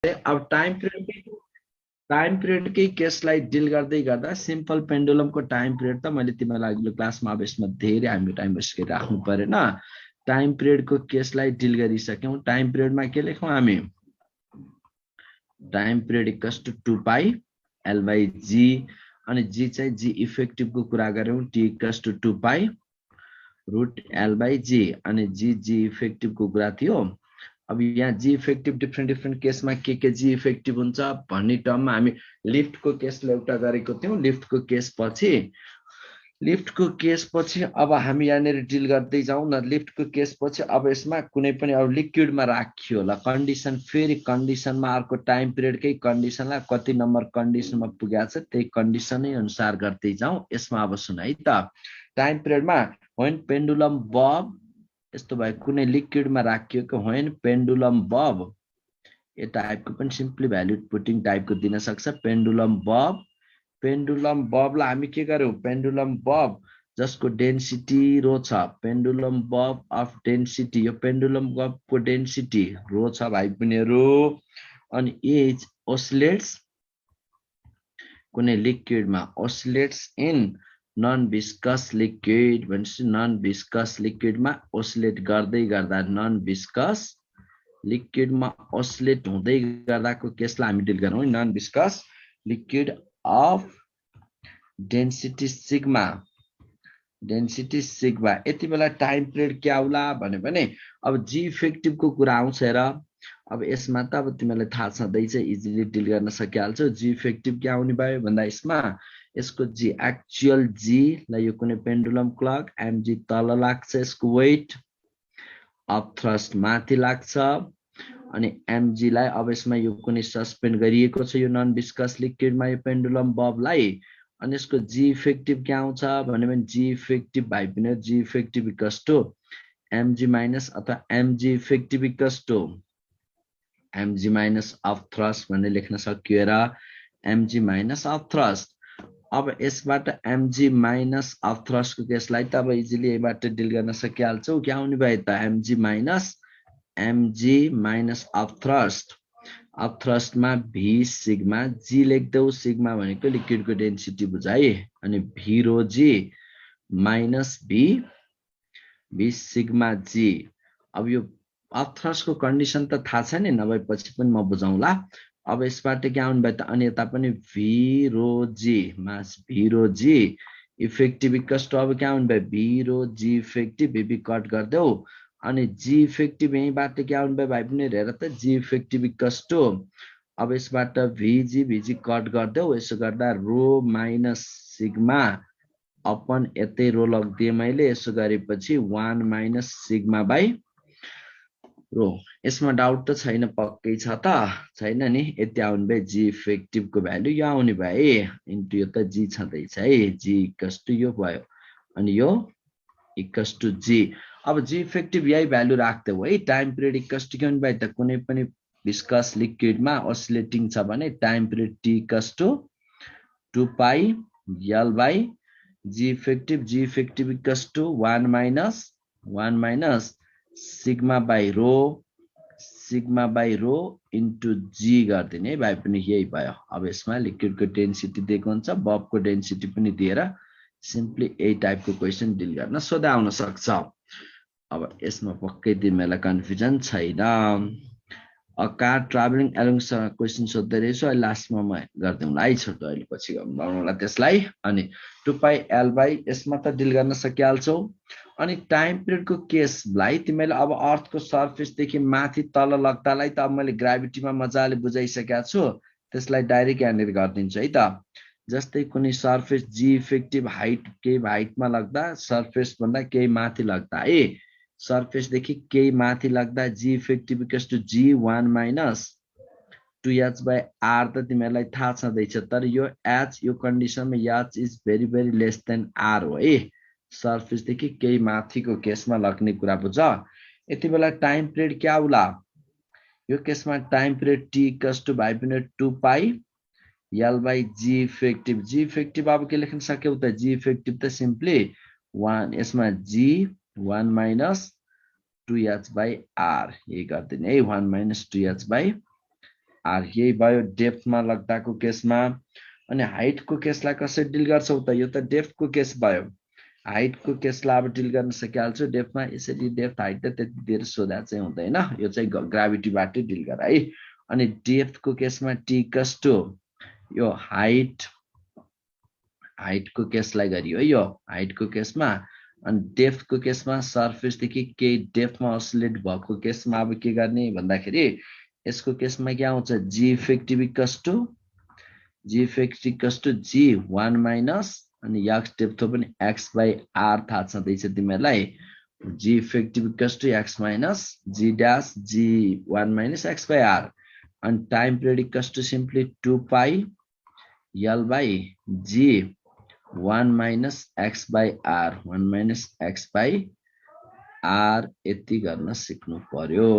अब time period के केसलाई deal गर्दै गर्दा सिम्पल पेन्डुलमको टाइम पिरियड त मैले तिमीलाई अघिल्लो क्लासमा अब यसमा धेरै हामी टाइम वेस्ट राख्नु परेन। टाइम पिरियडको केसलाई डिल गरिसक्यौं। टाइम पिरियडमा के लेखौं हामी? Time period equals to 2 pi L by G, अनि जी चाहिँ जी इफेक्टिभको कुरा गरौँ, T equals to 2 pi root L by G, अनि जी इफेक्टिभको कुरा थियो। अब यहाँ जी इफेक्टिभ डिफ्रेन्ट केसमा के जी इफेक्टिभ हुन्छ भन्ने टर्ममा हामी लिफ्टको केसले एउटा गरेको थियौं। लिफ्टको केसपछि अब हामी यहाँनिर डिल गर्दै जाउँ न। लिफ्टको केसपछि अब यसमा कुनै पनि अब लिक्विडमा राखियो होला कन्डिसन, फेरि कन्डिसनमा अर्को टाइम पिरियडकै कन्डिसनलाई कति नम्बर कन्डिसनमा पुगेको छ त्यही कन्डिसनै अनुसार गर्दै जाउँ। यसमा अब सुन है त, टाइम पिरियडमा व्हेन पेन्डुलम बब, यस्तो भयो कुनै लिक्विडमा राखिएको व्हेन पेन्डुलम बब, यो टाइपको पनि सिम्पली भ्याल्यु पुटिङ टाइपको दिन सक्छ। पेन्डुलम बबलाई हामी के गर्यौं? पेन्डुलम बब जसको डेन्सिटी रो छ, पेन्डुलम बब अफ डेन्सिटी, यो पेन्डुलम बबको डेन्सिटी रो छ भाइ बहिनीहरु। अनि एज ओसिलेट्स कुनै लिक्विडमा, ओसिलेट्स इन नन विस्कस लिक्विड भनेपछि नन विस्कस लिक्विडमा ओसिलेट गर्दै गर्दा, नन विस्कस लिक्विडमा ओसिलेट हुँदै गर्दाको केसलाई हामी डिल गरौँ। Non viscous liquid of density sigma, यति बेला टाइम पिरियड क्या होला भने अब जी इफेक्टिभको कुरा आउँछ हेर। अब यसमा त अब तिमीलाई थाहा छँदैछ, इजिली डिल गर्न सकिहाल्छौ। जी इफेक्टिभ क्या आउने भयो भन्दा यसमा यसको जी एक्चुअल जी लाई यो कुनै पेन्डुलम क्लक, एमजी तल लाग्छ, यसको वेट अफ थ्रस्ट माथि लाग्छ, अनि एमजी लाई अब यसमा यो कुनै सस्पेन्ड गरिएको छ यो नन विस्कस लिक्विडमा यो पेन्डुलम बबलाई। अनि यसको जी इफेक्टिभ क्या आउँछ भने जी इफेक्टिभ भाइ पनि G effective equals to MG minus अथवा MG effective equals to MG minus of thrust भन्ने लेख्न सकियो र एमजी माइनस अफ थ्रस्ट। अब यसबाट एमजी माइनस अफ थ्रस्टको केसलाई त अब इजिली यहीबाट डिल गर्न सकिहाल्छौ। क्या आउने भयो त एमजी माइनस अफ थ्रस्टमा भी सिग्मा, जी लेख्दौ, सिग्मा भनेको लिक्विडको डेन्सिटी बुझाइ, अनि भी रो जी माइनस भी सिग्मा जी। अब यो अफ थ्रस्टको कन्डिसन त थाहा छ नि, नभए पछि पनि म बुझाउँला। अब यसबाट के आउनु भयो त, अनि यता पनि भी रो जी मास भी रो जी इफेक्टिभ इक्वल्स टु अब क्या आउनु भयो भी रो जी इफेक्टिभ, भी कट गरिदेऊ, अनि जी इफेक्टिभ यहीँबाट के आउनु भयो भाइ पनि हेर त, जी इफेक्टिभ इक्वल्स टु अब यसबाट भिजी कट गरिदेऊ, यसो गर्दा रो माइनस सिग्मा अपन यतै रो लगिदिएँ मैले, यसो गरेपछि 1 माइनस सिग्मा बाई रो। यसमा डाउट त छैन, पक्कै छ त छैन नि? यति आउने भए जी इफेक्टिभको भ्यालु यो आउने भए इन्टु यो त जी छँदैछ है, जी इक्वल्स टु यो भयो, अनि यो इक्वल्स टु जी। अब जी इफेक्टिभ यही भ्यालु राख्दै है। Time period equals to K हुने भयो त, कुनै पनि विस्कस लिक्विडमा ओसिलेटिङ छ भने time period T equals to 2 pi L by G effective equals to 1 minus sigma by rho into G गरिदिने भाइ पनि यही भयो। अब यसमा लिक्विडको डेन्सिटी दिएको हुन्छ, बबको डेन्सिटी पनि दिएर सिम्पली यही टाइपको क्वेसन डिल गर्न सोधा आउन सक्छ। अब यसमा पक्कै तिमीलाई कन्फ्युजन छैन। A car traveling along question सोध्दै रहेछु, अहिले लास्टमा म गरिदिउँला है, छोड्नु अहिले पछि गरौँला त्यसलाई। अनि 2 पाई एल बाई यसमा त डिल गर्न सकिहाल्छौ। अनि टाइम पिरियडको केसलाई तिमीले अब अर्थको सर्फेसदेखि माथि तल लग्दालाई त अब मैले ग्राभिटीमा मजाले बुझाइसकेको छु, त्यसलाई डाइरेक्ट यहाँनिर गरिदिन्छु है त। जस्तै कुनै सर्फेस जी इफेक्टिभ हाइट केही हाइटमा लग्दा, सर्फेस भन्दा केही माथि लग्दा है, सर्फेसदेखि केही माथि लाग्दा G effective equals to G 1 minus 2h by R त तिमीहरूलाई थाहा छँदैछ, तर यो एच यो कन्डिसनमा H is very very less than R हो है, सर्फेसदेखि केही माथिको केसमा लाग्ने कुरा बुझ। यति बेला टाइम पिरियड क्या होला, यो केसमा time period T equals to भाइ पनि 2 pi L by G effective अब के लेख्न सक्यौ त, जी इफेक्टिभ त सिम्पली 1 यसमा जी 1 माइनस 2h बाई आर यही गरिदिने है, 1 माइनस 2h बाई आर यही भयो डेप्थमा लग्दाको केसमा। अनि हाइटको केसलाई कसरी डिल गर्छौ त? यो त डेप्थको केस भयो। हाइटको केसलाई अब डिल गर्न सकिहाल्छु डेप्थमा। यसरी डेप्थ हाइट त त्यति धेरै सोधा चाहिँ हुँदैन, यो चाहिँ ग्राभिटीबाटै डिल गर है। अनि डेप्थको केसमा टी इक्वल्स टु यो हाइटको केसलाई गरियो है, यो हाइटको केसमा। अनि डेप्थको केसमा सर्फेसदेखि केही डेप्थमा अस्लेट भएको केसमा अब के गर्ने भन्दाखेरि यसको केसमा के आउँछ? G effective equals to G 1 minus अनि एक्स डेप्थ पनि एक्स बाई आर थाहा छँदैछ तिमीहरूलाई। G effective equals to X minus G dash G 1 minus X by R. अनि time period equals to simply 2 pi L by G 1 minus X by R 1 minus X by R. यति गर्न सिक्नु पर्यो।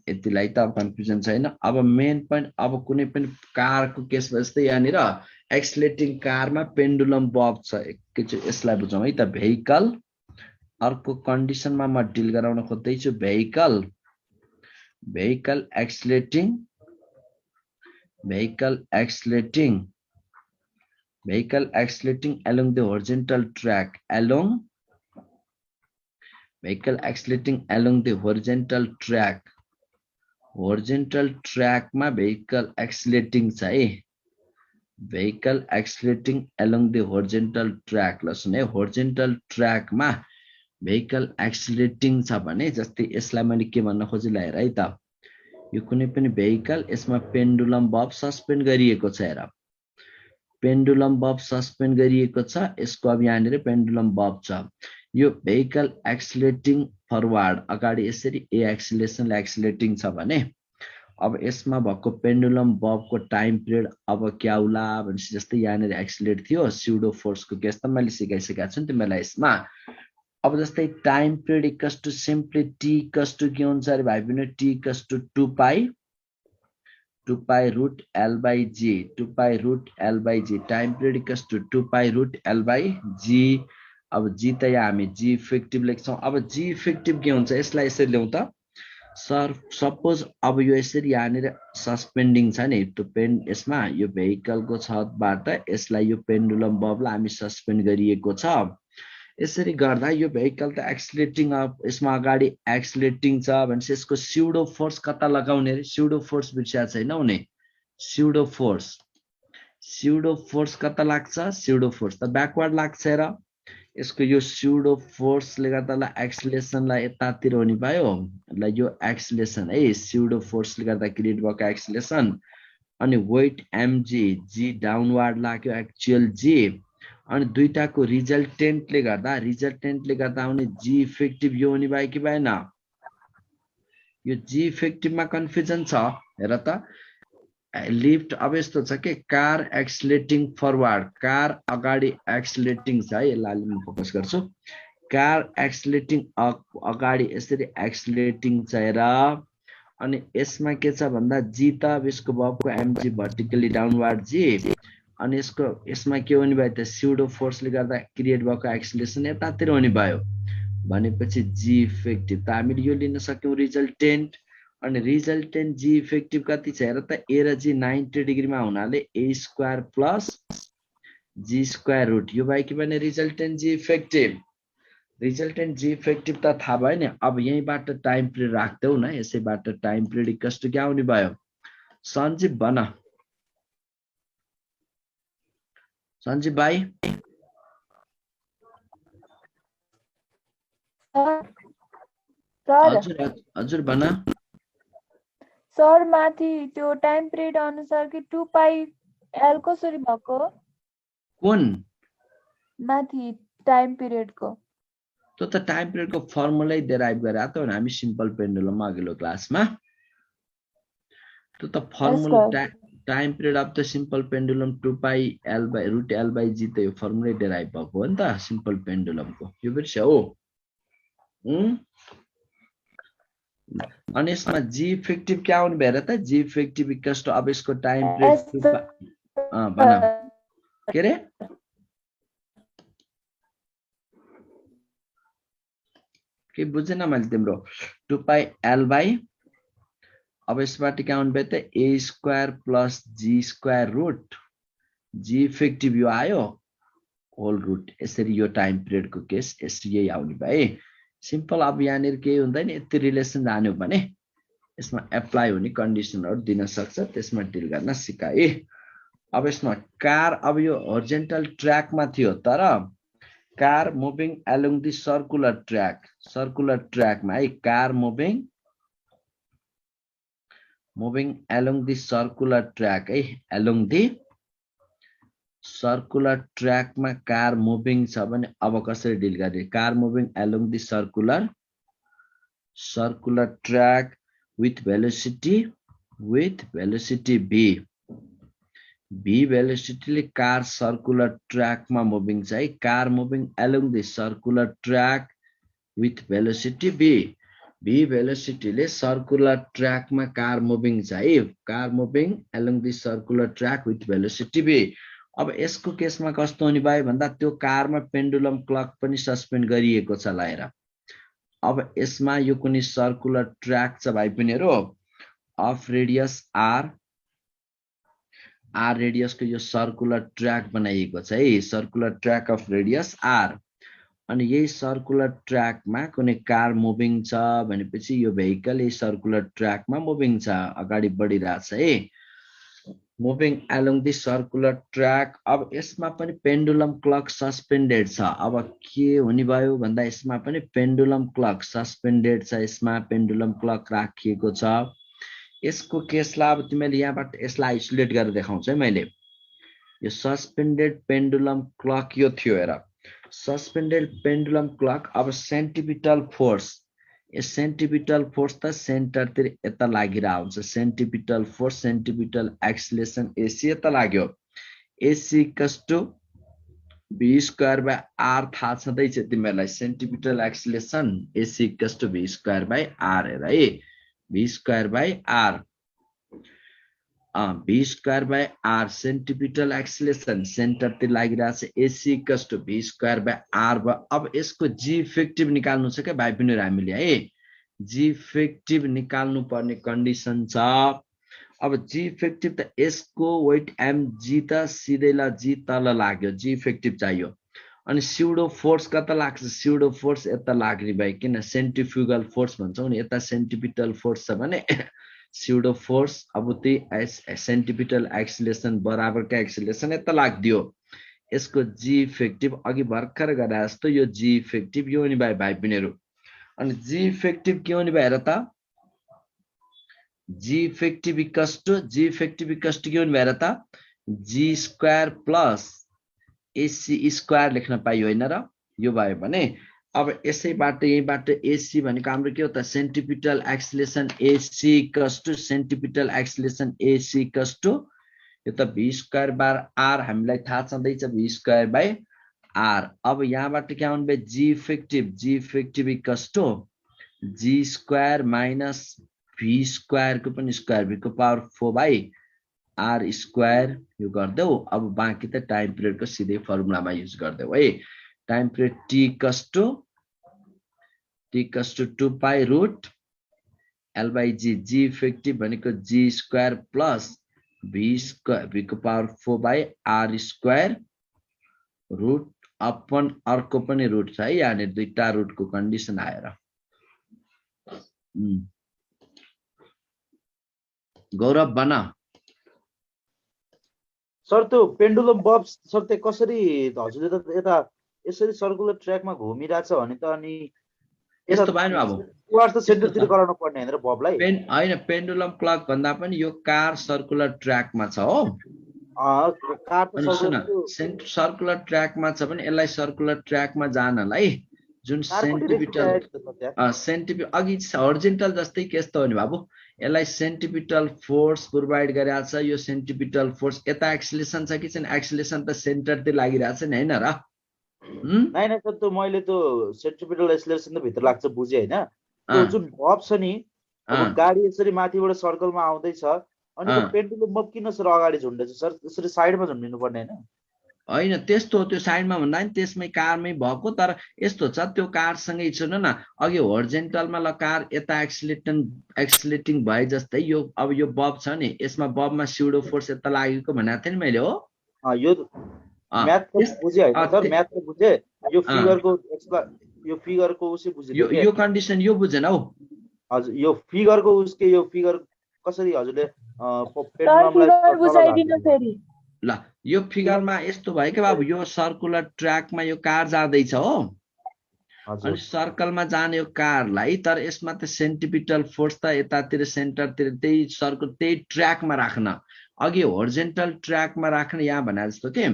यतिलाई त confusion छैन। अब main point, अब कुनै पनि कारको केसमा जस्तै यहाँनिर एक्सलेटिङ कारमा पेन्डुलम बब छ, एकैचोटि यसलाई बुझौँ है त। भेहिकल अर्को कन्डिसनमा म डिल गराउन खोज्दैछु। Vehicle accelerating along the horizontal track horizontal trackमा vehicle accelerating छ है। vehicle accelerating along the horizontal track। ल सुन है, horizontal trackमा vehicle accelerating छ भने जस्तै यसलाई मैले के भन्न खोजिला हेर है त। यो कुनै पनि vehicle, यसमा पेन्डुलम बब सस्पेन्ड गरिएको छ। हेर, पेन्डुलम बब सस्पेन्ड गरिएको छ। यसको अब यहाँनिर पेन्डुलम बब छ। यो भेहिकल एक्सिलेटिङ फरवार्ड, अगाडि यसरी ए एक्सिलेसनले एक्सिलेटिङ छ भने अब यसमा भएको पेन्डुलम बबको टाइम पिरियड अब क्या होला भनेपछि जस्तै यहाँनिर एक्सिलेट थियो, स्युडो फोर्सको केस त मैले सिकाइसकेको छु नि तिमीलाई यसमा। अब जस्तै time period equals to simply T equals to के हुन्छ अरे भाइ बहिनी? T equals to 2 pi root L by G. 2 pi root L by G. Time period equals to 2 pi root L by G. अब जी त यहाँ हामी जी effective लेख्छौँ। अब जी इफेक्टिभ के हुन्छ? यसलाई यसरी ल्याउँ त सर। सपोज अब यो यसरी यहाँनिर सस्पेन्डिङ छ नि, त्यो यसमा यो भेहिकलको छतबाट यसलाई यो पेन्डुलम बबलाई हामी सस्पेन्ड गरिएको छ। यसरी गर्दा यो भेहिकल त एक्सिलेटिङ, यसमा अगाडि एक्सिलेटिङ छ भनेपछि यसको स्युडो फोर्स कता लगाउने अरे? स्युडो फोर्स बिर्सिया छैनौ नि? स्युडो फोर्स कता लाग्छ? स्युडो फोर्स त ब्याकवर्ड लाग्छ। र यसको यो स्युडो फोर्सले गर्दा एक्सिलेसनलाई यतातिर हुने भयो। ल यो एक्सिलेसन है, स्युडो फोर्सले गर्दा क्रिएट भएको एक्सिलेसन। अनि वेट एमजी, जी डाउनवार्ड लाग्यो एक्चुअल जी। अनि दुईटाको रिजल्टेन्टले गर्दा आउने जी इफेक्टिभ यो हुने भयो कि भएन? यो जी इफेक्टिभमा कन्फ्युजन छ। हेर त, लिफ्ट अब यस्तो छ कि कार एक्सिलेटिङ फरवार्ड, कार अगाडि एक्सिलेटिङ छ है। यसलाई म फोकस गर्छु। कार एक्सिलेटिङ अगाडि यसरी एक्सिलेटिङ छ। हेर, अनि यसमा के छ भन्दा जी त अब यसको बबको एमजी भर्टिकली डाउनवार्ड जी। अनि यसमा के हुने भयो त? स्युडो फोर्सले गर्दा क्रिएट भएको एक्सिलेसन यतातिर हुने भयो भनेपछि जी इफेक्टिभ त हामीले यो लिन सक्यौँ रिजल्टेन्ट। अनि रिजल्टेन्ट जी इफेक्टिभ कति छ हेर त? ए र जी 90 डिग्रीमा हुनाले ए स्क्वायर प्लस जी स्क्वायर रुट, यो भयो कि भने रिजल्टेन्ट जी इफेक्टिभ। रिजल्टेन्ट जी इफेक्टिभ त थाहा भयो नि। अब यहीँबाट टाइम पिरियड राख्दैौ न, यसैबाट टाइम पिरियड इक्वल्स टु क्या हुने भयो? सञ्जीव भन, सञ्जीव भाइ। हजुर भन। सर माथि त्यो टाइम पिरियड अनुसार कि 2 पाई एल कसरी भएको? कुन माथि टाइम पिरियडको? त्यो त टाइम पिरियडको फर्मुलै डेराइभ गरेर त हामी सिम्पल पेन्डुलममा अघिल्लो क्लासमा। त्यो त formula time period of the simple pendulum 2 pi L by root L by G त यो फर्मुलै डेराइभ भएको हो नि त सिम्पल पेन्डुलमको। यो बिर्स्या हो। अनि यसमा जी इफेक्टिभ क्या आउने भएर त? जी इफेक्टिभ इक्वल्स टु अब यसको टाइम पिरियड भन के रे? के बुझेन मैले तिम्रो? 2 पाई एल बाई अब यसबाट के आउनु भयो त a square plus g square root g effective यो आयो होल रुट। यसरी यो टाइम पिरियडको केस यसरी यही आउने भयो। सिम्पल। अब यहाँनिर केही हुँदैन, यति रिलेसन जान्यो भने यसमा एप्लाई हुने कन्डिसनहरु दिन सक्छ, त्यसमा डिल गर्न सिकाए। अब यसमा कार अब यो हरिजेन्टल ट्र्याकमा थियो, तर कार मुभिङ अलोङ दी सर्कुलर ट्र्याकमा है, कार मुभिङ अलोङ दी सर्कुलर ट्र्याक है, अलोङ दी सर्कुलर ट्र्याकमा कार मुभिङ छ भने अब कसरी डिल गर्ने? Car moving along the circular track with velocity v velocity ले कार सर्कुलर ट्र्याकमा मुभिङ छ है, car moving along the circular track with velocity v velocity ले सर्कुलर ट्र्याकमा कार मुभिङ छ है, car moving along the circular track with velocity v। अब यसको केसमा कस्तो हुने भयो भन्दा त्यो कारमा पेन्डुलम क्लक पनि सस्पेन्ड गरिएको छ लाएर। अब यसमा यो कुनै सर्कुलर ट्र्याक छ भाइ पिनेहरु, अफ रेडियस r रेडियसको यो सर्कुलर ट्र्याक बनाइएको छ है, circular track of radius r। अनि यही सर्कुलर ट्र्याकमा कुनै कार मुभिङ छ भनेपछि यो भेहिकल यही सर्कुलर ट्र्याकमा मुभिङ छ, अगाडि बढिरहेछ है, मुभिङ अलोङ दी सर्कुलर ट्र्याक। अब यसमा पनि पेन्डुलम क्लक सस्पेन्डेड छ। अब के हुने भयो भन्दा यसमा पनि पेन्डुलम क्लक सस्पेन्डेड छ, यसमा पेन्डुलम क्लक राखिएको छ। यसको केसलाई अब तिमीले यहाँबाट यसलाई आइसोलेट गरेर देखाउँछु है मैले। यो सस्पेन्डेड पेन्डुलम क्लक यो थियो, हेर सस्पेन्डेड पेन्डुलम क्लक। अब सेन्टिपिटल फोर्स, यस सेन्टिपिटल फोर्स त सेन्टरतिर यता लागिरा हुन्छ, centripetal force centripetal acceleration AC यता लाग्यो, AC equals to v square by r थाहा छँदैछ तिमीहरूलाई, centripetal acceleration AC equals to v square by r हेर है, v square by r v square by r centripetal acceleration सेन्टरतिर लागिरहेछ, AC equals to v square by r भयो। अब यसको जी इफेक्टिभ निकाल्नु छ क्या भाइ पिनेहरु हामीले है, जी इफेक्टिभ निकाल्नु पर्ने कन्डिसन छ। अब जी इफेक्टिभ त यसको वेट mg त सिधै ल जी तल लाग्यो, जी इफेक्टिभ चाहियो। अनि स्युडो फोर्स कता लाग्छ? स्युडो फोर्स यता लाग्ने भयो, किन सेन्ट्रिफ्युगल फोर्स भन्छौं नि, यता सेन्टिपिटल फोर्स छ भने स्युडो फोर्स अब त्यही सेन्टिपिटल एक्सिलेरेसन बराबरका एक्सिलेरेसन यता लाग्दियो। यसको जी इफेक्टिभ अघि भर्खर गरे जस्तो यो जी इफेक्टिभ यो हुने भयो भाइ पिनेहरु। अनि जी इफेक्टिभ के हुने भयो हेर त, G effective equals to K हुने भयो हेर त, जी स्क्वायर प्लस एसी स्क्वायर लेख्न पाइयो हैन र, यो भयो भने अब यसैबाट यहीबाट एसी भनेको हाम्रो के हो त, centripetal acceleration AC equals to centripetal acceleration AC equals to यो त v स्क्वायर बार r हामीलाई थाहा छँदैछ, v स्क्वायर बाइ r। अब यहाँबाट के आउनु भयो G effective equals to G square minus v square को पनि स्क्वायर, v को पावर 4 बाइ r स्क्वायर यो गर्देऊ। अब बाँकी त टाइम पिरियड को सिधै फर्मुलामा युज गर्देऊ है, time period t equals to 2 pi root l by g, G effective भनेको G square plus v square, v को power 4 by r square root upon अर्को पनि रुट छ है, यहाँनिर दुईटा रुटको कन्डिसन आएर। गौरव बना सर त्यो पेन्डुलम बब सर त्यो कसरी हजुरले त यता यसरी सर्कुलर ट्र्याकमा घुमिरहेछ भने त अनि यस्तो भयो अब टुवर्ड्स द सेन्टरतिर गराउनु पर्ने हैन र बबलाई? हैन, पेन्डुलम क्लक भन्दा पनि यो कार सर्कुलर ट्र्याकमा छ हो, कार त सर्कुलर ट्र्याकमा छ भने यसलाई सर्कुलर ट्र्याकमा जानलाई जुन सेन्टिपिटल अघि हरिजेन्टल जस्तै केस त हो नि बाबु, यसलाई सेन्टिपिटल फोर्स प्रोभाइड गरिरहेको छ। यो सेन्टिपिटल फोर्स यता एक्सिलेरेसन छ कि छैन? एक्सिलेरेसन त सेन्टरतिर लागिरहेछ नि हैन र? नाइ सर त्यो मैले त्यो सेन्ट्रिपिटल एक्सिलरेसन त भित्र लाग्छ बुझे हैन, त्यो जुन बब छ नि, अब गाडी यसरी माथिबाट सर्कलमा आउँदै छ अनि त्यो पेन्डुलम बब किन सर अगाडि झुन्डेछ सर? यसरी साइडमा झुन्डिनु पर्ने हैन? होइन त्यस्तो हो, त्यो साइडमा भन्दा नि त्यसमै कारमै भएको, तर यस्तो छ त्यो कारसँगै सुन न, अघि होरिजेन्टलमा ल कार यता एक्सिलेटिङ भए जस्तै यो अब यो बब छ नि, यसमा बबमा स्युडो फोर्स यता लागेको भनेको थिएँ नि मैले, हो यो म्याथ त बुझे होइन सर, म्याथ त बुझे, यो फिगरको उसी बुझिन के यो कन्डिसन यो बुझेन हौ। हजुर यो फिगरको उसके यो फिगर कसरी हजुरले सर फिगर बुझाइदिनु फेरि। ल यो फिगरमा यस्तो भयो के बाबु, यो सर्कुलर ट्र्याकमा यो कार जाँदैछ हो, अनि सर्कलमा जाने यो कारलाई, तर यसमा त सेन्टिपिटल फोर्स त यतातिर सेन्टरतिर त्यही सर्कल त्यही ट्र्याकमा राख्न, अघि होरिजेन्टल ट्र्याकमा राख्न यहाँ भने जस्तो के,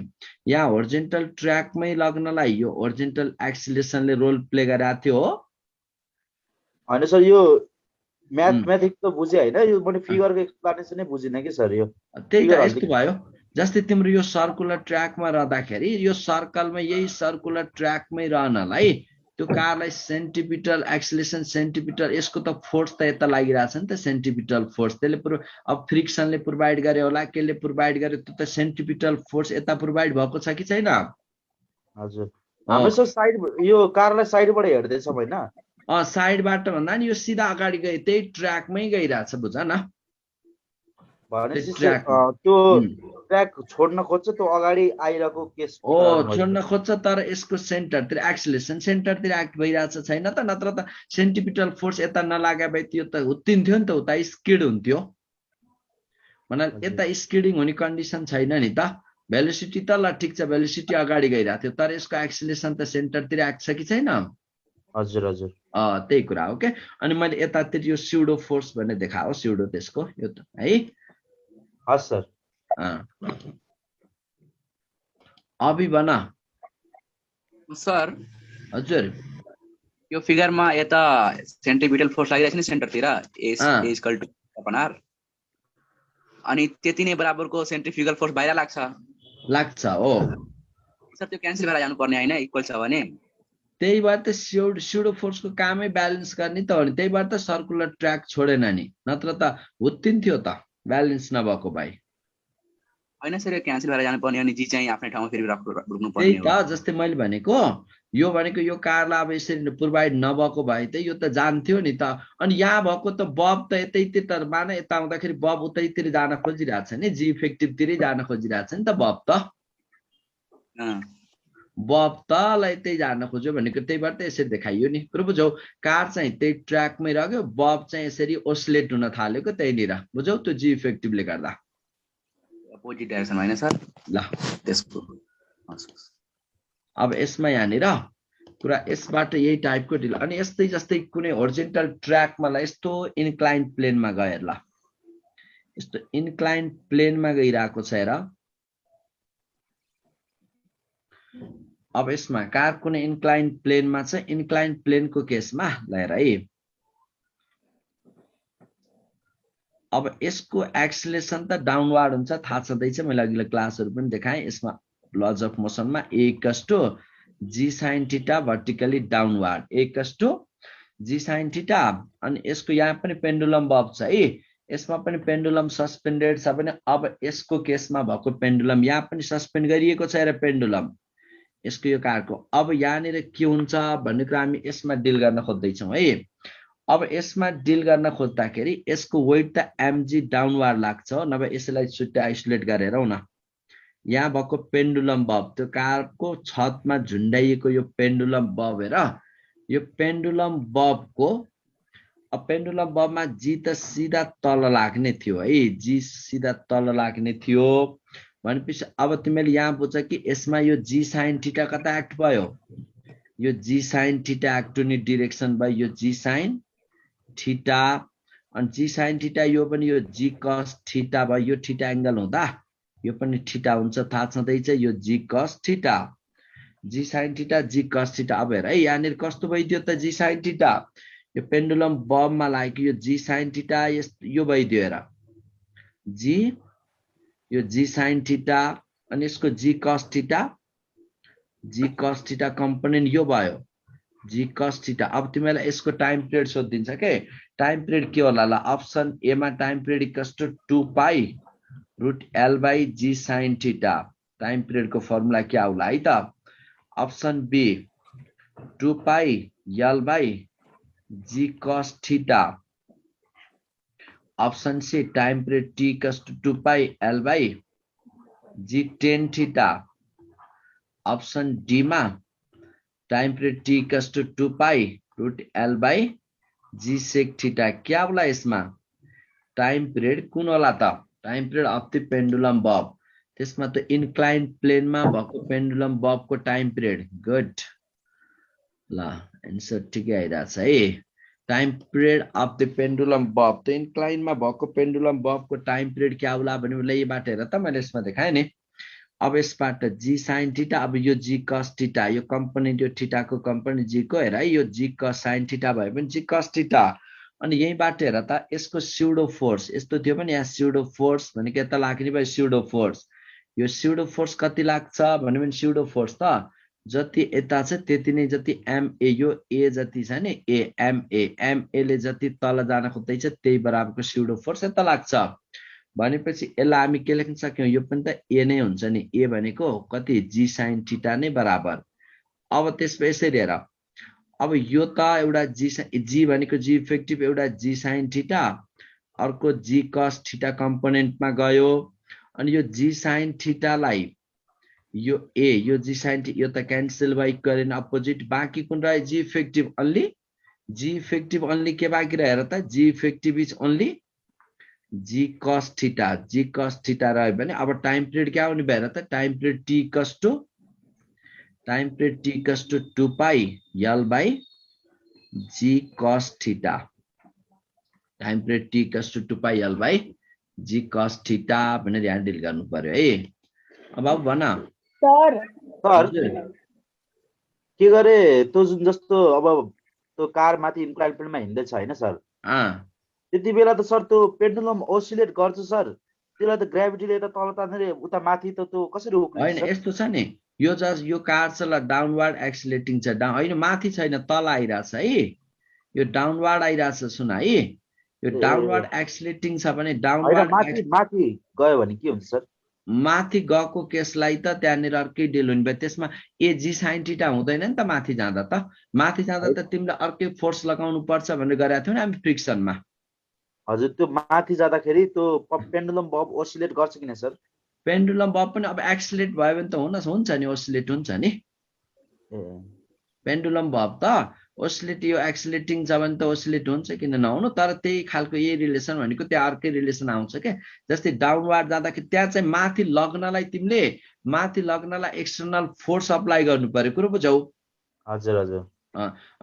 यहाँ होरिजेन्टल ट्र्याकमै लग्नलाई यो होरिजेन्टल एक्सिलेसनले रोल प्ले गरेको थियो हो। होइन सर यो म्याथमेटिक्स त बुझे होइन, यो मैले फिगरको एक्सप्लेनेसन नै बुझिन कि सर। यो त्यही त यस्तो भयो, जस्तै तिम्रो यो सर्कुलर ट्र्याकमा रहँदाखेरि यो सर्कलमा यही सर्कुलर ट्र्याकमै रहनलाई त्यो कारलाई सेन्टिपिटल एक्सिलेसन, सेन्टिपिटल यसको त फोर्स त यता लागिरहेछ नि त, सेन्टिपिटल फोर्स त्यसले अब फ्रिक्सनले प्रोभाइड गरे होला, केले प्रोभाइड गरे, त्यो त सेन्टिपिटल फोर्स यता प्रोभाइड भएको छ कि छैन? हजुर हाम्रो सर साइड यो कारलाई साइडबाट हेर्दैछ हैन, साइडबाट भन्दा नि यो सिधा अगाडि गए त्यही ट्र्याकमै गइरहेछ, बुझ न, भनेपछि त्यो ट्र्याक छोड्न खोज्छ, त्यो अगाडि आइरहेको केस छोड्न खोज्छ, तर यसको सेन्टरतिर एक्सिलेसन सेन्टरतिर एक्ट भइरहेछ छैन त, नत्र त सेन्टिपिटल फोर्स यता नलागे भए त्यो त हुत्तिन्थ्यो नि त, उता स्किड हुन्थ्यो, भने यता स्किडिङ हुने कन्डिसन छैन नि त। भेलोसिटी त ल ठिक छ, भेलोसिटी अगाडि गइरहेको थियो, तर यसको एक्सिलेसन त सेन्टरतिर एक्ट छ कि छैन? हजुर हजुर त्यही कुरा हो के। अनि मैले यतातिर यो स्युडो फोर्स भन्ने देखाओ, स्युडो त्यसको यो त है। हस् सर। अभी बना सर। हजुर यो फिगरमा यता सेन्टिपिटल फोर्स लागिरहेछ नि सेन्टरतिर, एस इक्वल टु अपनार, अनि त्यति नै बराबरको सेन्ट्रिफ्युगल फोर्स बाहिर लाग्छ हो सर, त्यो क्यान्सल भएर जानु पर्ने हैन, इक्वल छ भने। त्यही भएर त स्युडो फोर्सको कामै ब्यालेन्स गर्ने त हो नि, त्यही भएर त सर्कुलर ट्र्याक छोडेन नि, नत्र त हुत्तिन्थ्यो त ब्यालेन्स नभएको भाइ। हैन सर यो क्यान्सल भएर जानु पर्ने, अनि जी चाहिँ आफ्नै ठाउँमा फेरि रोक्नु पर्ने त्यही त, जस्तै मैले भनेको यो कारलाई अब यसरी प्रोभाइड नभएको भए त यो त जान्थ्यो नि त, अनि यहाँ भएको त बब त यतैतिर, तर मान यता आउँदाखेरि बब उतैतिर जान खोजिरहेछ नि, जी इफेक्टिभतिरै जान खोजिरहेछ नि त बब त, बब तलाई त्यही जान खोज्यो भनेको, त्यही भएर त यसरी देखाइयो नि, कुरो बुझौ। कार चाहिँ त्यही ट्र्याकमै रह्यो, बब चाहिँ यसरी ओस्लेट हुन थालेको त्यहीँनिर, बुझौ, त्यो जी इफेक्टिभले गर्दा अपोजिट डाइरेक्सनमा हैन सर। ल त्यसको अब यसमा यहाँनिर कुरा यसबाट यही टाइपको ढिल, अनि यस्तै जस्तै कुनै होरिजेन्टल ट्र्याकमा ल यस्तो इन्क्लाइन प्लेनमा गयो, ल यस्तो इन्क्लाइन प्लेनमा गइरहेको छ हेर। अब यसमा कार कुनै इन्क्लाइन प्लेनमा छ, इन्क्लाइन प्लेनको केसमा ल हेर है, अब यसको एक्सिलेसन त डाउनवार्ड हुन्छ, थाहा छँदैछ, मैले अघिल्लो क्लासहरू पनि देखाएँ, यसमा लज अफ मोसनमा A = G sin theta vertically downward, A = G sin theta. अनि यसको यहाँ पनि पेन्डुलम बब छ है, यसमा पनि पेन्डुलम सस्पेन्डेड छ भने, अब यसको केसमा भएको पेन्डुलम यहाँ पनि सस्पेन्ड गरिएको छ र पेन्डुलम यसको यो कारको। अब यहाँनिर के हुन्छ भन्ने कुरा हामी यसमा डिल गर्न खोज्दैछौँ है। अब यसमा डिल गर्न खोज्दाखेरि यसको वेट त mg डाउनवार्ड लाग्छ, नभए यसलाई छुट्टै आइसोलेट गरेर न, यहाँ भएको पेन्डुलम बब, त्यो कारको छतमा झुन्डाइएको यो पेन्डुलम बब हेर, यो पेन्डुलम बबको, अब पेन्डुलम बबमा जी त सिधा तल लाग्ने थियो है, जी सिधा तल लाग्ने थियो भनेपछि अब तिमीले यहाँ बुझ कि यसमा यो जी साइन थीटा कता एक्ट भयो, यो जी साइन थीटा एक्ट हुने डिरेक्सन भयो यो जी साइन थीटा, अनि जी साइन थीटा यो पनि यो जी कस थीटा भयो, यो थीटा एंगल हुँदा यो पनि थीटा हुन्छ, थाहा छँदैछ, यो जी कस थीटा, जी साइन थीटा, जी कस थीटा। अब हेर है यहाँनिर कस्तो भइदियो त जी साइन थीटा, यो पेन्डुलम बबमा लागेको यो जी साइन थीटा यो भइदियो हेर, जी यो जी साइन थीटा, अनि यसको जी कस थीटा, जी कस थीटा कम्पोनेन्ट यो भयो जी कस थीटा। अब तिमीलाई यसको टाइम पिरियड सोधिदिन्छ के, टाइम पिरियड के होला, ल अप्सन ए मा टाइम पिरियड = 2 पाई √L/g sin थीटा, टाइम पिरियडको फर्मुला के आउला है त option B 2 pi L by G cos theta option C time period T equals to 2 pi L by G tan theta option D मा time period T equals to 2 pi root L by G sec theta क्या होला यसमा time period कुन होला त time period of the pendulum बब त्यसमा त इन्क्लाइन प्लेनमा भएको पेन्डुलम बबको टाइम पिरियड गुड ल एन्सर ठिकै आइरहेछ है time period of the pendulum बब त इन्क्लाइनमा भएको पेन्डुलम बबको टाइम पिरियड क्या होला भने उसले यहीबाट हेर त मैले यसमा देखाएँ नि अब यसबाट जी साइन थीटा अब यो जी कस थीटा यो कम्पोनेन्ट यो थीटाको कम्पोनेन्ट जी को हेर है यो जी कस साइन थीटा भयो भने जी कस थीटा अनि यहीबाट हेर त यसको स्युडो फोर्स यस्तो थियो भने यहाँ स्युडो फोर्स भनेको यता लाग्ने भयो स्युडो फोर्स यो स्युडो फोर्स कति लाग्छ भन्यो भने स्युडो फोर्स त जति यता छ त्यति नै जति एमए यो ए जति छ नि ए एमए ले जति तल जान खोज्दैछ त्यही बराबरको स्युडो फोर्स यता लाग्छ भनेपछि यसलाई हामी के लेख्न सक्यौं यो पनि त ए नै हुन्छ नि ए भनेको कति जी साइन थीटा नै बराबर अब त्यसपछि यसरी हेर अब यो त एउटा जी भनेको जी इफेक्टिभ एउटा जी साइन थीटा अर्को जी कस थीटा कम्पोनेन्टमा गयो अनि यो जी साइन थीटालाई यो ए यो जी साइन यो त क्यान्सल भयो इक्वलेन्ट अपोजिट बाँकी कुन रह्यो जी इफेक्टिभ अन्ली के बाँकी रह्यो हेर त G effective is only G cos theta रह्यो भने अब टाइम पिरियड क्या आउने भयो त time period T equals to 2 pi L by G cos theta time period T equals to 2 pi L by G cos theta भनेर यहाँ deal गर्नु पर्यो है अब भन सर के गरे त्यो जुन जस्तो अब त्यो कार माथि इन्क्लाइन प्लेनमा हिँड्दैछ हैन सर त्यति बेला त सर त्यो पेन्डुलम ओसिलेट गर्छ सर त्यसलाई त ग्राभिटीले त तल तानेर उता माथि त त्यो कसरी उक्लिन्छ हैन यस्तो छ नि यो जस्ट यो कार छ ल डाउनवार्ड एक्सिलेटिङ छ हैन माथि छैन तल आइराछ है यो डाउनवार्ड आइराछ सुन है यो डाउनवार्ड एक्सिलेटिङ छ भने डाउनवार्ड माथि गयो भने के हुन्छ सर माथि गएको केसलाई त त्यहाँनिर अर्कै डिल हुने भयो त्यसमा ए जी साइन थीटा हुँदैन नि त माथि जाँदा त तिमीले अर्कै फोर्स लगाउनु पर्छ भनेर गरेका थियौ नि हामी फ्रिक्सनमा हजुर त्यो माथि जाँदाखेरि त्यो पेन्डुलम बब ओसिलेट गर्छ किन सर पेन्डुलम बब पनि अब एक्सिलेट भयो भने त हुन्छ नि ओसिलेट हुन्छ नि पेन्डुलम बब त ओसिलेट यो एक्सिलेटिङ छ भने त ओसिलेट हुन्छ किन नहुनु तर त्यही खालको यही रिलेसन भनेको त्यहाँ अर्कै रिलेसन आउँछ के जस्तै डाउनवार्ड जाँदाखेरि त्यहाँ चाहिँ माथि लग्नलाई एक्सटर्नल फोर्स अप्लाई गर्नु पर्यो कुरो बुझौ हजुर हजुर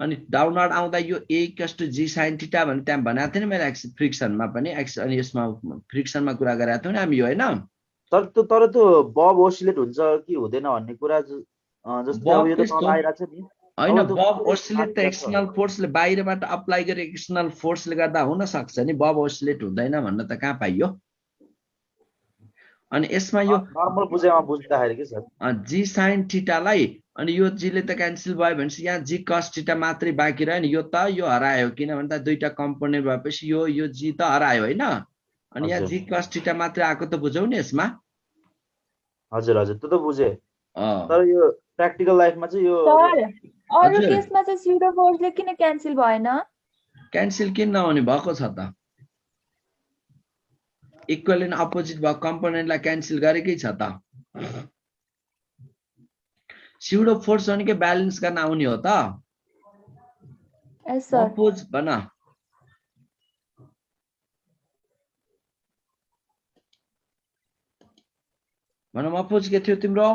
अनि डाउनवार्ड आउँदा यो A equals to G sine theta भने त्यहाँ भनेको थिएन मैले फ्रिक्सनमा पनि अनि यसमा फ्रिक्सनमा कुरा गरेका थियौ नि हामी यो हैन तर त्यो बब ओसिलेट हुन्छ कि हुँदैन भन्ने कुरा जस्तै अब यो त तल आइराछ नि हैन बब ओसिलेट त एक्सटर्नल फोर्सले बाहिरबाट अप्लाई गरे एक्सटर्नल फोर्सले गर्दा हुन सक्छ नि बब ओसिलेट हुँदैन भन्न त कहाँ पाइयो अनि यसमा यो नर्मल बुझेमा बुझ्दाखेरि के सर जी साइन थीटालाई अनि यो जी ले त क्यान्सल भयो भनेपछि यहाँ जी कस थीटा मात्रै बाँकी रह्यो नि यो त यो हरायो किनभने त दुईटा कम्पोनेन्ट भएपछि यो जी त हरायो हैन अनि यहाँ जी कस थीटा मात्रै आएको त बुझौ नि यसमा हजुर हजुर त्यो त बुझे तर यो प्र्याक्टिकल लाइफमा चाहिँ यो अरु केसमा चाहिँ स्युडो फोर्सले किन क्यान्सल भएन क्यान्सल किन नहुने भएको छ त इक्वलेन्ट अपोजिट भएको कम्पोनेन्टलाई क्यान्सल गरेकै छ त स्युडो फोर्स भनेको ब्यालेन्स गर्न आउने हो त यस सर अपोज भन भनौँ अपोज के थियो तिम्रो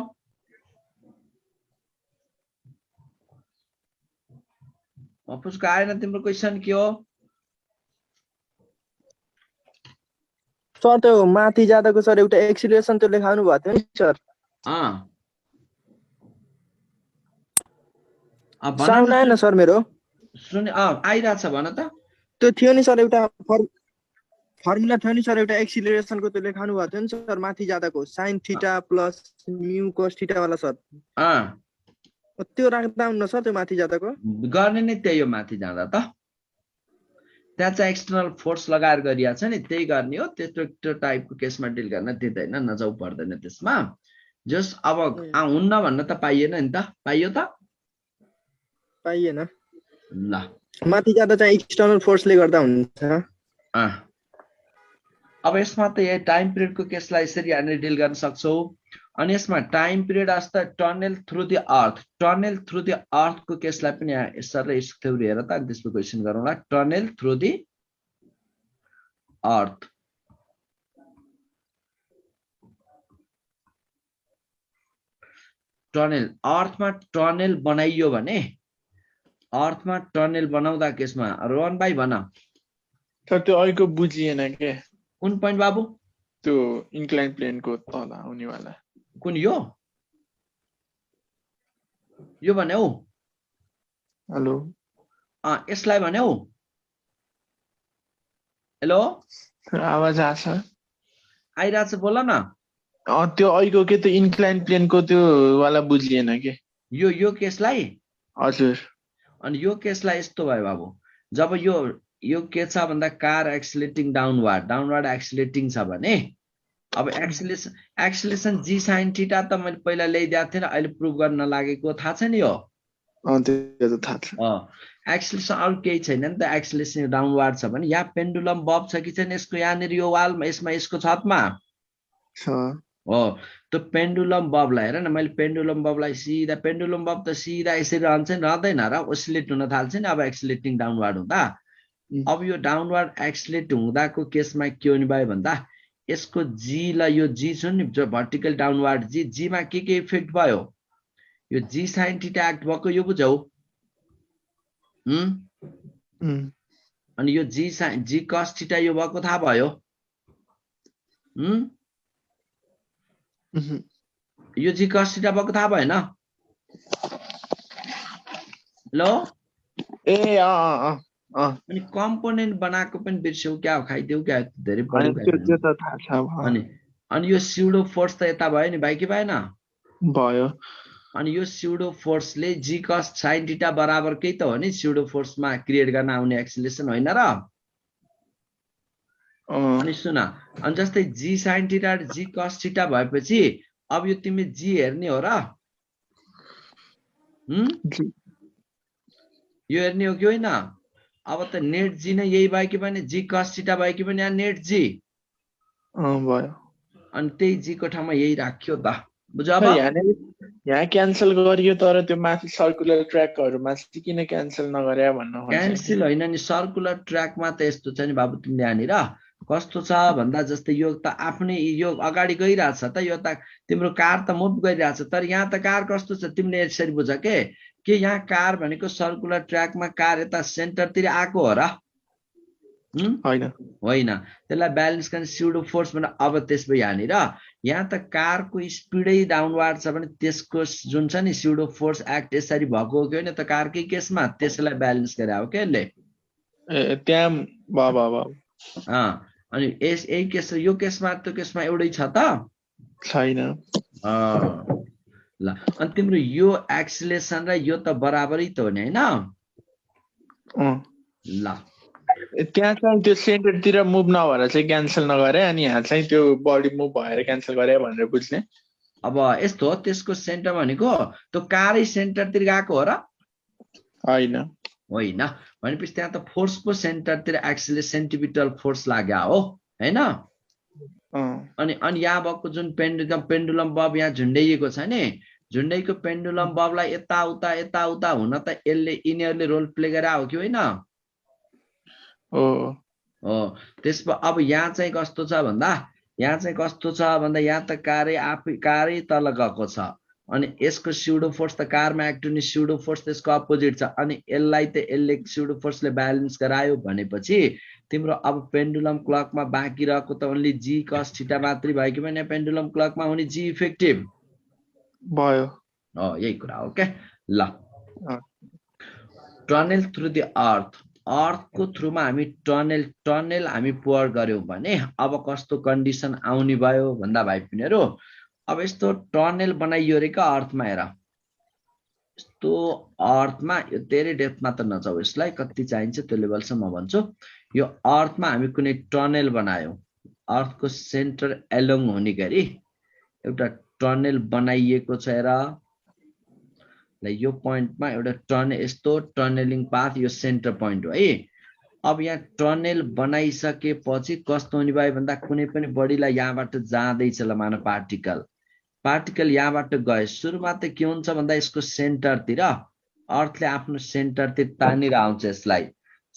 अपोजको आएन तिम्रो क्वेसन के हो सर त्यो माथि जाँदाको सर एउटा एक्सिलेरेसन त्यो लेखाउनु भएको थियो नि सर साउन्ड आएन सर मेरो सुन आइरहेछ भन त त्यो थियो नि सर एउटा फर्मुला थियो नि सर एउटा एक्सिलेरेसनको त्यो लेखाउनु भएको थियो नि सर माथि जाँदाको sine theta plus mu cos theta वाला सर त्यो राख्दा हुन्न सर त्यो माथि जाँदाको गर्ने नै त्यही हो माथि जाँदा त त्यहाँ चाहिँ एक्सटर्नल फोर्स लगाएर गरिया छ नि त्यही गर्ने हो त्यस्तो टाइपको केसमा डिल गर्न दिँदैन नजाउ पर्दैन त्यसमा जस अब हुन्न भन्न त पाइएन नि त, पाइयो त? पाइएन। ल माथि जाँदा चाहिँ एक्सटर्नल फोर्सले गर्दा हुन्छ। अब यसमा त यही टाइम पिरियडको केसलाई यसरी हामीले डिल गर्न सक्छौँ। अनि यसमा टाइम पिरियड अस्ता tunnel through the earth, tunnel through the अर्थको केसलाई पनि यहाँ यसरी थ्योरी हेर त, अनि त्यसको क्वेसन गरौँला। Tunnel through the earth, tunnel अर्थमा टनल बनाइयो भने, अर्थमा टनल बनाउँदा केसमा रोहन भाइ भन। सर त्यो अहिलेको बुझिएन के? कुन पोइन्ट बाबु? त्यो इन्क्लाइन प्लेनको तल आउने वाला। कुन यो? यो भने हौ। हेलो यसलाई भने हौ। हेलो आवाज आछ? आइराछ, बोल न। त्यो अहिलेको के त्यो इन्क्लाइन प्लेनको त्यो वाला बुझिएन के? यो केसलाई? हजुर। अनि यो केसलाई यस्तो भयो बाबु, जब यो के छ भन्दा कार एक्सिलेटिङ डाउनवर्ड एक्सिलेटिङ छ भने, अब एक्सिलेसन जी साइन थीटा त मैले पहिला ल्याइदिएको थिएँ, अहिले प्रुभ गर्न लागेको थाहा छ नि यो? त्यो थाहा छ। एक्सिलेसन अरू केही छैन नि त। एक्सिलेसन डाउनवर्ड छ भने यहाँ पेन्डुलम बब छ कि छैन यसको, यहाँनिर यो वालमा, यसमा, यसको छतमा हो। त्यो पेन्डुलम बबलाई हेर न, मैले पेन्डुलम बबलाई सिधा, पेन्डुलम बब त सिधा यसरी रहन्छ नि, रहँदैन र? ओसिलेट हुन थाल्छ नि अब एक्सिलेटिङ डाउनवर्ड हुँदा। अब यो डाउनवर्ड एक्सिलेट हुँदाको केसमा के हुने भयो भन्दा, यसको जी ल यो जी छ नि, जो भर्टिकल डाउनवर्ड जीमा के इफेक्ट भयो? यो जी साइन थीटा एक्ट भएको, यो बुझौ? अनि यो जी कस थीटा यो भएको थाहा भयो? यो जी कस थीटा भएको थाहा भएन? हेलो अनि कम्पोनेन्ट बनाएको पनि बिर्स्यौ क्या, खाइदेऊ क्या, धेरै अनि यो स्युडो फोर्स त यता भयो नि भाइ कि भएन? भयो। अनि यो स्युडो फोर्सले जी कस साइन थीटा बराबरकै त हो नि, स्युडो फोर्समा क्रिएट गर्न आउने एक्सिलेसन होइन र? अनि सुन, अनि जस्तै जी साइन थीटा जी कस थीटा भएपछि अब यो तिमी जी हेर्ने हो र? यो हेर्ने हो कि होइन? अब त नेट जी नै यही भयो कि भने जी कस थीटा भयो कि भने यहाँ नेट जी भयो। अनि त्यही जी को ठाउँमा यही राख्यो त, बुझ? अब यहाँ क्यान्सल गरियो, तर त्यो माथि सर्कुलर ट्र्याकहरुमा चाहिँ किन क्यान्सल नगरे भन्नु खोज्छ? क्यान्सल होइन नि, सर्कुलर ट्र्याकमा त यस्तो छ नि बाबु, तिमीले यहाँनिर कस्तो छ भन्दा, जस्तै यो त आफ्नै यो अगाडि गइरहेछ त, यो त तिम्रो कार त मुभ गरिरहेछ, तर यहाँ त कार कस्तो छ तिमीले यसरी बुझ के यहाँ कार भनेको सर्कुलर ट्र्याकमा कार यता सेन्टरतिर आएको हो र? होइन, त्यसलाई ब्यालेन्स गर्ने स्युडो फोर्स भने। अब त्यसमा यहाँनिर यहाँ त कारको स्पिडै डाउनवर्ड छ भने त्यसको जुन छ नि स्युडो फोर्स एक्ट यसरी भएको हो कि होइन त कारकै केसमा, त्यसलाई ब्यालेन्स गरे हो क्या यसले। अनि यही केस, यो केसमा त्यो केसमा एउटै छ त छैन? ल अनि तिम्रो यो एक्सिलेसन र यो त बराबरै त हो नि होइन? ल त्यहाँ चाहिँ त्यो सेन्टरतिर मुभ नभएर चाहिँ क्यान्सल नगरे, अनि यहाँ चाहिँ त्यो बडी मुभ भएर क्यान्सल गरे भनेर बुझ्ने। अब यस्तो हो, त्यसको सेन्टर भनेको त्यो कारै सेन्टरतिर गएको हो र? होइन, भनेपछि त्यहाँ त फोर्सको सेन्टरतिर सेन्टिपिटल फोर्स लाग्यो हो, होइन? अनि यहाँ भएको जुन पेन्डुलम बब यहाँ झुन्ड्याइएको छ नि, झुन्ड्याइको पेन्डुलम बबलाई यताउता हुन त यिनीहरूले रोल प्ले गरे हो कि होइन? हो। त्यसमा अब यहाँ चाहिँ कस्तो छ भन्दा, यहाँ त कारै तल गएको छ, अनि यसको स्युडो फोर्स त कारमा एक्ट हुने स्युडो फोर्स त्यसको अपोजिट छ, अनि यसले स्युडो फोर्सले ब्यालेन्स गरायो भनेपछि तिम्रो अब पेन्डुलम क्लकमा बाँकी रहेको त ओन्ली जी कस थीटा मात्रै भयो कि भने पेन्डुलम क्लकमा हुने जी इफेक्टिभ भयो। यही कुरा हो क्या। ल टनल थ्रु द अर्थको थ्रुमा हामी टनल हामी पुअर गर्यौं भने अब कस्तो कन्डिसन आउने भयो भन्दा भाइ पिनीहरु, अब यस्तो टनल बनाइयो रे का अर्थमा हेर, यस्तो अर्थमा यो धेरै डेप्थमा त नजाऊ, यसलाई कति चाहिन्छ त्यो लेभलसम्म भन्छु। यो अर्थमा हामी कुनै टनल बनायौं, अर्थको सेन्टर एलोङ हुने गरी एउटा टनल बनाइएको छ हेर ल यो पोइन्टमा एउटा टनल यस्तो टनलिङ पाथ यो सेन्टर पोइन्ट हो है अब यहाँ टनल बनाइसकेपछि कस्तो हुने भयो भन्दा कुनै पनि बडीलाई यहाँबाट जाँदैछ ल मान पार्टिकल यहाँबाट गए सुरुमा त के हुन्छ भन्दा यसको सेन्टरतिर अर्थले आफ्नो सेन्टरतिर तानेर आउँछ यसलाई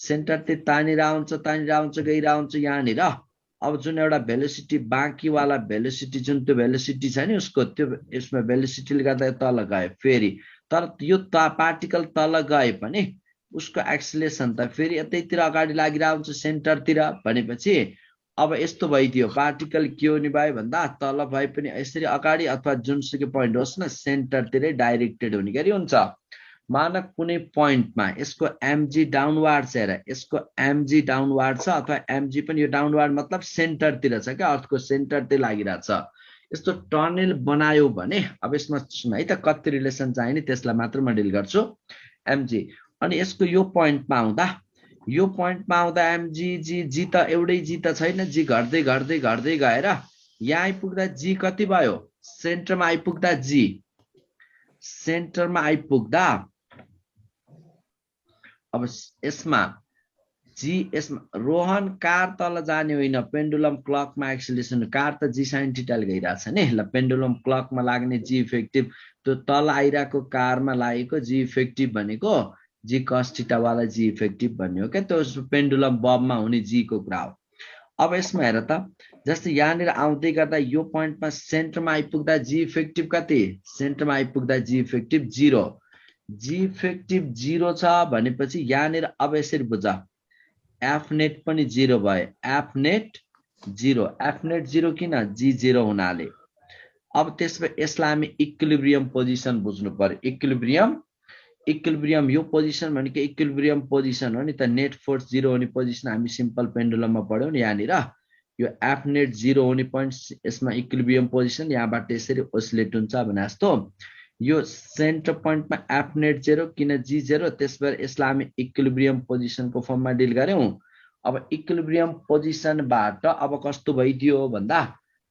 सेन्टरतिर तानेर आउँछ गइरहन्छ यहाँनिर अब जुन एउटा भेलोसिटी बाँकीवाला भेलोसिटी जुन त्यो भेलोसिटी छ नि उसको त्यो यसमा भेलोसिटीले गर्दा तल गयो फेरि तर यो पार्टिकल तल गए पनि उसको एक्सेलेरेसन त फेरि यतैतिर अगाडि लागिरहन्छ सेन्टरतिर भनेपछि अब यस्तो भइदियो पार्टिकल के हुने भयो भन्दा तल भए पनि यसरी अगाडि अथवा जुनसुकै पोइन्ट होस् न सेन्टरतिरै डाइरेक्टेड हुने गरी हुन्छ मान कुनै पोइन्टमा यसको एमजी डाउनवार्ड छ हेर यसको एमजी डाउनवार्ड छ अथवा एमजी पनि यो डाउनवार्ड मतलब सेन्टरतिर छ क्या अर्थको सेन्टरतिर लागिरहेछ यस्तो टनल बनायो भने अब यसमा है त कति रिलेसन चाहिने त्यसलाई मात्र म डिल गर्छु एमजी अनि यसको यो पोइन्टमा आउँदा एमजी जी त एउटै जी त छैन जी घट्दै गएर यहाँ आइपुग्दा जी कति भयो सेन्टरमा आइपुग्दा अब यसमा रोहन कार तल जाने होइन पेन्डुलम क्लकमा एक्सेलेरेसन कार त जी साइन थीटाले गइरहेछ नि ल पेन्डुलम क्लकमा लाग्ने जी इफेक्टिभ त्यो तल आइरहेको कारमा लागेको जी इफेक्टिभ भनेको जी कस थीटा वाला जी इफेक्टिभ भन्ने हो क्या त्यो पेन्डुलम बबमा हुने जी को कुरा हो अब यसमा हेर त जस्तै यहाँनिर आउँदै गर्दा यो पोइन्टमा सेन्टरमा आइपुग्दा जी इफेक्टिभ कति सेन्टरमा आइपुग्दा जी इफेक्टिभ 0 जी इफेक्टिभ 0 छ भनेपछि यहाँनिर अब यसरी बुझ एफ नेट पनि 0 भयो एफ नेट 0 किन जी 0 हुनाले अब त्यसपछि यसलाई हामी इक्विलिब्रियम पोजिसन बुझ्नु पर्यो इक्विलिब्रियम यो पोजिसन भनेको इक्विलिब्रियम पोजिसन हो नि त नेट फोर्स 0 हुने पोजिसन हामी सिम्पल पेन्डुलममा पढ्यौं नि यहाँनिर यो एफ नेट 0 हुने पोइन्ट यसमा इक्विलिब्रियम पोजिसन यहाँबाट यसरी ओसिलेट हुन्छ भने जस्तो यो सेन्टर पोइन्टमा एफ नेट 0 किन जी 0 त्यसबाट यसलाई हामी इक्विलिब्रियम पोजिसनको फर्ममा डिल गर्यौं अब इक्विलिब्रियम पोजिसनबाट अब कस्तो भइदियो भन्दा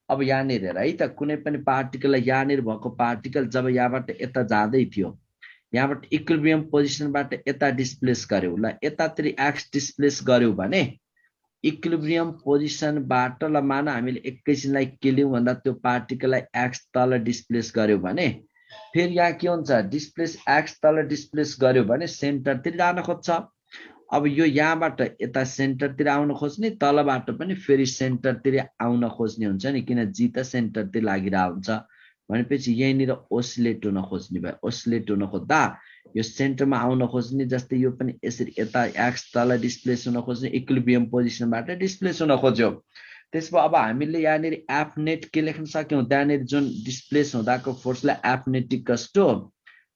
अब यहाँनिर है त कुनै पनि पार्टिकललाई यहाँनिर भएको पार्टिकल जब यहाँबाट यता जाँदै थियो यहाँबाट इक्विलिब्रियम पोजिसनबाट यता डिस्प्लेस गर्यौ ल यतातिर एक्स डिस्प्लेस गर्यौ भने इक्विलिब्रियम पोजिसनबाट ल मान हामीले एकैछिनलाई के लियौं भन्दा त्यो पार्टिकललाई एक्स तल डिस्प्लेस गर्यौ भने फेरि यहाँ के हुन्छ डिस्प्लेस एक्स तल डिस्प्लेस गर्यो भने सेन्टरतिर जान खोज्छ अब यो यहाँबाट यता सेन्टरतिर आउन खोज्ने तलबाट पनि फेरि सेन्टरतिर आउन खोज्ने हुन्छ नि किन जी त सेन्टरतिर लागिरहेको हुन्छ भनेपछि यहीँनिर ओसिलेट हुन खोज्ने भयो ओसिलेट हुन खोज्दा यो सेन्टरमा आउन खोज्ने जस्तै यो पनि यसरी यता एक्स तल डिस्प्लेस हुन खोज्ने इक्विलिब्रियम पोजिसनबाट डिस्प्लेस हुन खोज्यो त्यसपछि अब हामीले यहाँनिर एफ नेट के लेख्न सक्यौं त्यहाँनिर जुन डिस्प्लेस हुँदाको फोर्सलाई F net equals to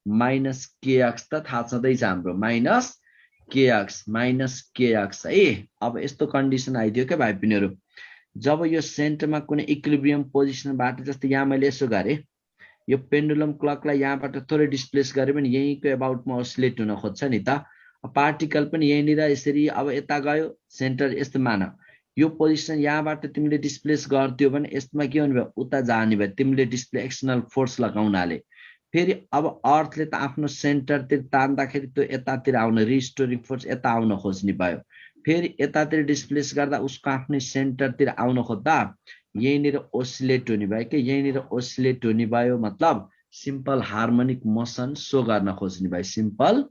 minus KX त थाहा छँदैछ हाम्रो माइनस केएक्स है अब यस्तो कन्डिसन आइदियो क्या भाइ बहिनीहरु जब यो सेन्टरमा कुनै इक्विलिब्रियम पोजिसनबाट जस्तै यहाँ मैले यसो गरे यो पेन्डुलम क्लकलाई यहाँबाट थोरै डिस्प्लेस गरे पनि यहीँको अबाउटमा ओसिलेट हुन खोज्छ नि त पार्टिकल पनि यहीँनिर यसरी अब यता गयो सेन्टर यस्तो मान यो पोजिसन यहाँबाट तिमीले डिस्प्लेस गर्दियो भने यसमा के हुने भयो उता जाने भयो तिमीले डिस्प्ले एक्सटर्नल फोर्स लगाउनाले फेरि अब अर्थले त आफ्नो सेन्टरतिर तान्दाखेरि त्यो यतातिर आउन रिस्टोरिङ फोर्स यता आउन खोज्ने भयो फेरि यतातिर डिस्प्लेस गर्दा उसको आफ्नै सेन्टरतिर आउन खोज्दा यहीँनिर ओसिलेट हुने भयो कि यहीँनिर ओसिलेट हुने भयो मतलब सिम्पल हार्मोनिक मोसन सो गर्न खोज्ने भयो सिम्पल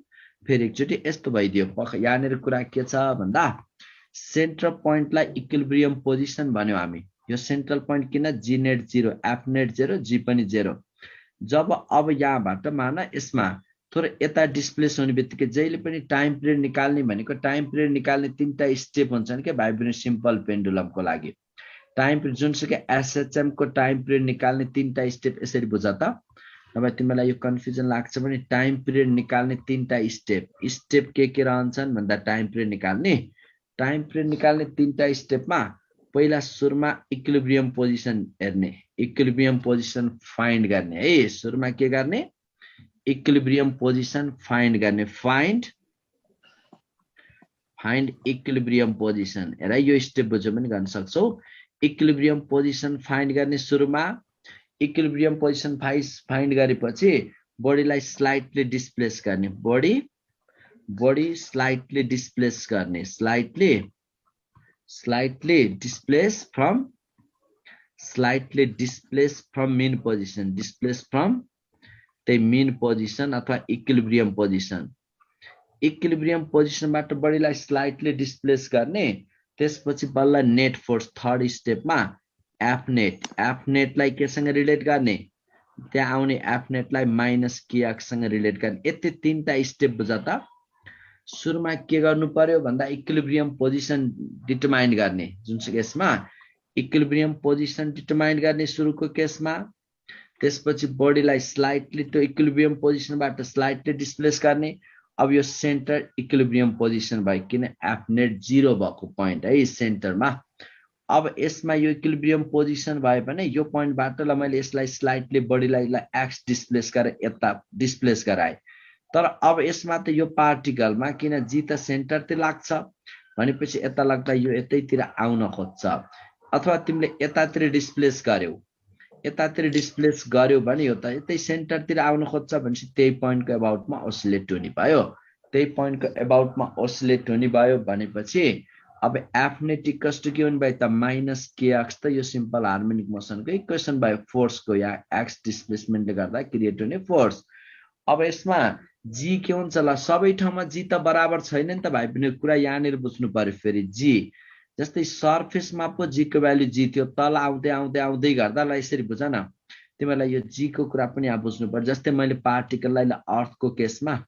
फेरि एकचोटि यस्तो भइदियो यहाँनिर कुरा के छ भन्दा सेन्टर पोइन्टलाई इक्विलिब्रियम पोजिसन भन्यो हामी यो सेन्ट्रल पोइन्ट किन जी नेट 0 एफ नेट 0 जी पनि 0 जब अब यहाँबाट मान यसमा थोरै यता डिस्प्लेस हुने बित्तिकै जहिले पनि टाइम पिरियड निकाल्ने भनेको टाइम पिरियड निकाल्ने 3टा स्टेप हुन्छन् के भाइ बहिनी सिम्पल पेन्डुलमको लागि टाइम पिरियड जुनसुकै एसएचएम को टाइम पिरियड निकाल्ने 3टा स्टेप यसरी बुझ त नभए तिमीलाई यो कन्फ्युजन लाग्छ भने टाइम पिरियड निकाल्ने 3टा स्टेप के रहन्छन् भन्दा टाइम पिरियड निकाल्ने 3टा स्टेपमा पहिला सुरुमा इक्विलिब्रियम पोजिसन हेर्ने इक्विलिब्रियम पोजिसन फाइन्ड गर्ने है सुरुमा के गर्ने इक्विलिब्रियम पोजिसन फाइन्ड गर्ने फाइन्ड इक्विलिब्रियम पोजिसन हेर यो स्टेप बुझ्यो पनि गर्न सक्छौ इक्विलिब्रियम पोजिसन फाइन्ड गर्ने सुरुमा इक्विलिब्रियम पोजिसन फाइन्ड गरेपछि बडीलाई स्लाइटली डिस्प्लेस गर्ने, बडी स्लाइटली डिस्प्लेस गर्ने, slightly displace from main position, displace from त्यही मेन पोजिसन अथवा इक्विलिब्रियम पोजिसनबाट बडीलाई स्लाइटली डिस्प्लेस गर्ने। त्यसपछि बल्ल नेट फोर्स थर्ड स्टेपमा एफनेटलाई केसँग रिलेट गर्ने, त्यहाँ आउने एफनेटलाई माइनस केएक्ससँग रिलेट गर्ने। यति तीनटा स्टेप बुझ त। सुरुमा के गर्नु पर्यो भन्दा इक्विलिब्रियम पोजिसन डिटरमाइन गर्ने, जुनसुकै केसमा इक्विलिब्रियम पोजिसन डिटरमाइन गर्ने सुरुको केसमा। त्यसपछि बडीलाई स्लाइटली त्यो इक्विलिब्रियम पोजिसनबाट स्लाइटली डिस्प्लेस गर्ने। अब यो सेन्टर इक्विलिब्रियम पोजिसन भयो, किन एफनेट 0 भएको पोइन्ट है सेन्टरमा। अब यसमा यो इक्विलिब्रियम पोजिसन भयो भने यो पोइन्टबाट ल मैले यसलाई स्लाइटली बडीलाई एक्स डिस्प्लेस गरेर यता डिस्प्लेस गराए। तर अब यसमा त यो पार्टिकलमा किन जी त सेन्टरतिर लाग्छ भनेपछि यता लाग्दा यो यतैतिर आउन खोज्छ, अथवा तिमीले यतातिर डिस्प्लेस गर्यो भने यो त यतै सेन्टरतिर आउन खोज्छ भनेपछि त्यही पोइन्टको एबाउटमा ओसिलेट हुने भयो। त्यही पोइन्टको एबाउटमा ओसिलेट हुने भयो भनेपछि अब एफनेट इक्वल्स टु के हुने भयो त माइनस केएक्स, त यो सिम्पल हार्मोनिक मोसनको इक्वेसन भयो फोर्सको, या एक्स डिस्प्लेसमेन्टले गर्दा क्रिएट हुने फोर्स। अब यसमा जी के हुन्छ ल, सबै ठाउँमा जी त बराबर छैन नि त भाइ पनि, कुरा यहाँनिर बुझ्नु पर्यो। फेरि जी जस्तै सर्फेसमा पो जी को भ्यालु जी थियो, तल आउँदै आउँदै आउँदै गर्दा ल यसरी बुझ न, तिमीलाई यो जी को कुरा पनि यहाँ बुझ्नु पर्यो। जस्तै मैले पार्टिकललाई अर्थको केसमा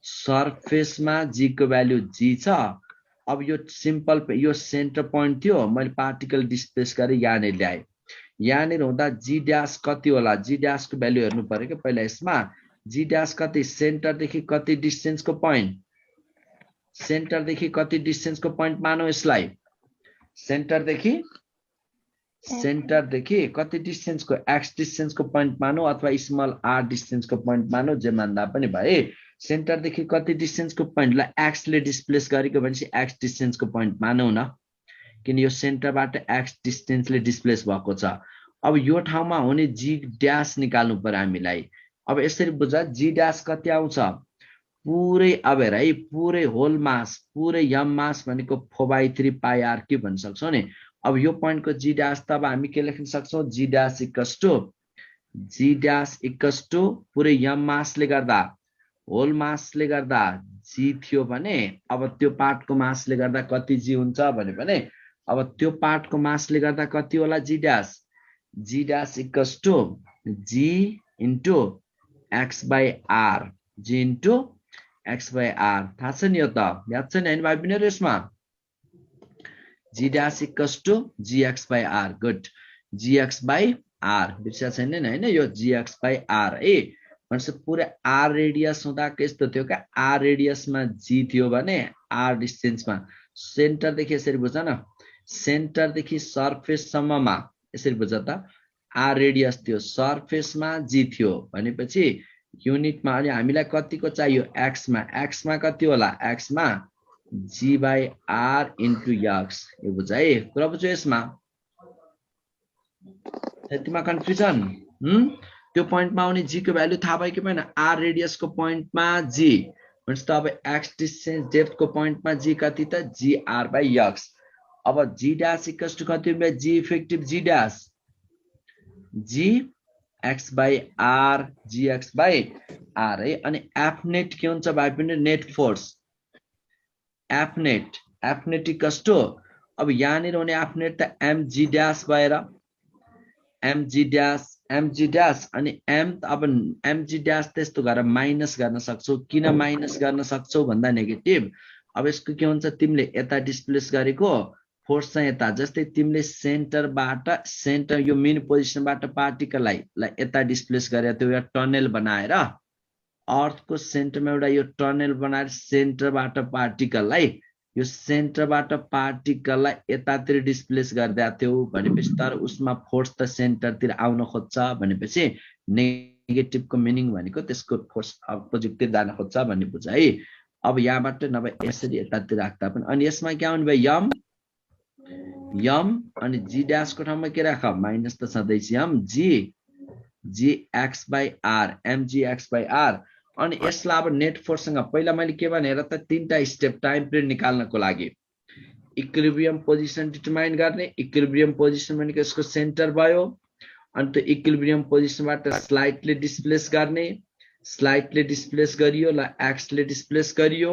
सर्फेसमा जी को भ्यालु जी छ। अब यो सिम्पल यो सेन्टर पोइन्ट थियो, मैले पार्टिकल डिस्प्लेस गरेर यहाँनिर ल्याएँ। यहाँनिर हुँदा जी ड्यास कति होला, जी ड्यासको भ्यालु हेर्नु पर्यो क्या पहिला। यसमा जी ड्यास कति, सेन्टरदेखि कति डिस्टेन्सको पोइन्ट, सेन्टरदेखि कति डिस्टेन्सको पोइन्ट मानौ यसलाई, सेन्टरदेखि कति डिस्टेन्सको एक्स डिस्टेन्सको पोइन्ट मानौ, अथवा स्मल आर डिस्टेन्सको पोइन्ट मानौ, जे मान्दा पनि भए। सेन्टरदेखि कति डिस्टेन्सको पोइन्टलाई एक्सले डिस्प्लेस गरेको भनेपछि एक्स डिस्टेन्सको पोइन्ट मानौ न, किन यो सेन्टरबाट एक्स डिस्टेन्सले डिस्प्लेस भएको छ। अब यो ठाउँमा हुने जी ड्यास निकाल्नु पर्यो हामीलाई। अब यसरी बुझ, जी ड्यास कति आउँछ, पुरै अब हेर है, पुरै होल मास, पुरै यम मास भनेको 4/3 पाई आर क्युब भन्न सक्छौँ नि। अब यो पोइन्टको जी ड्यास त अब हामी के लेख्न सक्छौँ, जी ड्यास इक्वल्स टु पुरै यम मासले गर्दा, होल मासले गर्दा जी थियो भने अब त्यो पार्टको मासले गर्दा कति जी हुन्छ भने अब त्यो पार्टको मासले गर्दा कति होला G dash equals to G into X by R, G into X by R. थाहा छ नि, यो त याद छ नि होइन भाइ पनि यसमा, G dash equals to G X by R. Good, G X by R बिर्सिया छैन नि होइन, यो जी एक्स बाई आर है। भनेपछि पुरै आर रेडियस हुँदा यस्तो थियो क्या, आर रेडियसमा जी थियो भने आर डिस्टेन्समा सेन्टरदेखि यसरी बुझ न, सेन्टरदेखि सर्फेससम्ममा यसरी बुझ त, आर रेडियस थियो, सर्फेसमा जी थियो भनेपछि युनिटमा अनि हामीलाई कतिको चाहियो एक्समा कति होला, एक्समा जी बाई आर इन्टु एक्स। यो बुझ है, कुरा बुझ्यो यसमा, यतिमा कन्फ्युजन। त्यो पोइन्टमा आउने जी को भ्यालु थाहा भयो कि भएन, आर रेडियसको पोइन्टमा जी भनेपछि त अब एक्स डिस्टेन्स डेप्थको पोइन्टमा जी कति त जी आर बाई एक्स। अब जी ड्यास इक्वल्स टु कति भयो, G effective G dash G X by R, G X by R है। अनि एफनेट के हुन्छ भाइ पनि, net force F net equals to, अब यहाँनिर हुने एफनेट त एमजी ड्यास भएर एमजी ड्यास अनि एम, अब एमजी ड्यास त्यस्तो गरेर माइनस गर्न सक्छौ। किन माइनस गर्न सक्छौ भन्दा नेगेटिभ, अब यसको के हुन्छ, तिमीले यता डिस्प्लेस गरेको फोर्स चाहिँ यता, जस्तै तिमीले सेन्टर यो मेन पोजिसनबाट पार्टिकललाई यता डिस्प्लेस गरेर त्यो एउटा टनल बनाएर, अर्थको सेन्टरमा एउटा यो टनल बनाएर सेन्टरबाट पार्टिकललाई यतातिर डिस्प्लेस गरिदिएको थियो भनेपछि, तर उसमा फोर्स त सेन्टरतिर आउन खोज्छ भनेपछि नेगेटिभको मिनिङ भनेको त्यसको फोर्स अपोजिटतिर जान खोज्छ भन्ने बुझ है। अब यहाँबाट नभए यसरी यतातिर राख्दा पनि, अनि यसमा के आउने भयो, यम अनि जी ड्याश को ठाउँमा के राख माइनस त छँदैछ M G X by R MG X by R अनि यसलाई अब नेट फोर्ससँग पहिला मैले के भनेर त तीनटा स्टेप टाइम पिरियड निकाल्नको लागि इक्विलिब्रियम पोजिसन डिटरमाइन गर्ने इक्विलिब्रियम पोजिसन भनेको यसको सेन्टर भयो अनि त्यो इक्विलिब्रियम पोजिसनबाट स्लाइटली डिस्प्लेस गर्ने स्लाइटली डिस्प्लेस गरियो ल एक्सले डिस्प्लेस गरियो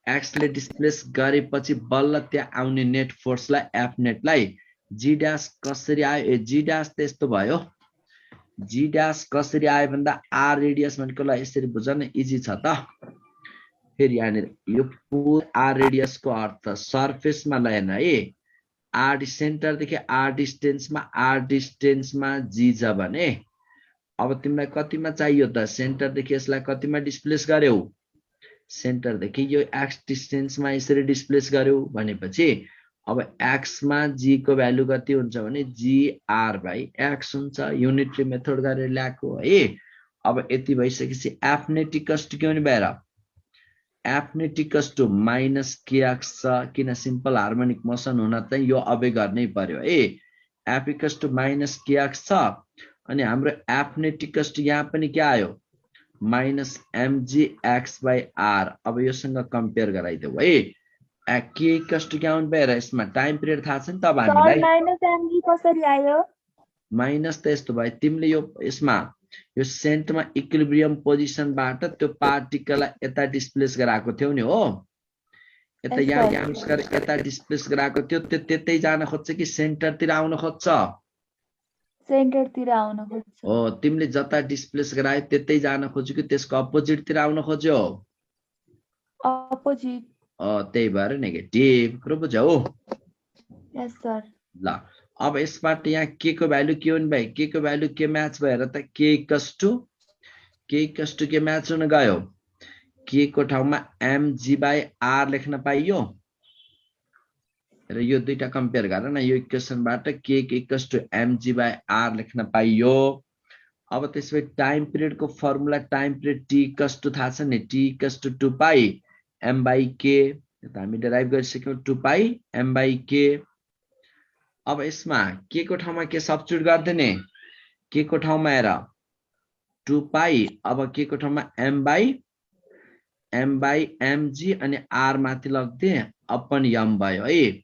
एक्सले डिस्प्लेस गरेपछि बल्ल त्यहाँ आउने नेट फोर्सलाई एफ नेटलाई जी ड्याश कसरी आयो जी ड्याश त यस्तो भयो जी ड्याश कसरी आयो भन्दा आर रेडियस भनेको ल यसरी बुझ न इजी छ त फेरि यहाँनिर यो पुरा आर रेडियसको अर्थ सर्फेसमा लयन है आर सेन्टरदेखि आर डिस्टेन्समा जी छ भने अब तिमीलाई कतिमा चाहियो त सेन्टरदेखि यसलाई कतिमा डिस्प्लेस गर्यौ सेन्टरदेखि यो एक्स डिस्टेन्समा यसरी डिस्प्लेस गर्यौ भनेपछि अब एक्समा जी को भ्यालु कति हुन्छ भने जी आर बाई एक्स हुन्छ युनिटरी मेथड गरेर ल्याएको है अब यति भइसकेपछि F net equals to K हुने भएर F net equals to minus K X छ किन सिम्पल हार्मोनिक मोसन हुन चाहिँ यो अबे गर्नै पर्यो है F equals to minus K X छ अनि हाम्रो एफ नेट इक्वल्स टु यहाँ पनि के आयो minus MG X by R अब योसँग कम्पेयर गराइदेऊ है के इक्वल्स टु के आउनु भएर यसमा टाइम पिरियड थाहा छ नि त अब हामीलाई माइनस एमजी कसरी आयो माइनस त यस्तो भयो तिमीले यो यसमा यो सेन्टरमा इक्विलिब्रियम पोजिसनबाट त्यो पार्टिकललाई यता डिस्प्लेस गराएको थियौ नि हो यता यहाँ युज गरेर यता डिस्प्लेस गराएको थियो त्यो त्यतै जान खोज्छ कि सेन्टरतिर आउन खोज्छ सेन्टरतिर आउन खोज्छ हो तिमीले जता डिस्प्लेस गरायो त्यतै जान खोज्यो कि त्यसको अपोजिटतिर आउन खोज्यो अपोजिट त्यही भएर नेगेटिभ कुरो बुझ्यौ यस सर ल अब यसबाट यहाँ के को भ्यालु के हुने भाइ के को भ्यालु के म्याच भएर त के इक्वल्स टु के म्याच हुन गयो के को ठाउँमा एमजी बाई आर लेख्न पाइयो र यो दुईटा कम्पेयर गर न यो इक्वेसनबाट K equals to MG by R लेख्न पाइयो अब त्यसपछि टाइम पिरियडको formula time period T equals to थाहा छ नि T equals to 2 pi M by K हामी डेराइभ गरिसक्यौं 2 पाई एम बाई के अब यसमा के को ठाउँमा के सब्स्टिट्युट गर्दिने के को ठाउँमा हेर 2 पाई अब के को ठाउँमा एम बाई एमजी अनि आर माथि लग्दे अपन यम भयो है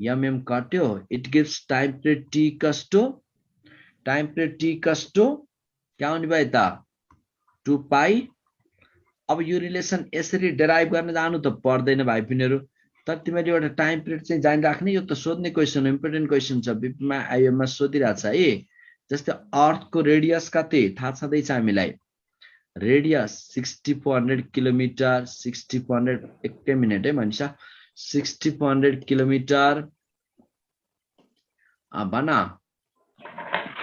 यम कट्यो it gives time period T equals to क्या हुने भयो त 2 पाई अब यो रिलेसन यसरी डेराइभ गर्न जानु त पर्दैन भाइ पिनीहरु तर तिमीले एउटा टाइम पिरियड चाहिँ जानि राख्ने यो त सोध्ने क्वेशन हो इम्पोर्टेन्ट क्वेशन छ बीपीमा आइएममा सोधिरहेछ है जस्तै अर्थको रेडियस कति थाहा छँदैछ हामीलाई रेडियस 6400 किलोमिटर 6400 एकै मिनेट है भन्छ 6400 किलोमिटर भन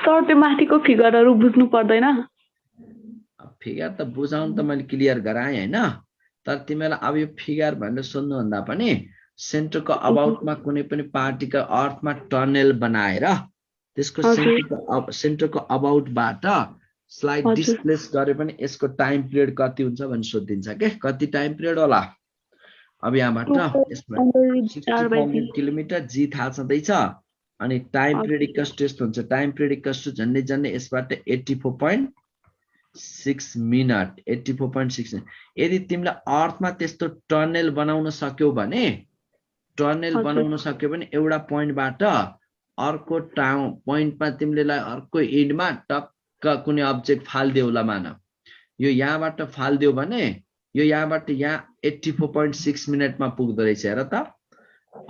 सर त्यो माथिको फिगरहरु बुझ्नु पर्दैन फिगर त बुझाउन त मैले क्लियर गराएँ हैन तर तिमीलाई अब यो फिगर भनेर सोध्नु भन्दा पनि सेन्टरको अबाउटमा कुनै पनि पार्टिकल अर्थमा टनल बनाएर त्यसको सेन्टरको अबाउटबाट स्लाइड डिस्प्लेस गरे पनि यसको टाइम पिरियड कति हुन्छ भनी सोधिन्छ के कति टाइम पिरियड होला अब यहाँबाट यसमा 6400 किलोमिटर जी थाहा छँदैछ अनि टाइम पिरियड इक्वल्स टु यस्तो हुन्छ टाइम पिरियड इक्वल्स टु झन्डै यसबाट 84.6 मिनट 84.6 यदि तिमीलाई अर्थमा त्यस्तो टनल बनाउन सक्यौ भने एउटा पोइन्टबाट अर्को पोइन्टमा तिमीले अर्को एन्डमा टक्क कुनै अब्जेक्ट फाल्दियौ ल मान यो यहाँबाट फाल्दियौ भने यो यहाँबाट यहाँ 84.6 मिनटमा पुग्दो रहेछ हेर त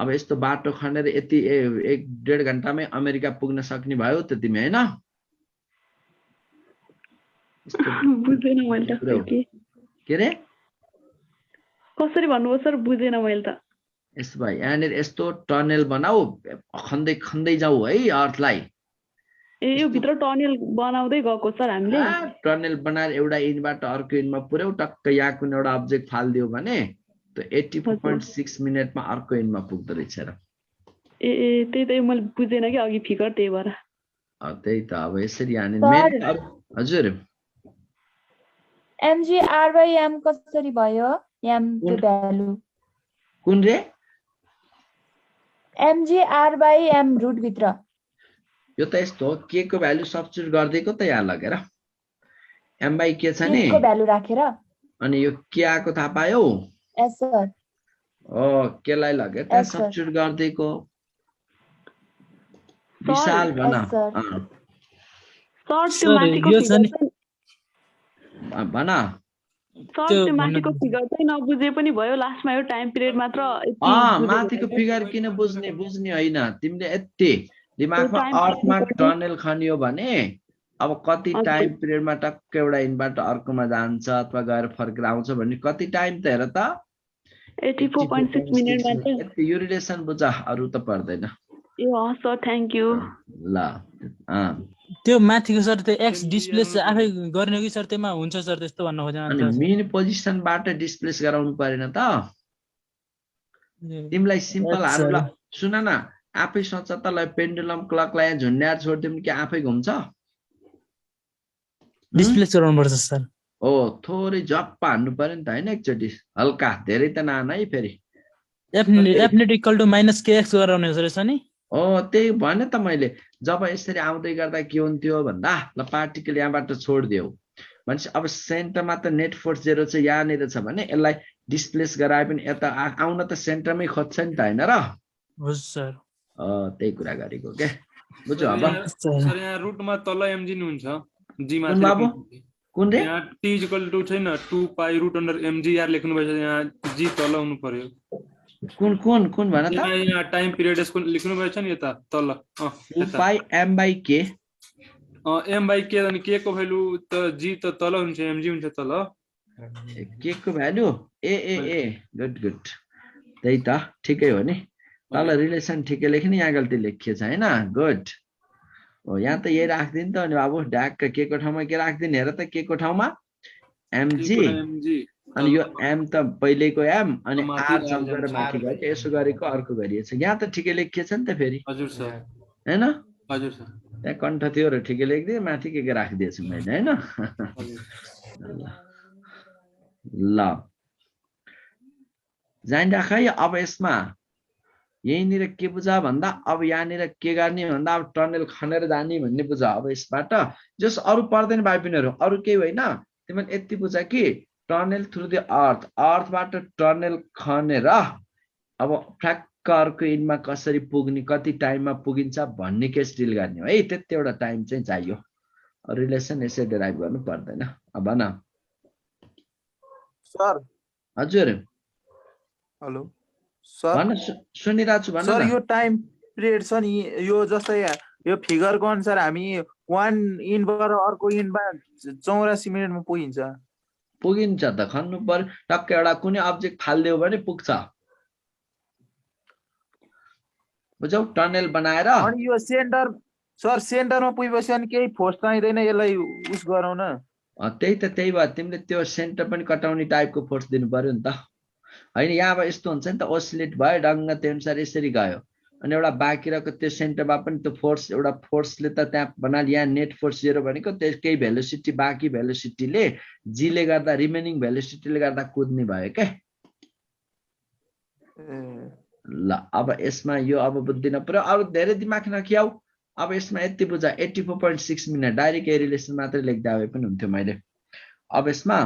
अब यस्तो बाटो खनेर यति 1.5 घण्टामै अमेरिका पुग्न सक्ने भयो त तिमी हैन बुझेन मैले त के रे कसरी भन्नुभयो सर बुझेन मैले त यस्तो भाइ यहाँनिर यस्तो टनल बनाऊ खन्दै जाऊ है अर्थलाई ए यो भित्र टनल बनाउँदै गएको सर हामीले टनल बनाएर एउटा इन्डबाट अर्को इन्डमा पुर्याउ टक्क यहाँ कुनै एउटा अब्जेक्ट फाल्दियो भने त्यो 84.6 मिनेटमा अर्को इन्डमा पुग्दो रहेछ र ए त्यही त मैले बुझेन कि अघि फिगर त्यही भएर त्यही त अब यसरी यहाँनिर हजुर एमजी आर बाई एम कसरी भयो एम को भ्यालु कुन रे mg/m रुट भित्र यो त यस्तो हो के को भ्यालु सब्स्टिट्युट गरिदिएको त यहाँ लगेर m by k छ नि k को भ्यालु राखेर अनि यो के आको थाहा पायौ यस सर ओ के लाई लगे त्यहाँ Yes, sir. सब्स्टिट्युट गरिदिएको विशाल भन Yes, sir. सर त्यो सर माथिको यो छ नि भन सर त्यो त्यो भन्नु- माथिको फिगर चाहिँ नबुझे पनि भयो लास्टमा यो टाइम पिरियड मात्र यति बुझेको माथिको भयो। फिगर किन बुझ्ने होइन तिमीले यति दिमागमा time अर्थमा period टनल खनियो भने अब कति हजुर। टाइम पिरियडमा टक्क एउटा इनबाट अर्कोमा जान्छ अथवा गएर फर्केर आउँछ भन्ने कति टाइम त हेर त 84.6 मिनेट मात्र यति यो रिलेसन बुझ अरु त पर्दैन ए हस् सर थ्याङ्क यू ल त्यो माथिको सर त्यो एक्स डिस्प्लेस आफै गर्ने कि सर त्यसमा हुन्छ सर त्यस्तो भन्न खोजेँ अनि मेन पोजिसनबाट डिस्प्लेस गराउनु परेन त तिमीलाई सिम्पल अच्छा। हारु ल सुन न आफै सोच त ल पेन्डुलम क्लकलाई यहाँ झुन्ड्याएर छोड्दिउँ कि आफै घुम्छ डिस्प्लेस गराउनु पर्छ सर ओ थोरै झप्पा हान्नु पर्यो नि त हैन एकचोटि हल्का धेरै त नहान है फेरि F net equal to minus KX गराउने रहेछ नि ओ त्यही भने त मैले जब यसरी आउँदै गर्दा के हुन्थ्यो भन्दा ल पार्टिकल यहाँबाट छोडिदियो भनेपछि अब सेन्टरमा त नेट फोर्स 0 छ यहाँनिर छ भने यसलाई डिस्प्लेस गराए पनि यता आउन त सेन्टरमै खोज्छ नि त हैन र हजुर सर त्यही कुरा गरेको के बुझ्यो अब सर यहाँ रुटमा तल mg नि हुन्छ g कुन बाबु कुन रे यहाँ t = छैन 2 पाइ रुट अन्डर mg यार लेख्नु भएछ यहाँ g तल हुनु पर्यो कुन कुन कुन भन त यहाँ टाइम पिरियड यसको लेख्नु भएछ नि यता तल 2 पाइ m by k m by k अनि k को भ्यालु त g त तल हुन्छ mg हुन्छ तल के को भ्यालु ए गुड गुड त्यही त ठिकै हो नि तल रिलेसन ठिकै लेख्ने यहाँ गल्ती लेखिएछ हैन गुड हो यहाँ त यही राख्दिन त अनि बाबु ड्याक के को ठाउँमा के राख्दिन हेर त के को ठाउँमा mg अनि यो m त पहिलेको m अनि r जम्प गरेर माथि गयो यसो गरेको अर्को गरिएछ यहाँ त ठिकै लेखिएछ नि त फेरि हजुर सर हैन हजुर सर त्यहाँ कण्ठ थियो र ठिकै लेख्दिए माथि के राखिदिएछु मैले हैन ल जाइन राख है अब यसमा यहीँनिर के बुझ भन्दा अब यहाँनिर के गर्ने भन्दा अब टनल खनेर जाने भन्ने बुझ अब यसबाट जस अरु पर्दैन भाइ पिनहरु अरु केही होइन तिमीले यति बुझ कि टनल थ्रु द अर्थबाट टनल खनेर अब फ्याक्क अर्को इनमा कसरी पुग्ने कति टाइममा पुगिन्छ भन्ने केस डिल गर्ने हो है त्यति एउटा टाइम चाहिँ चाहियो रिलेसन यसै डेराइभ गर्नु पर्दैन अब न सर हजुर हेलो सर भन सुनिरहेको छु भन सर न यो टाइम पिरियड छ नि यो जस्तै यो फिगरको अनुसार हामी 1 इनबाट अर्को इनमा 84 मिनेटमा पुगिन्छ त खन्नु पर्यो टक्क एउटा कुनै अब्जेक्ट फाल्दियो भने पुग्छ बुझौ टनल बनाएर अनि यो सेन्टर सर सेन्टरमा पुगेपछि अनि केही फोर्स चाहिँदैन यसलाई उस गराउन त्यही त त्यही भयो तिमीले त्यो सेन्टर पनि कटाउने टाइपको फोर्स दिनु पर्यो नि त हैन यहाँ अब यस्तो हुन्छ नि त ओसिलेट भयो ढङ्ग त्यो अनुसार यसरी गयो अनि एउटा बाँकी रहेको त्यो सेन्टरमा पनि त्यो फोर्स एउटा फोर्सले त त्यहाँ बनाल यहाँ नेट फोर्स 0 भनेको त्यसकै भेलोसिटी बाँकी भेलोसिटीले जी ले गर्दा रिमेनिङ भेलोसिटीले गर्दा कुद्ने भयो के ल अब यसमा यो अब बुझ्दिन पर्यो अरु धेरै दिमाग नखियाउ अब यसमा यति बुझ 84.6 मिनेट डाइरेक्ट ए रिलेसन मात्रै लेख्दा भए पनि हुन्थ्यो मैले अब यसमा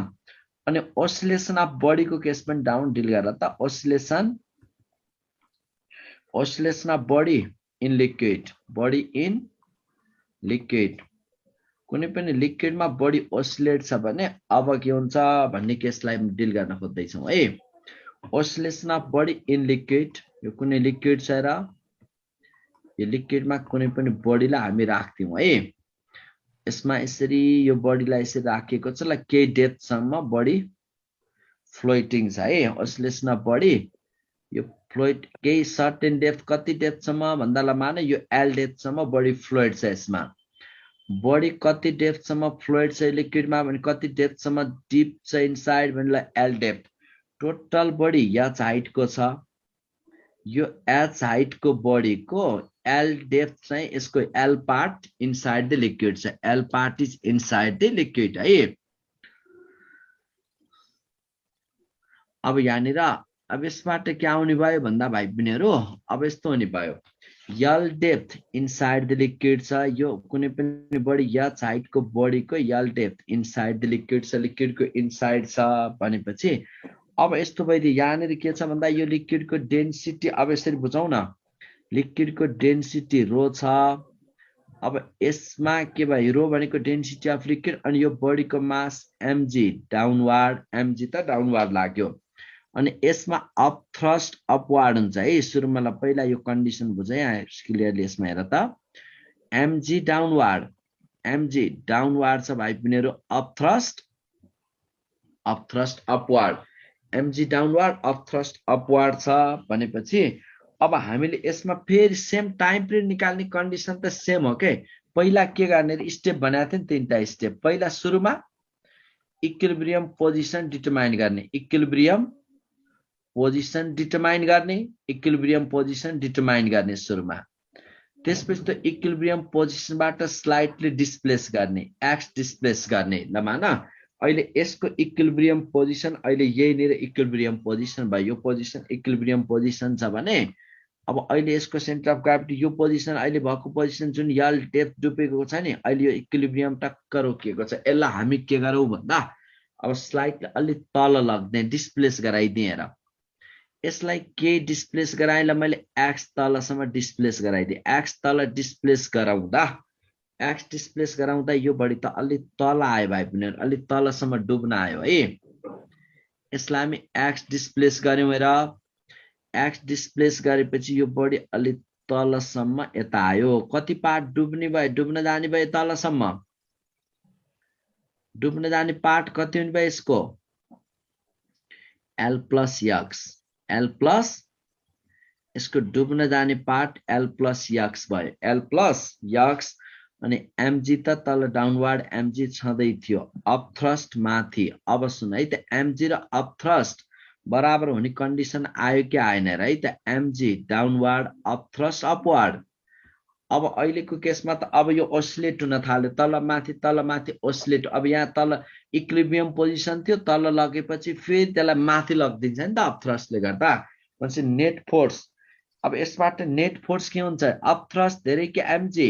अनि ओसिलेसन अफ बडी को केस पनि डाउन डिल गरेर त oscillation of body in liquid कुनै पनि लिक्विडमा बडी ओसिलेट छ भने अब के हुन्छ भन्ने केसलाई डिल गर्न खोज्दै छौं है oscillation of body in liquid यो कुनै लिक्विड छ र यो लिक्विडमा कुनै पनि बडीलाई हामी राख्दियौ है यसमा यसरी यो बडीलाई यसरी राखेको छ ल के डेप्थ सम्म बडी फ्लोटिङ छ है ओसिलेसन अफ बडी यो फ्लोट केही सर्टेन डेप्थ कति डेप्थ सम्म भन्दा ल माने यो एल डेप्थ सम्म बडी फ्लोइड छ यसमा बडी कति डेप्थ सम्म फ्लोइड छ लिक्विडमा भने कति डेप्थ सम्म डीप छ इनसाइड भने ल L depth total body H height को छ यो एच हाइट को बडी को एल डेप्थ चाहिँ यसको L part inside the liquid छ L part is inside the liquid है अब यहाँनिर अब यसबाट के आउने भयो भन्दा भाइ बहिनीहरू अब यस्तो हुने भयो यल डेप्थ इनसाइड द लिक्विड छ यो कुनै पनि बडी एच हाइटको बडीको यल डेप्थ इनसाइड द लिक्विड छ लिक्विडको इनसाइड छ भनेपछि अब यस्तो भइदियो यहाँनिर के छ भन्दा यो लिक्विडको डेन्सिटी अब यसरी बुझौँ न लिक्विडको डेन्सिटी रो छ अब यसमा के भयो रो भनेको डेन्सिटी अफ लिक्विड अनि यो बडीको मास mg डाउनवार्ड mg त डाउनवार्ड लाग्यो अनि यसमा अप थ्रस्ट अपवार्ड हुन्छ है सुरुमा ल पहिला यो कन्डिसन बुझै क्लियरली यसमा हेर त mg डाउनवार्ड छ भाइ बहिनीहरु up thrust upward mg downward up thrust upward छ भनेपछि अब हामीले यसमा फेरि सेम टाइम पिरियड निकाल्ने कन्डिसन त सेम हो के पहिला के गर्ने स्टेप बनाएको थिए नि तीनटा स्टेप पहिला सुरुमा इक्विलिब्रियम पोजिसन डिटरमाइन गर्ने इक्विलिब्रियम पोजिसन डिटरमाइन गर्ने सुरुमा त्यसपछि त इक्विलिब्रियम पोजिसनबाट स्लाइटली डिस्प्लेस गर्ने एक्स डिस्प्लेस गर्ने ल मान अहिले यसको इक्विलिब्रियम पोजिसन अहिले यहीँनिर इक्विलिब्रियम पोजिसन भयो यो पोजिसन इक्विलिब्रियम पोजिसन छ भने अब अहिले यसको सेन्टर अफ ग्राभिटी यो पोजिसन अहिले भएको पोजिसन जुन यल डेप्थ डुबेको छ नि अहिले यो इक्विलिब्रियम टक्क रोकिएको छ यसलाई हामी के गरौँ भन्दा अब स्लाइडले अलि तल लग्ने डिस्प्लेस गराइदिए र यसलाई के डिस्प्लेस गराएला मैले एक्स तलसम्म डिस्प्लेस गराइदिए एक्स तल डिस्प्लेस गराउँदा यो बडी त अलि तल आयो भाइ पनि अलि तलसम्म डुब्न आयो है यसलाई हामी एक्स डिस्प्लेस गर्यौं र एक्स डिस्प्लेस गरेपछि यो बडी अलि तलसम्म यता आयो कति पार्ट डुब्न जाने भयो तलसम्म डुब्न जाने पार्ट कति हुने भयो यसको L plus यसको डुब्न जाने पार्ट L plus x भयो L plus x अनि mg त तल डाउनवार्ड mg छँदै थियो अप थ्रस्ट माथि अब सुन है त mg र अप थ्रस्ट बराबर हुने कन्डिसन आयो कि आएन र है त mg downward up thrust upward अब अहिलेको केसमा त अब यो ओसिलेट हुन थाल्यो तल माथि ओसिलेट अब यहाँ तल इक्विलिब्रियम पोजिसन थियो तल लगेपछि फेरि त्यसलाई माथि लगिदिन्छ नि त अप थ्रस्टले गर्दा भनेपछि नेट फोर्स अब यसबाट नेट फोर्स के हुन्छ अप थ्रस्ट धेरै के mg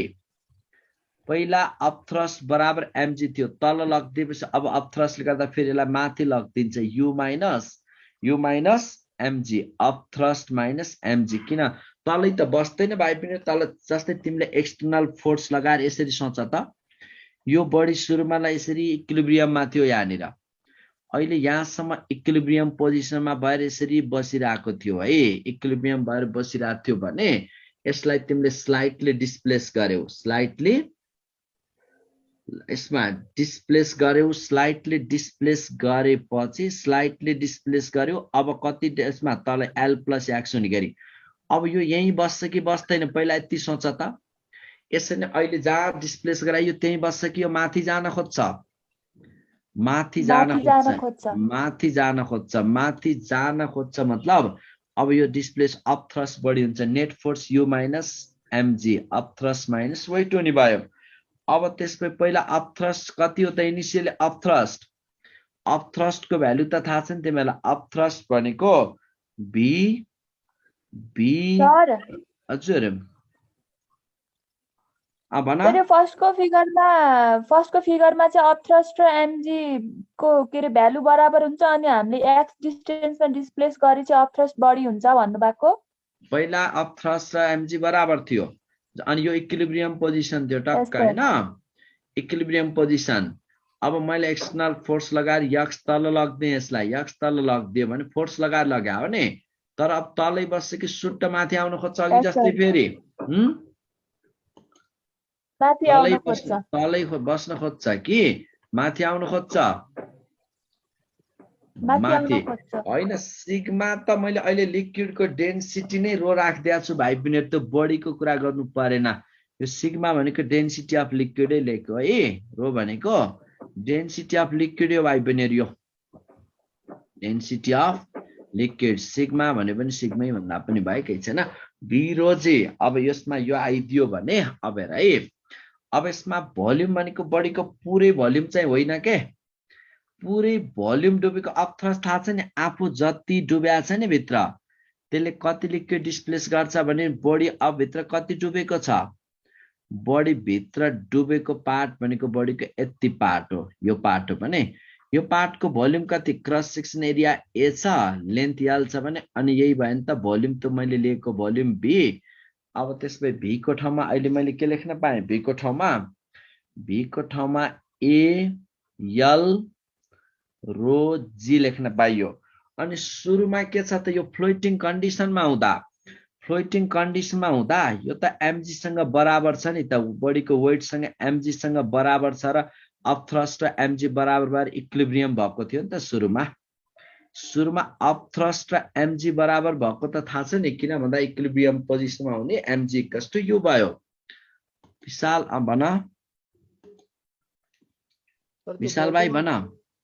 पहिला अप थ्रस्ट बराबर mg थियो तल लगिदिएपछि अब अप थ्रस्टले गर्दा फेरि यसलाई माथि लगिदिन्छ u minus mg up thrust minus mg किन तलै त बस्दैन भाइ पनि तल जस्तै तिमीले एक्सटर्नल फोर्स लगाएर यसरी सोच त यो बडी सुरुमा यसरी इक्विलिब्रियममा थियो यहाँनिर अहिले यहाँसम्म इक्विलिब्रियम पोजिसनमा भएर यसरी बसिरहेको थियो है इक्विलिब्रियम भएर बसिरहेको थियो भने यसलाई तिमीले स्लाइटली डिस्प्लेस गर्यौ स्लाइटली डिस्प्लेस गरेपछि स्लाइटली डिस्प्लेस गर्यो अब कति यसमा तल L plus x हुने गरी अब यो यही बस्छ कि बस्दैन पहिला यति सोच त यसरी अहिले जहाँ डिस्प्लेस गरायो त्यही बस्छ कि यो माथि जान खोज्छ माथि जान खोज्छ मतलब अब यो डिस्प्लेस अप थ्रस्ट बढी हुन्छ net force u minus mg up thrust minus weight हुने भयो अब त्यसपछि पहिला अप थ्रस्ट कति हो त इनिशियली अप थ्रस्ट को भ्यालु त थाहा छ नि तिमीलाई अप थ्रस्ट भनेको b हजुर फर्स्टको फिगरमा चाहिँ अप थ्रस्ट र mg को के रे भ्यालु बराबर हुन्छ अनि हामीले x डिस्टेन्समा डिस्प्लेस गरे चाहिँ अप थ्रस्ट बढी हुन्छ भन्नु भएको पहिला अप थ्रस्ट र mg बराबर थियो अनि यो इक्विलिब्रियम पोजिसन थियो टक्क हैन इक्विलिब्रियम पोजिसन अब मैले एक्सटर्नल फोर्स लगाएर x तल लग्दिए यसलाई x तल लग्दियो भने फोर्स लगाएर लगायो भने तर अब तलै बस्छ कि सुट्ट माथि आउन खोज्छ अघि जस्तै फेरि तलै बस्न खोज्छ कि माथि आउन खोज्छ माथि हैन सिग्मा त मैले अहिले लिक्विडको डेन्सिटी नै रो राखिदिएको छु भाइ पनि त्यो बडीको कुरा गर्नु परेन यो सिग्मा भनेको डेन्सिटी अफ लिक्विडै लेख्यो है रो भनेको डेन्सिटी अफ लिक्विड हो भाइ पनि यो डेन्सिटी अफ लिक्विड सिग्मा भने पनि सिग्मै भन्दा पनि भएकै छैन बिरो चाहिँ अब यसमा यो आइदियो भने अब हेर है अब यसमा भोल्युम भनेको बडीको पुरै भोल्युम चाहिँ होइन के पुरै भोल्युम डुबेको अफ थ्रस्ट थाहा छ नि आफू जति डुबेको छ नि भित्र त्यसले कति लिक्विड डिस्प्लेस गर्छ भने बडी अफ भित्र कति डुबेको छ बडी भित्र डुबेको पार्ट भनेको बडीको यति पार्ट हो यो पार्ट हो भने यो पार्टको भोल्युम कति क्रस सेक्सन एरिया ए छ लेन्थ एल छ भने अनि यही भयो नि त भोल्युम त मैले लिएको भोल्युम भी अब त्यसपछि भी को ठाउँमा अहिले मैले के लेख्न पाएँ भी को ठाउँमा ए एल रो जी लेख्न पाइयो अनि सुरुमा के छ त यो फ्लोटिङ कन्डिसनमा हुँदा यो त एमजी सँग बराबर छ नि त बडीको वेट सँग एमजी सँग बराबर छ र अफ थ्रस्ट र एमजी बराबर भएर इक्विलिब्रियम भएको थियो नि त सुरुमा अफ थ्रस्ट र एमजी बराबर भएको त थाहा छ नि किन भन्दा इक्विलिब्रियम पोजिसनमा हुने एमजी इक्वल्स टु यु भयो विशाल भन विशाल भाइ भन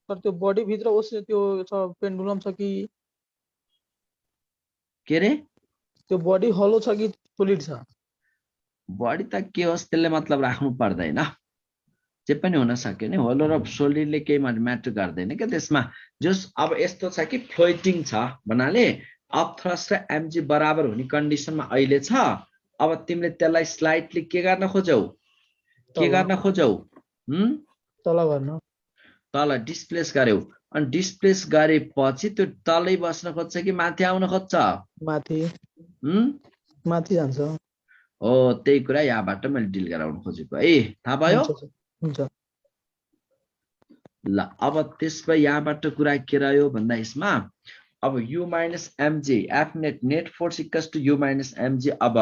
सर त्यो बडी भित्र ओस त्यो छ पेन्डुलम छ कि के रे त्यो बडी हलो छ कि सोलिड छ बडी त के होस् त्यसले मतलब राख्नु पर्दैन जे पनि हुन सक्यो नि होलो र सोलिडले केही म्याटर गर्दैन के त्यसमा जस अब यस्तो छ कि फ्लोटिङ छ भन्नाले अफ थ्रस्ट र एमजी बराबर हुने कन्डिसनमा अहिले छ अब तिमीले त्यसलाई स्लाइडली के गर्न खोजौ तल डिस्प्लेस गर्यौ अनि डिस्प्लेस गरेपछि त्यो तलै बस्न खोज्छ कि माथि आउन खोज्छ माथि जान्छ हो त्यही कुरा यहाँबाट मैले डिल गराउन खोजेको है थाहा भयो हुन्छ ल अब त्यसपछि यहाँबाट कुरा के रह्यो भन्दा यसमा अब U minus MG F net force equals to U minus MG अब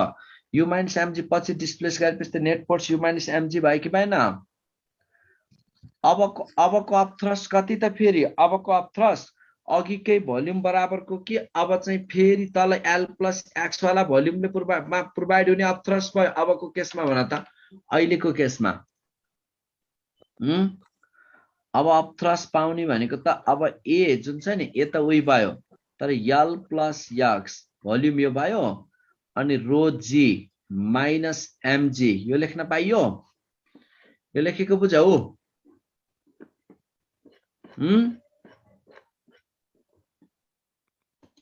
यु माइनस एमजी पछि डिस्प्लेस गरेपछि त net force U minus MG भयो कि भएन अबको अफ थ्रस्ट कति त फेरि अबको अफ थ्रस्ट अघिकै भोल्युम बराबरको कि अब चाहिँ फेरि तल एल प्लस एक्स वाला भोल्युमले प्रोभाइड हुने अफ थ्रस्ट भयो अबको केसमा भन त अहिलेको केसमा अब अफ थ्रस्ट पाउने भनेको त अब ए जुन छ नि ए त उही भयो तर एल प्लस एक्स भोल्युम यो भयो अनि रो जी माइनस एमजी यो लेख्न पाइयो यो लेखेको बुझौ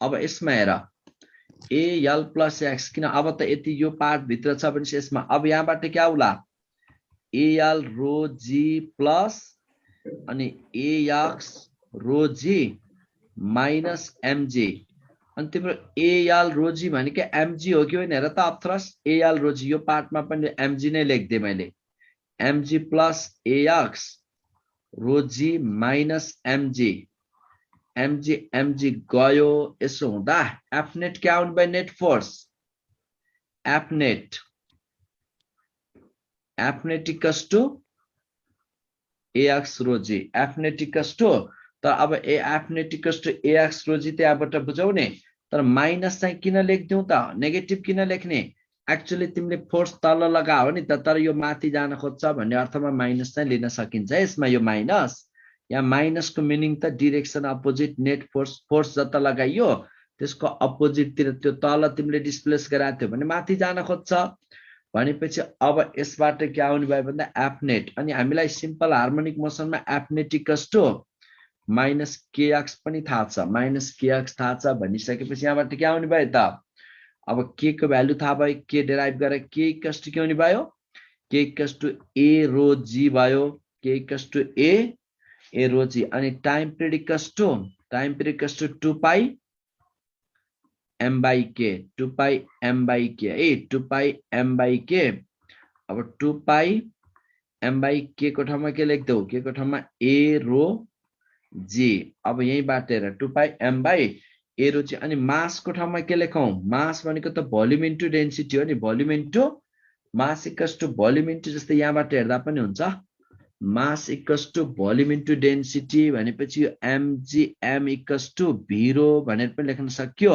अब यसमा हेर एल प्लस एक्स किन अब त यति यो पार्ट भित्र छ भने यसमा अब यहाँबाट क्या आउला एल रो जी प्लस अनि एक्स रो जी माइनस एमजी अनि तिम्रो एल रोजी भनेको एमजी हो कि होइन हेर त अफ थ्रस्ट एल रोजी यो पार्टमा पनि एमजी नै लेख्दिए मैले MG plus X rho G minus MG MG गयो यसो हुँदा एफनेट क्या आउनु भयो net force F net equals to X rho G F net equals to तर अब F net equals to X rho G त्यहाँबाट बुझाउने तर माइनस चाहिँ किन लेख्दियौ त नेगेटिभ किन लेख्ने एक्चुअली तिमीले फोर्स तल लगाओ नि त तर यो माथि जान खोज्छ भन्ने अर्थमा माइनस चाहिँ लिन सकिन्छ यसमा यो माइनस यहाँ माइनसको मिनिङ त डिरेक्सन अपोजिट नेट फोर्स जता लगाइयो त्यसको अपोजिटतिर त्यो तल तिमीले डिस्प्लेस गराएको थियो भने माथि जान खोज्छ भनेपछि अब यसबाट के आउने भयो भन्दा एफनेट अनि हामीलाई सिम्पल हार्मोनिक मोसनमा F net equals to minus KX पनि थाहा छ माइनस केएक्स थाहा छ भनिसकेपछि यहाँबाट के आउने भयो त अब के को भ्यालु थाहा भयो के डेराइभ गरेर के इक्वल्स टु के हुने भयो के इक्वल्स टु ए रो जी भयो के equals to A rho g अनि time period equals to 2 pi m by k 2 pi m by k A 2 pi m by k अब 2 पाई m by k को ठाउँमा के लेख्दौ के को ठाउँमा a रो जी अब यहीबाट हेर 2 pi m by a row g अनि मास को ठाउँमा के लेखौं मास भनेको त भोल्युम इन्टु डेन्सिटी हो नि volume into mass equals to volume into जस्तै यहाँबाट हेर्दा पनि हुन्छ mass equals to volume into density भनेपछि यो mgm equals to v rho भनेर पनि लेख्न सक्यो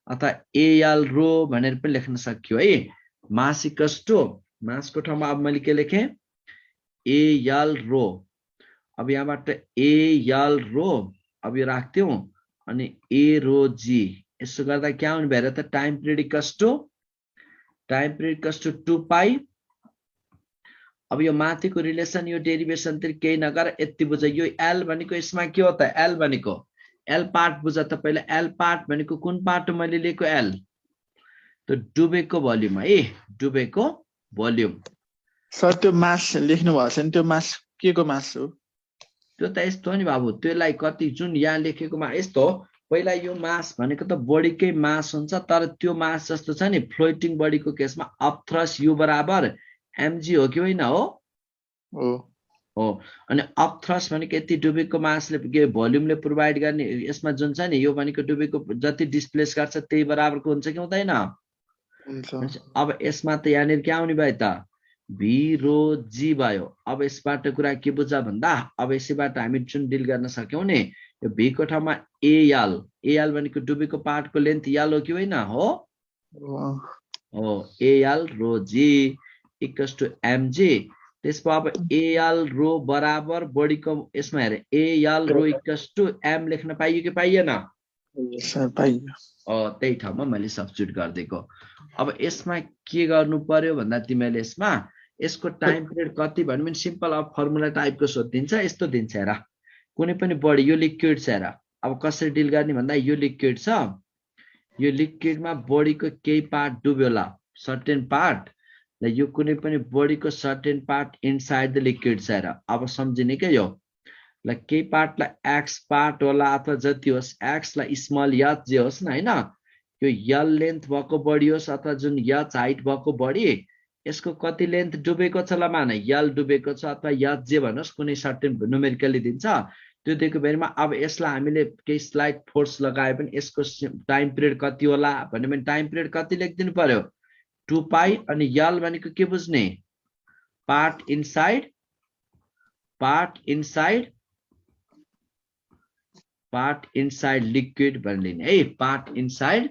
अथवा एल रो भनेर पनि लेख्न सक्यो है मास इक्वल्स टु मासको ठाउँमा अब मैले के लेखेँ एल रो अब यहाँबाट एल रो अब यो राख्थ्यौं अनि ए रो जी यसो गर्दा के आउने भएर त टाइम पिरियड इक्वल्स टु 2 पाई अब यो माथिको रिलेसन यो डेरिभेसन तिर केही नगर यति बुझ यो एल भनेको यसमा के हो त एल भनेको एल पार्ट बुझ त पहिला एल पार्ट भनेको कुन पार्ट हो मैले लिएको एल त्यो डुबेको भोल्युम है डुबेको भोल्युम सर त्यो मास लेख्नु भएको छ नि त्यो मास के को मास हो त्यो त यस्तो नि बाबु त्यसलाई कति जुन यहाँ लेखेकोमा यस्तो पहिला यो मास भनेको त बडीकै मास हुन्छ तर त्यो मास जस्तो छ नि फ्लोटिङ बडीको केसमा अपथ्रस यु बराबर mg हो कि होइन हो अनि अपथ्रस भनेको यति डुबेको मासले के भोल्युमले प्रोभाइड गर्ने यसमा जुन छ नि यो भनेको डुबेको जति डिस्प्लेस गर्छ त्यही बराबरको हुन्छ कि हुँदैन अब यसमा त यहाँनिर के आउने भयो त भी रो जी भयो अब यसबाट कुरा के बुझ भन्दा अब यसैबाट हामी जुन डिल गर्न सक्यौं नि यो भी को ठाउँमा एल भनेको डुबेको पार्टको लेन्थ यल हो कि होइन हो L rho g equals to mg त्यसमा अब एल रो बराबर बडीको यसमा हेरे L rho equals to m लेख्न पाइयो कि पाइएन त्यही ठाउँमा मैले सब्स्टिट्युट गरिदिएको अब यसमा के गर्नु पर्यो भन्दा तिमीले यसमा यसको टाइम पिरियड कति भन्नु भने सिम्पल अब फर्मुला टाइपको सोधिन्छ यस्तो दिन्छ हेर कुनै पनि बडी यो लिक्विड छ हेर अब कसरी डिल गर्ने भन्दा यो लिक्विड छ यो लिक्विडमा बडीको केही पार्ट डुब्यो होला सर्टेन पार्ट ल यो कुनै पनि बडीको certain part inside the liquid छ हेर अब सम्झिने के यो ल केही पार्टलाई एक्स पार्ट होला अथवा जति होस् एक्स लाई स्मल एच जे होस् न हैन यो यल लेन्थ भएको बडी होस् अथवा जुन एच हाइट भएको बडी यसको कति लेन्थ डुबेको छ ल मान यल डुबेको छ अथवा एच जे भन्नुस् कुनै सर्टेन न्युमेरिकली दिन्छ त्यो दिएको बेरमा अब यसलाई हामीले केही स्लाइड फोर्स लगाए पनि यसको टाइम पिरियड कति होला भन्ने टाइम पिरियड कति लेखिदिनु पर्यो 2 पाई अनि यल भनेको के बुझ्ने पार्ट इनसाइड लिक्विड भन्ने है पार्ट इनसाइड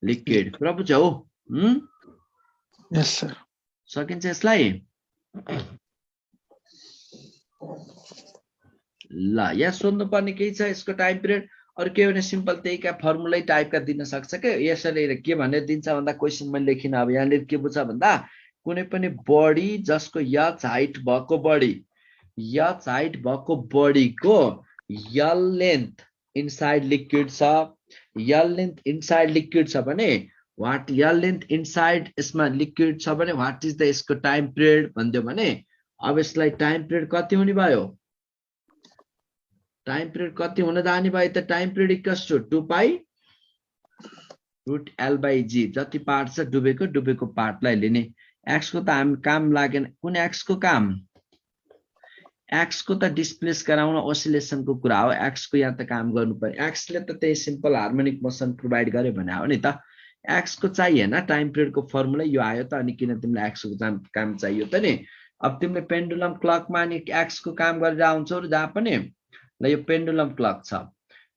लिक्विड पुरा बुझ्यौ यस सर सकिन्छ यसलाई ल यहाँ सोध्नु पर्ने केही छ यसको टाइम पिरियड अरु के भने सिम्पल त्यही का फर्मुलै टाइपका दिन सक्छ के यसरी के भनेर दिन्छ भन्दा क्वेशन मैले लेखिन अब यहाँले के बुझ्छ भन्दा कुनै पनि बडी जसको एच हाइट भएको बडीको यल लेन्थ इनसाइड लिक्विड छ भने व्हाट यल लेन्थ इनसाइड यसमा लिक्विड छ भने व्हाट इज द यसको टाइम पिरियड भन्दियो भने अब यसलाई टाइम पिरियड कति हुने भयो टाइम पिरियड कति हुन जाने भयो त time period equals to 2 pi root L by G जति पार्ट छ डुबेको पार्टलाई लिने एक्स को त हामी काम लागेन कुन एक्स को काम एक्स को त डिस्प्लेस गराउन ओसिलेसन को कुरा हो एक्स को यहाँ त काम गर्नु पर्यो एक्स ले त त्यही सिम्पल हार्मोनिक मोसन प्रोवाइड गर्यो भने हो नि त एक्स को चाहिए हैन टाइम पिरियड को फर्मुला यो आयो त अनि किन तिमीलाई एक्स को काम चाहियो त नि अब तिमीले पेन्डुलम क्लकमा नि एक्स को काम गरेर आउँछौ र जहाँ पनि ल यो पेन्डुलम क्लक छ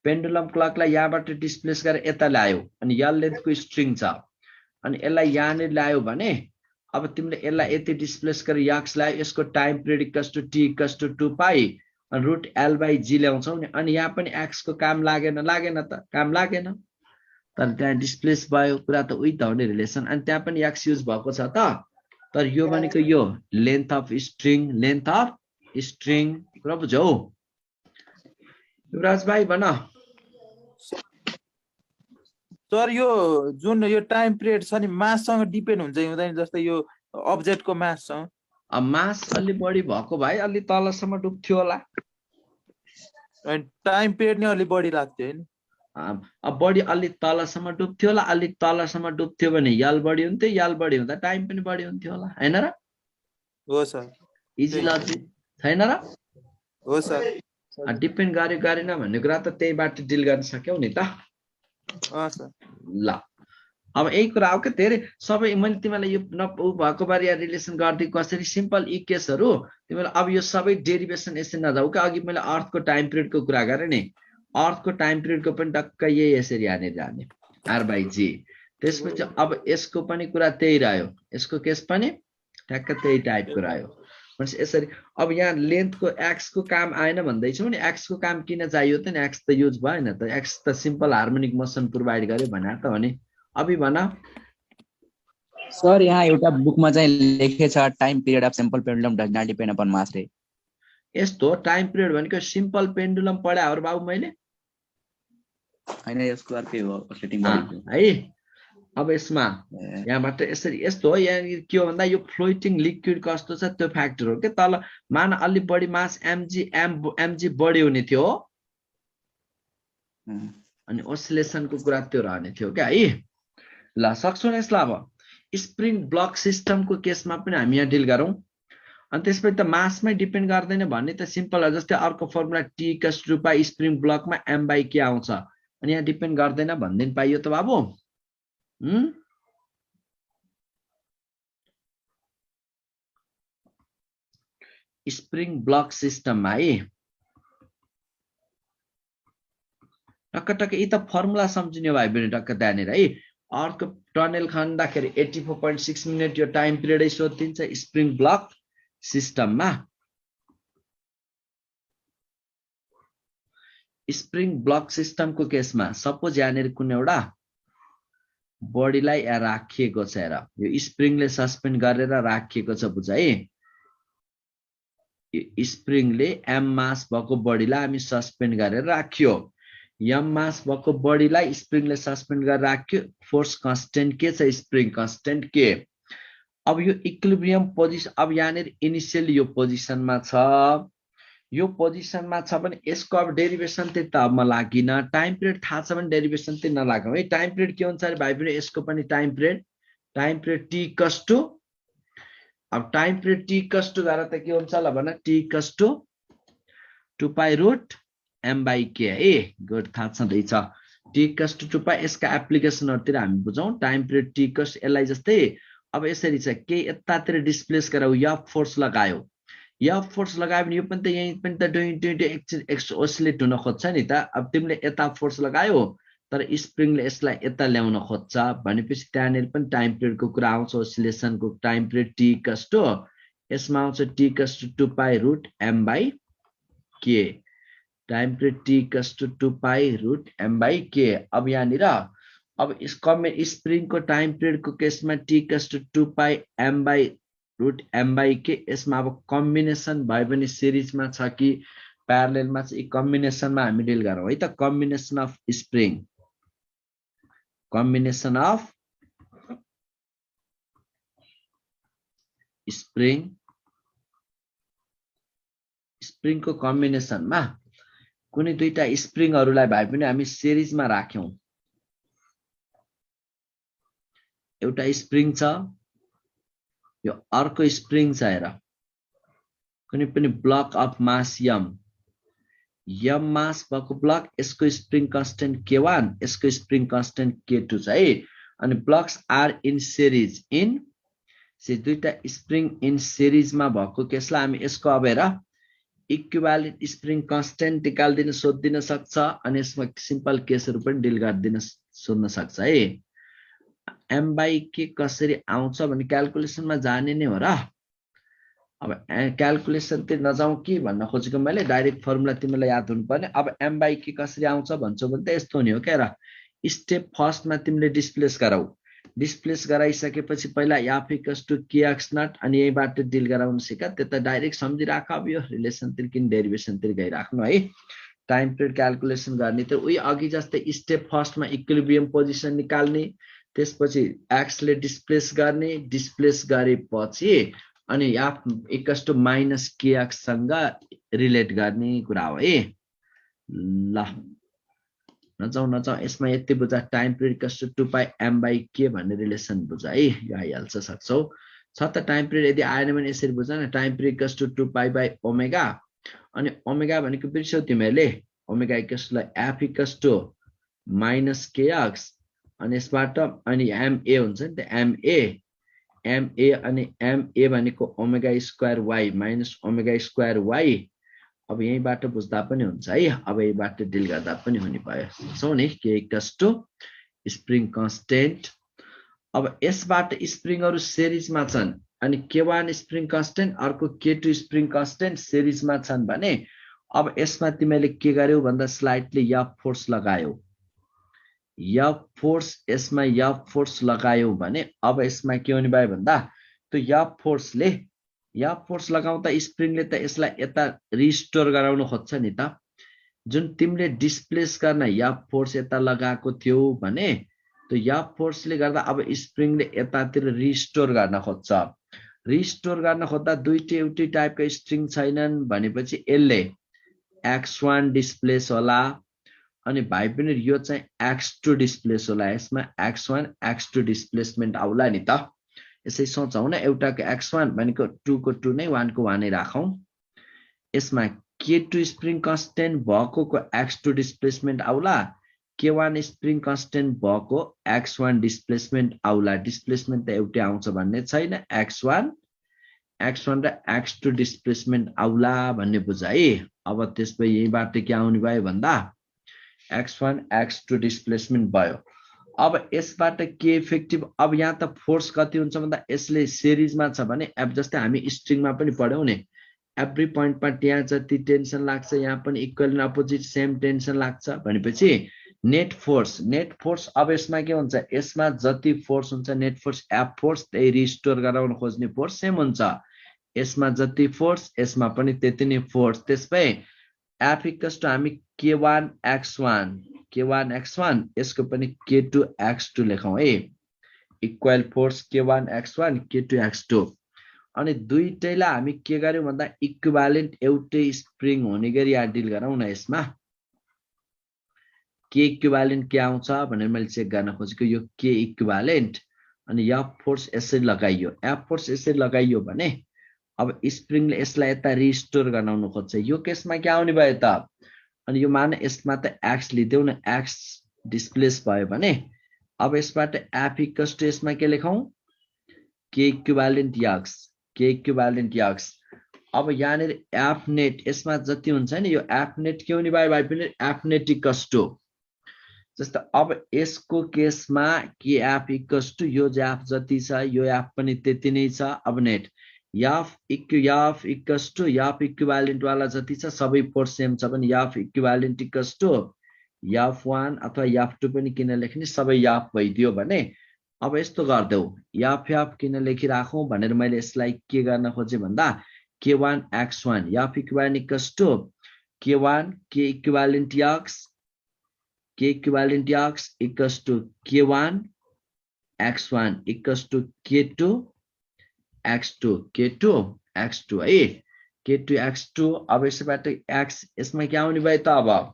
पेन्डुलम क्लकलाई यहाँबाट डिस्प्लेस गरेर यता ल्यायो अनि यल लेन्थको स्ट्रिङ छ अनि यसलाई यहाँनिर ल्यायो भने अब तिमीले यसलाई यति डिस्प्लेस गरेर यक्स ल्यायो यसको time period equals to T equals to 2 pi अनि रुट एल बाई जी ल्याउँछौ नि अनि यहाँ पनि एक्स को काम लागेन त काम लागेन तर त्यहाँ डिस्प्लेस भयो कुरा त उही त हो नि रिलेसन अनि त्यहाँ पनि एक्स युज भएको छ त तर यो भनेको यो लेन्थ अफ स्ट्रिङ कुरा बुझ्यौ युवराज भाइ भन सर यो जुन यो टाइम पिरियड छ नि माससँग डिपेन्ड हुन्छ हुँदैन जस्तै यो अब्जेक्टको माससँग अब मास अलि बढी भएको भए अलि तलसम्म डुब्थ्यो होला टाइम पिरियड नै अलि बढी लाग्थ्यो हैन अब बढी अलि तलसम्म डुब्थ्यो होला अलि तलसम्म डुब्थ्यो भने यल बढी हुन्थ्यो यल बढी हुँदा टाइम पनि बढी हुन्थ्यो होला हैन र हो सर इजी लजिक छैन र हो सर डिपेन्ड गरेन भन्ने कुरा त त्यहीबाट डिल गर्न सक्यौ नि त ल अब यही कुरा हो के धेरै सबै मैले तिमीलाई यो भएको बारे या रिलेसन गर्दै कसरी सिम्पल यी केसहरू तिमीलाई अब यो सबै डेरिभेसन यसरी नजाऊ के अघि मैले अर्थको टाइम पिरियडको कुरा गरे नि अर्थको टाइम पिरियडको पनि टक्क यही यसरी हानेर जाने आर बाई जी त्यसपछि अब यसको पनि कुरा त्यही रह्यो यसको केस पनि ठ्याक्क त्यही टाइपको रह्यो यसरी अब यहाँ लेन्थको एक्स को काम आएन भन्दैछौ नि एक्स को काम किन चाहियो त नि एक्स त युज भएन त एक्स त सिम्पल हार्मोनिक मोसन प्रोवाइड गर्यो भने त हो नि अभी भन सर यहाँ एउटा बुकमा चाहिँ लेखेछ time period of simple pendulum does not depend upon mass रे। यस्तो टाइम पिरियड भनेको सिम्पल पेन्डुलम पढा हो बाबु मैले हैन, यसको अर्कै हो oscillating body है। अब यसमा यहाँबाट यसरी यस्तो हो, यहाँ के हो भन्दा यो फ्लोटिङ लिक्विड कस्तो छ त्यो फ्याक्टर हो के। तल मान अलि बढी मास एमजी बढी हुने थियो अनि ओसिलेसनको कुरा त्यो रहने थियो क्या है। ल सक्छौँ यसलाई। अब स्प्रिङ ब्लक सिस्टमको केसमा पनि हामी यहाँ डिल गरौँ। अनि त्यसपछि त मासमै डिपेन्ड गर्दैन भन्ने त सिम्पल हो। जस्तै अर्को formula T equals to pi spring ब्लकमा एम बाई के आउँछ अनि यहाँ डिपेन्ड गर्दैन भन्दिन पाइयो त बाबु। स्प्रिङ ब्लक सिस्टममा है टक्क टक्क यी त फर्मुला सम्झिने भयो भने टक्क त्यहाँनिर है। अर्को टनेल खन्दाखेरि 84.6 मिनट यो टाइम पिरियडै सोधिन्छ स्प्रिङ ब्लक सिस्टममा। स्प्रिङ ब्लक सिस्टमको केसमा सपोज यहाँनिर कुनै एउटा बडीलाई यहाँ राखिएको छ, हेर यो स्प्रिङले सस्पेन्ड गरेर राखिएको छ बुझ है। यो स्प्रिङले एम मास भएको बडीलाई हामी सस्पेन्ड गरेर राख्यो। एम मास भएको बडीलाई स्प्रिङले सस्पेन्ड गरेर राख्यो। फोर्स कन्स्टेन्ट के छ? स्प्रिङ कन्स्टेन्ट के। अब यो इक्विलिब्रियम पोजिसन, अब यहाँनिर इनिशियली यो पोजिसनमा छ, यो पोजिसनमा छ भने यसको अब डेरिभेसन त्यही त अब लागिन। टाइम पिरियड थाहा छ भने डेरिभेसन त्यही नलागौँ है। टाइम पिरियड के हुन्छ अरे भाइ पनि यसको पनि time period T equals to, अब time period T equals to गरेर त के हुन्छ ल भन, T equals to 2 pi root M by K है। गुड, थाहा छँदैछ। T equals to 2 pi. यसका एप्लिकेसनहरुतिर हामी बुझौँ। टाइम पिरियड टी इक्वल्स यसलाई जस्तै अब यसरी छ, के यतातिर डिस्प्लेस गराउ या फोर्स लगायो, या फोर्स लगायो भने यो पनि त यही पनि त डुइङ ओसिलेट हुन खोज्छ नि त। अब तिमीले यता फोर्स लगायो तर स्प्रिङले यसलाई यता ल्याउन खोज्छ भनेपछि त्यहाँनिर पनि टाइम पिरियडको कुरा आउँछ। ओसिलेसनको time period T equals to, यसमा आउँछ T equals to 2 pi root M by K. Time period T equals to 2 pi root M by K. अब यहाँनिर अब स्प्रिङको टाइम पिरियडको केसमा T equals to 2 pi M by root M by K. यसमा अब कम्बिनेसन भयो भने सिरिजमा छ कि प्यारलेलमा छ, कम्बिनेसनमा हामी डिल गरौँ है त। Combination of spring, combination of स्प्रिङको कम्बिनेसनमा कुनै दुईटा स्प्रिङहरूलाई भए पनि हामी सिरिजमा राख्यौं। एउटा स्प्रिङ छ, यो अर्को स्प्रिङ छ, हेर कुनै पनि ब्लक अफ मास यम मास भएको ब्लक, यसको स्प्रिङ कन्स्टेन्ट k1, यसको स्प्रिङ कन्स्टेन्ट k2 छ है। अनि ब्लक्स आर इन सिरिज, दुईटा स्प्रिङ इन सिरिजमा भएको केसलाई हामी यसको अब हेर इक्विभ्यालेन्ट स्प्रिङ कन्स्टेन्ट निकाल्दिन सोध्दिन सक्छ। अनि यसमा सिम्पल केसहरु पनि डिल गर्दिन सोध्न सक्छ है। एम बाई के कसरी आउँछ भने क्याल्कुलेसनमा जाने नै हो र। अब क्याल्कुलेसन तिर नजाउँ कि भन्न खोजेको मैले, डाइरेक्ट फर्मुला तिमीलाई याद हुनुपर्ने। अब एम बाई के कसरी आउँछ भन्छौ भने त यस्तो नि हो क्या। र स्टेप फर्स्टमा तिमीले डिस्प्लेस गराऊ, डिस्प्लेस गराइसकेपछि पहिला F equals to KX naught अनि यहीबाट डिल गराउन सिक। त्यता डाइरेक्ट सम्झिराख। अब यो रिलेसन तिर किन डेरिभेसन तिर गइराख्नु है। टाइम पिरियड क्याल्कुलेसन गर्ने त उही अघि जस्तै स्टेप फर्स्टमा इक्विलिब्रियम पोजिसन निकाल्ने, त्यसपछि एक्सले डिस्प्लेस गर्ने, डिस्प्लेस गरेपछि अनि F equals to minus KX सँग रिलेट गर्ने कुरा हो है। ल नजाउँ यसमा यति बुझ। Time period equals to 2 pi M by K भन्ने रिलेसन बुझ है। यो आइहाल्छ सक्छौ छ त। टाइम पिरियड यदि आएन भने यसरी बुझ न, time period equals to 2 pi by omega. अनि ओमेगा भनेको बिर्स्यौ तिमीहरूले, omega equals to F equals to minus KX अनि यसबाट अनि एमए हुन्छ नि त, एमए अनि एमए भनेको omega square Y minus omega square Y. अब यहीबाट बुझ्दा पनि हुन्छ है। अब यहीबाट डिल गर्दा पनि हुने भयो। सक्छौ नि के इक्वल्स टु स्प्रिङ कन्स्टेन्ट। अब यसबाट स्प्रिङहरु सिरिजमा छन् अनि k1 स्प्रिङ कन्स्टेन्ट अर्को k2 स्प्रिङ कन्स्टेन्ट सिरिजमा छन् भने अब यसमा तिमीले के गर्यौ भन्दा स्लाइडली या फोर्स लगायौ। यफ फोर्स यसमा यफ फोर्स लगायौं भने अब यसमा के हुने भयो भन्दा त्यो यफ फोर्स लगाउँदा स्प्रिङले त यसलाई यता रिस्टोर गराउन खोज्छ नि त जुन तिमीले डिस्प्लेस गर्न यफ फोर्स यता लगाएको थियो भने त्यो यफ फोर्सले गर्दा अब स्प्रिङले यतातिर रिस्टोर गर्न खोज्छ रिस्टोर गर्न खोज्दा दुईटै एउटै टाइपका स्ट्रिङ छैनन् भनेपछि यसले x1 डिस्प्लेस होला अनि भाइ पनि यो चाहिँ x2 डिस्प्लेस होला यसमा x1 x2 डिस्प्लेसमेन्ट आउला नि त यसै सोचौं न एउटाको x1 भनेको 2 को 2 नै 1 को 1 नै राखौं यसमा k2 स्प्रिङ कन्स्टेन्ट भएको x2 डिस्प्लेसमेन्ट आउला k1 स्प्रिङ कन्स्टेन्ट भएको x1 डिस्प्लेसमेन्ट आउला डिस्प्लेसमेन्ट त एउटै आउँछ भन्ने छैन x1 र x2 डिस्प्लेसमेन्ट आउला भन्ने बुझाइ अब त्यसपछि यहीबाट के आउने भयो भन्दा x1 x2 डिस्प्लेसमेन्ट भयो अब यसबाट के इफेक्टिभ अब यहाँ त फोर्स कति हुन्छ भन्दा यसले सिरिजमा छ भने अब जस्तै हामी स्ट्रिङमा पनि पढ्यौं नि एभ्री पोइन्टमा त्यहाँ जति टेन्सन लाग्छ यहाँ पनि equal and opposite same tension लाग्छ भनेपछि नेट फोर्स अब यसमा के हुन्छ यसमा जति फोर्स हुन्छ नेट फोर्स एफ फोर्स त्यही रिस्टोर गराउन खोज्ने फोर्स सेम हुन्छ यसमा जति फोर्स यसमा पनि त्यति नै फोर्स त्यसपछि F equals to हामी K1 x1 यसको पनि K2 x2 लेखौं है equal force K1 x1 K2 x2 अनि दुईटैलाई हामी के गर्यौं भन्दा इक्विभ्यालेन्ट एउटै स्प्रिङ हुने गरी यहाँ डिल गरौँ न यसमा K इक्विभ्यालेन्ट के आउँछ भनेर मैले चेक गर्न खोजेको यो K इक्विभ्यालेन्ट अनि F फोर्स यसरी लगाइयो F फोर्स यसरी लगाइयो भने अब स्प्रिङले यसलाई यता रिस्टोर गराउन खोज्छ यो केसमा के आउने भयो त अनि यो मान यसमा त x लिदेऊ न x डिस्प्लेस भयो भने अब यसबाट F इक्वल्स टु यसमा के लेखौं K इक्विभ्यालेन्ट x अब यहाँनिर F नेट यसमा जति हुन्छ नि यो F नेट के हुने भयो भाइ पनि F नेट इक्वल्स टु जस्तो अब यसको केसमा के F इक्वल्स टु यो F जति छ यो F पनि त्यति नै छ अब net F equals to F equivalent वाला जति छ सबै फोर्स सेम छ भने F equivalent equals to F1 अथवा F2 पनि किन लेख्ने सबै F भइदियो भने अब यस्तो गर्देऊ F किन लेखिराखौं भनेर मैले यसलाई के गर्न खोजे भन्दा K1 x1 F equivalent equals to K1 K equivalent x equals to K1 x1 equals to K2 x2 है K2 x2 अब यसबाट x यसमा के आउने भयो त अब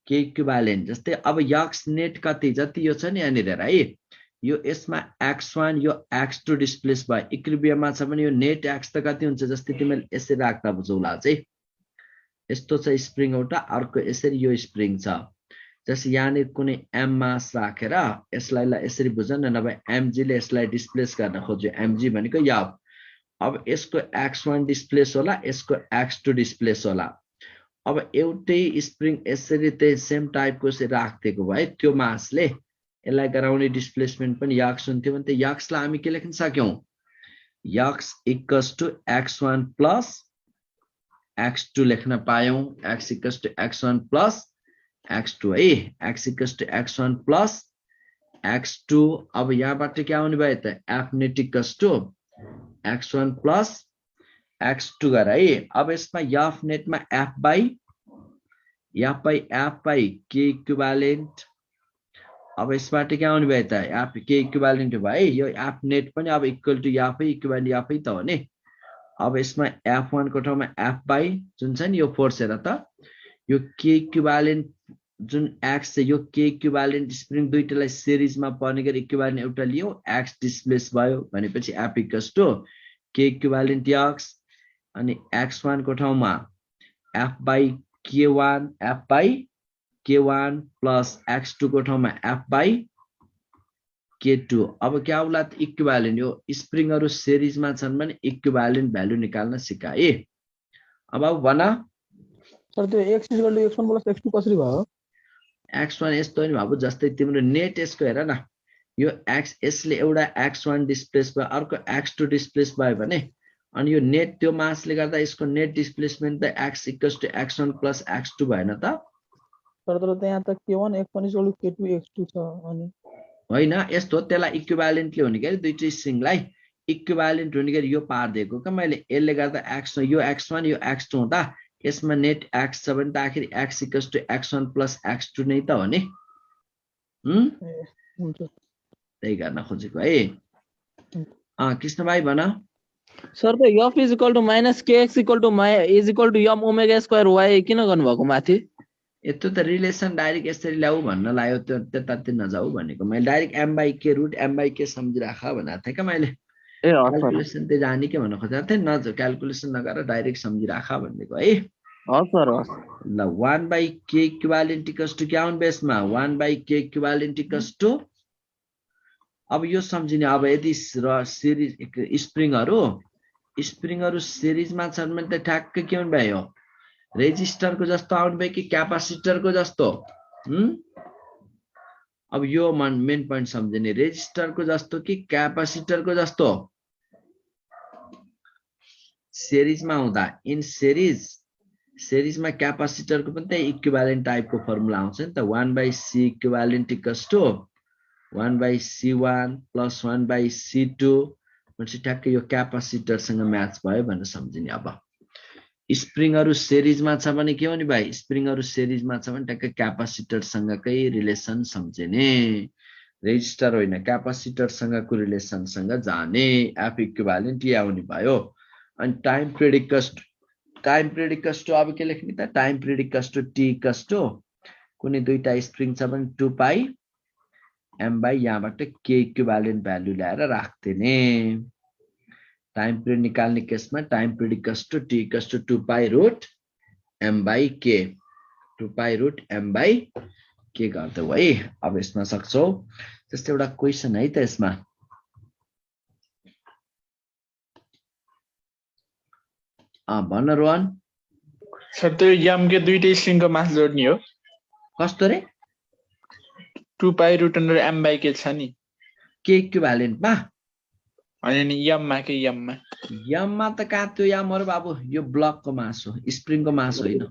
K इक्विभ्यालेन्ट जस्तै अब x नेट कति जति यो छ नि यहाँनिर है यो यसमा x1 यो x2 डिस्प्लेस भयो इक्विलिब्रियममा छ भने यो नेट x त कति हुन्छ जस्तै तिमीले यसरी राख्दा बुझौला चाहिँ यस्तो छ स्प्रिङ एउटा अर्को यसरी यो स्प्रिङ छ जस्तै यहाँनिर कुनै m मास राखेर यसलाई यसरी बुझ न नभए mg ले यसलाई डिस्प्लेस गर्न खोज्यो mg भनेको F अब यसको x1 डिस्प्लेस होला यसको x2 डिस्प्लेस होला अब एउटै स्प्रिङ यसरी त्यही सेम टाइपको से राख्दिएको भए त्यो मासले यसलाई गराउने डिस्प्लेसमेन्ट पनि x हुन्थ्यो भने त्यो x लाई हामी के लेख्न सक्यौं x equals to x1 plus x2 लेख्न पायौं x equals to x1 plus x2 है x equals to x1 plus x2 अब यहाँबाट के आउने भयो त F net equals to x1 plus x2 गर है अब यसमा F net मा F by K equivalent अब यसबाट के आउने भयो त F K equivalent भयो यो F net पनि अब equal to F equivalent F त हो नि अब यसमा F1 को ठाउँमा F by जुन छ नि यो फोर्स हेर त यो K इक्विभ्यालेन्ट जुन x छ यो K इक्विभ्यालेन्ट स्प्रिङ दुईटैलाई सिरिजमा पर्ने गरी इक्विभ्यालेन्ट एउटा लियो x डिस्प्लेस भयो भनेपछि F equals to K equivalent x अनि x1 को ठाउँमा F by K1 plus x2 को ठाउँमा F by K2 अब के आउला त इक्विभ्यालेन्ट यो स्प्रिङहरु सिरिजमा छन् भने इक्विभ्यालेन्ट भ्यालु निकाल्न सिकाए अब भन सर त्यो x equal to x1 plus x2 कसरी भयो x1 यस्तो नि बाबु जस्तै तिम्रो नेट यसको हेर न यो x यसले एउटा x1 डिस्प्लेस भयो अर्को x2 डिस्प्लेस भयो भने अनि यो नेट त्यो मासले गर्दा यसको नेट डिस्प्लेसमेन्ट त x equals to x1 plus x2 भएन त सर तर त्यहाँ त k1 x1 equal to k2 x2 छ अनि होइन यस्तो त्यसलाई इक्विभ्यालेन्टली हुने गरी दुईटै स्ट्रिङलाई इक्विभ्यालेन्ट हुने गरी यो पार दिएको क्या मैले यसले गर्दा x यो x1 यो x2 हुँदा यसमा नेट x छ भने त आखिर x equals to x1 plus x2 नै त हो नि हुन्छ त्यही गर्न खोजेको है कृष्ण भाइ भन सर त f is equal to minus kx equal to is equal to m omega square y किन गर्नुभएको माथि यत्रो त रिलेसन डाइरेक्ट यसरी ल्याऊ भन्न लाग्यो त्यो त्यतातिर नजाऊ भनेको मैले डाइरेक्ट m/k रुट m/k सम्झिराख भनेको थिएँ क्या मैले ए क्याल्कुलेसन त जाने के भन्न खोजेको थिएँ न क्याल्कुलेसन नगरेर डाइरेक्ट सम्झिराख भनेको है सर ल 1/k इक्विभ्यालेन्ट इक्वल्स टु के आउनु बेसमा 1/k इक्विभ्यालेन्ट इक्वल्स टु अब यो सम्झिने अब यदि सिरिज स्प्रिङहरु सिरिजमा छन् भने त ठ्याक्कै के हुनु भयो रेजिस्टरको जस्तो आउनु भयो कि क्यापासिटरको जस्तो अब यो मेन पोइन्ट सम्झिने रेजिस्टरको जस्तो कि क्यापासिटरको जस्तो सिरिजमा हुँदा इन सिरिजमा क्यापासिटरको पनि त इक्विभ्यालेन्ट टाइपको फर्मुला आउँछ नि त 1/c equivalent equals to 1/c1 plus 1/c2 भनेपछि ठ्याक्कै यो क्यापासिटरसँग म्याच भयो भनेर सम्झिने अब स्प्रिङहरु सिरिजमा छ भने के हो नि भाइ स्प्रिङहरु सिरिजमा छ भने टक्कै क्यापासिटरसँगकै रिलेसन सम्झिने रेजिस्टर होइन क्यापासिटरसँगको रिलेसनसँग जाने एफ इक्विभ्यालेन्ट यो आउने भयो अनि टाइम प्रेडिकस टु अब के लेख्ने त time predicts to T equals to कुनै दुईटा स्प्रिङ छ भने 2π m/ यहाँबाट k इक्विभ्यालेन्ट भ्यालु ल्याएर राख्दिने टाइम पिरियड निकाल्ने केसमा time period equals to t equals to 2π root m/k 2π root m/k गर्दै है अब यसमा सक्छौ जस्तै एउटा क्वेशन है त यसमा भन रोहन सर त्यो m के दुईटै स्ट्रिङको मास जोड्ने हो कस्तो रे 2π रुट अन्डर m/k छ नि k इक्विभ्यालेन्टमा अनि m मा के m मा त कहाँ त्यो यामहरु बाबु यो ब्लकको मास हो स्प्रिङको मास होइन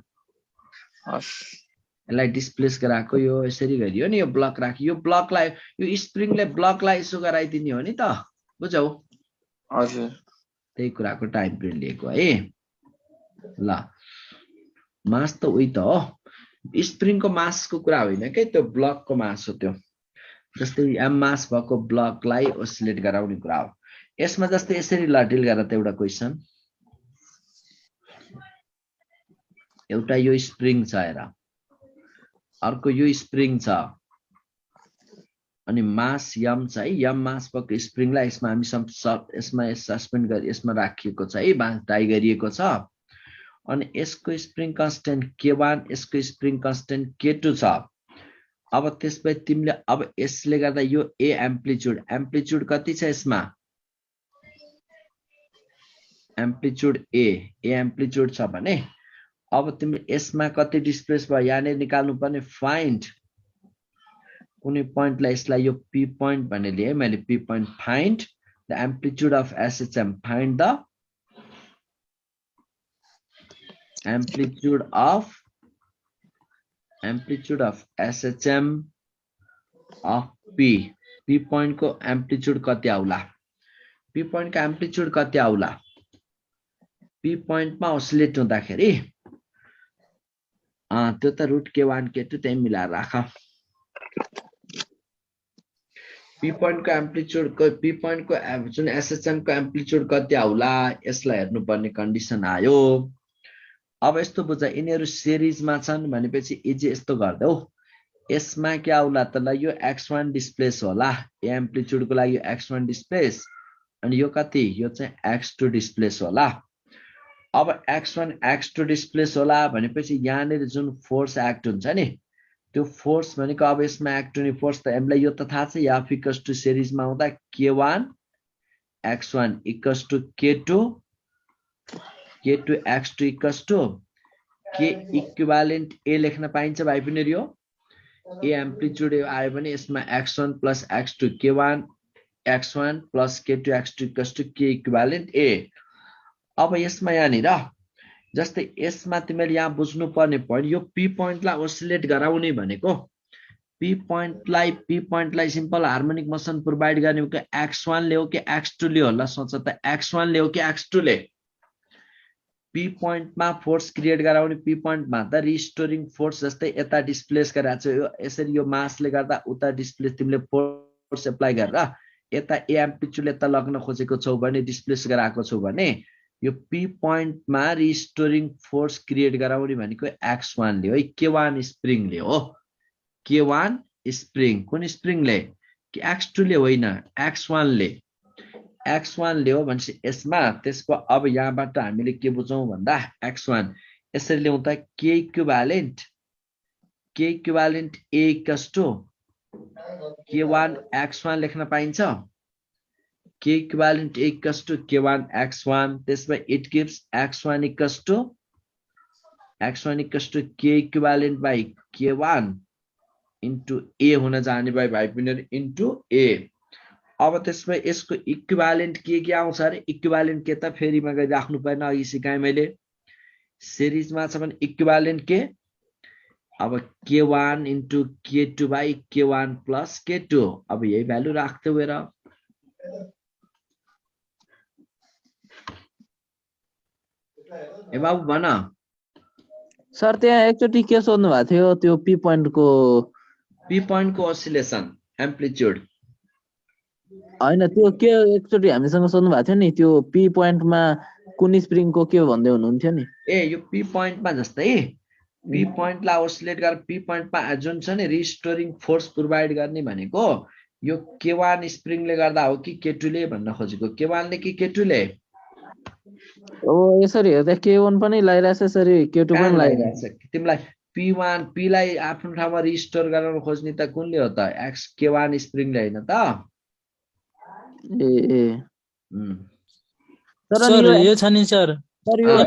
यसलाई डिस्प्लेस गराएको यो यसरी गरियो नि यो ब्लक राखी यो ब्लकलाई यो स्प्रिङले ब्लकलाई यसो गराइदिने हो नि त बुझौ हजुर त्यही कुराको टाइम पिरियड लिएको है ल मास त उही त हो स्प्रिङको मासको कुरा होइन के त्यो ब्लकको मास हो त्यो जस्तै m मास भएको ब्लकलाई ओसिलेट गराउने कुरा हो यसमा जस्तै यसरी लडिल गरेर त एउटा क्वेशन एउटा यो स्प्रिङ छ हेर अर्को यो स्प्रिङ छ अनि मास m छ है m मास भएको स्प्रिङलाई यसमा हामी यसमा सस्पेन्ड गरि यसमा राखिएको छ है टाइ गरिएको छ अनि यसको स्प्रिङ कन्स्टेन्ट k1 यसको स्प्रिङ कन्स्टेन्ट k2 छ अब त्यसपछि तिमीले अब यसले गर्दा यो a एम्प्लिट्युड कति छ यसमा एम्प्लिट्युड a एम्प्लिट्युड छ भने अब तिमीले यसमा कति डिस्प्लेस भयो यहाँले निकाल्नु पर्ने फाइन्ड कुनै पोइन्टलाई यसलाई यो p पोइन्ट भन्ने लिए मैले p point find the amplitude of SHM find the amplitude of SHM of p point को एम्प्लिट्युड कति आउला p पोइन्ट को एम्प्लिट्युड कति आउला p पोइन्ट मा ओसिलेट हुँदाखेरि त्यो त रुट k1 k2 त्यही मिलाएर राख p पोइन्ट को एम्प्लिट्युड जुन SHM को एम्प्लिट्युड कति आउला यसलाई हेर्नु पर्ने कन्डिसन आयो अब यस्तो बुझ यिनीहरु सिरिजमा छन् भनेपछि इजी यस्तो गर्दै यसमा के आउला त ल यो x1 डिस्प्लेस होला ए एम्प्लिट्युड को लागि यो x1 डिस्प्लेस अनि यो कति यो चाहिँ x2 डिस्प्लेस होला अब x1 x2 डिस्प्लेस होला भनेपछि यहाँनेर जुन फोर्स एक्ट हुन्छ नि त्यो फोर्स भनेको अब यसमा एक्ट हुने फोर्स त हामीलाई यो त थाहा छ या फिकस टु सिरिजमा हुँदा k1 x1 equals to k2 x2 equals to k equivalent a लेख्न पाइन्छ भाइ पनि यो a एम्प्लिट्युड आयो भने यसमा x1 plus x2 k1 x1 plus k2 x2 equals to k equivalent a अब यसमा यहाँनिर जस्तै यसमा तिमीले यहाँ बुझ्नु पर्ने पोइन्ट यो पी पोइन्टलाई ओसिलेट गराउने भनेको पी पोइन्टलाई सिम्पल हार्मोनिक मोसन प्रोभाइड गर्ने हो कि x1 ले हो कि x2 ले हो ल सोच त x1 ले हो कि x2 ले पी पोइन्टमा फोर्स क्रिएट गराउने पी पोइन्टमा त रिस्टोरिङ फोर्स जस्तै यता डिस्प्लेस गरिरहेको छ यो यसरी यो मासले गर्दा उता डिस्प्लेस तिमीले फोर्स एप्लाई गरेर यता ए एम्प्लिट्युड यता लग्न खोजेको छौ भने डिस्प्लेस गराएको छौ भने यो पी पोइन्टमा रिस्टोरिङ फोर्स क्रिएट गराउने भनेको x1 ले हो K1 स्प्रिङले हो K1 स्प्रिङ कुन स्प्रिङले कि x2 ले होइन x1 ले हो भनेपछि यसमा त्यसको अब यहाँबाट हामीले के बुझौं भन्दा x1 यसरी ल्याउँ त K equivalent A equals to K1 x1 लेख्न पाइन्छ K equivalent A equals to K1 x1 त्यसमा it gives x1 equals to K equivalent by K1 into A हुन जाने बाइ भाइपिनर इन्टु A अब त्यसमा यसको इक्विभ्यालेन्ट के आउँछ अरे इक्विभ्यालेन्ट के त फेरिमा गई राख्नु पर्ने अघि सिकाएँ मैले सिरिजमा छ भने इक्विभ्यालेन्ट के अब K1 into K2 by K1 plus K2 अब यही भ्यालु राख्थ्यौ हेर ए बाबु भन सर त्यहाँ एकचोटि के सोध्नु भएको थियो त्यो पी पोइन्टको ओसिलेसन एम्प्लिट्युड हैन त्यो के एकचोटि हामीसँग सोध्नु भएको थियो नि त्यो पी पोइन्टमा कुन स्प्रिङको के भन्दै हुनुहुन्थ्यो नि ए यो पी पोइन्टमा जस्तै पी पोइन्टलाई ओसिलेट गरेर पी पोइन्टमा जुन छ नि रिस्टोरिङ फोर्स प्रोभाइड गर्ने भनेको यो K1 स्प्रिङले गर्दा हो कि K2 ले भन्न खोजेको K1 ले कि K2 ले ओ यसरी हेर्दा K1 पनि लागिरहेछ यसरी K2 पनि लागिरहेछ तिमीलाई P1 P लाई आफ्नो ठाउँमा रिस्टोर गराउन खोज्ने त कुनले हो त K1 स्प्रिङले हैन त ए सर यो छ नि सर यो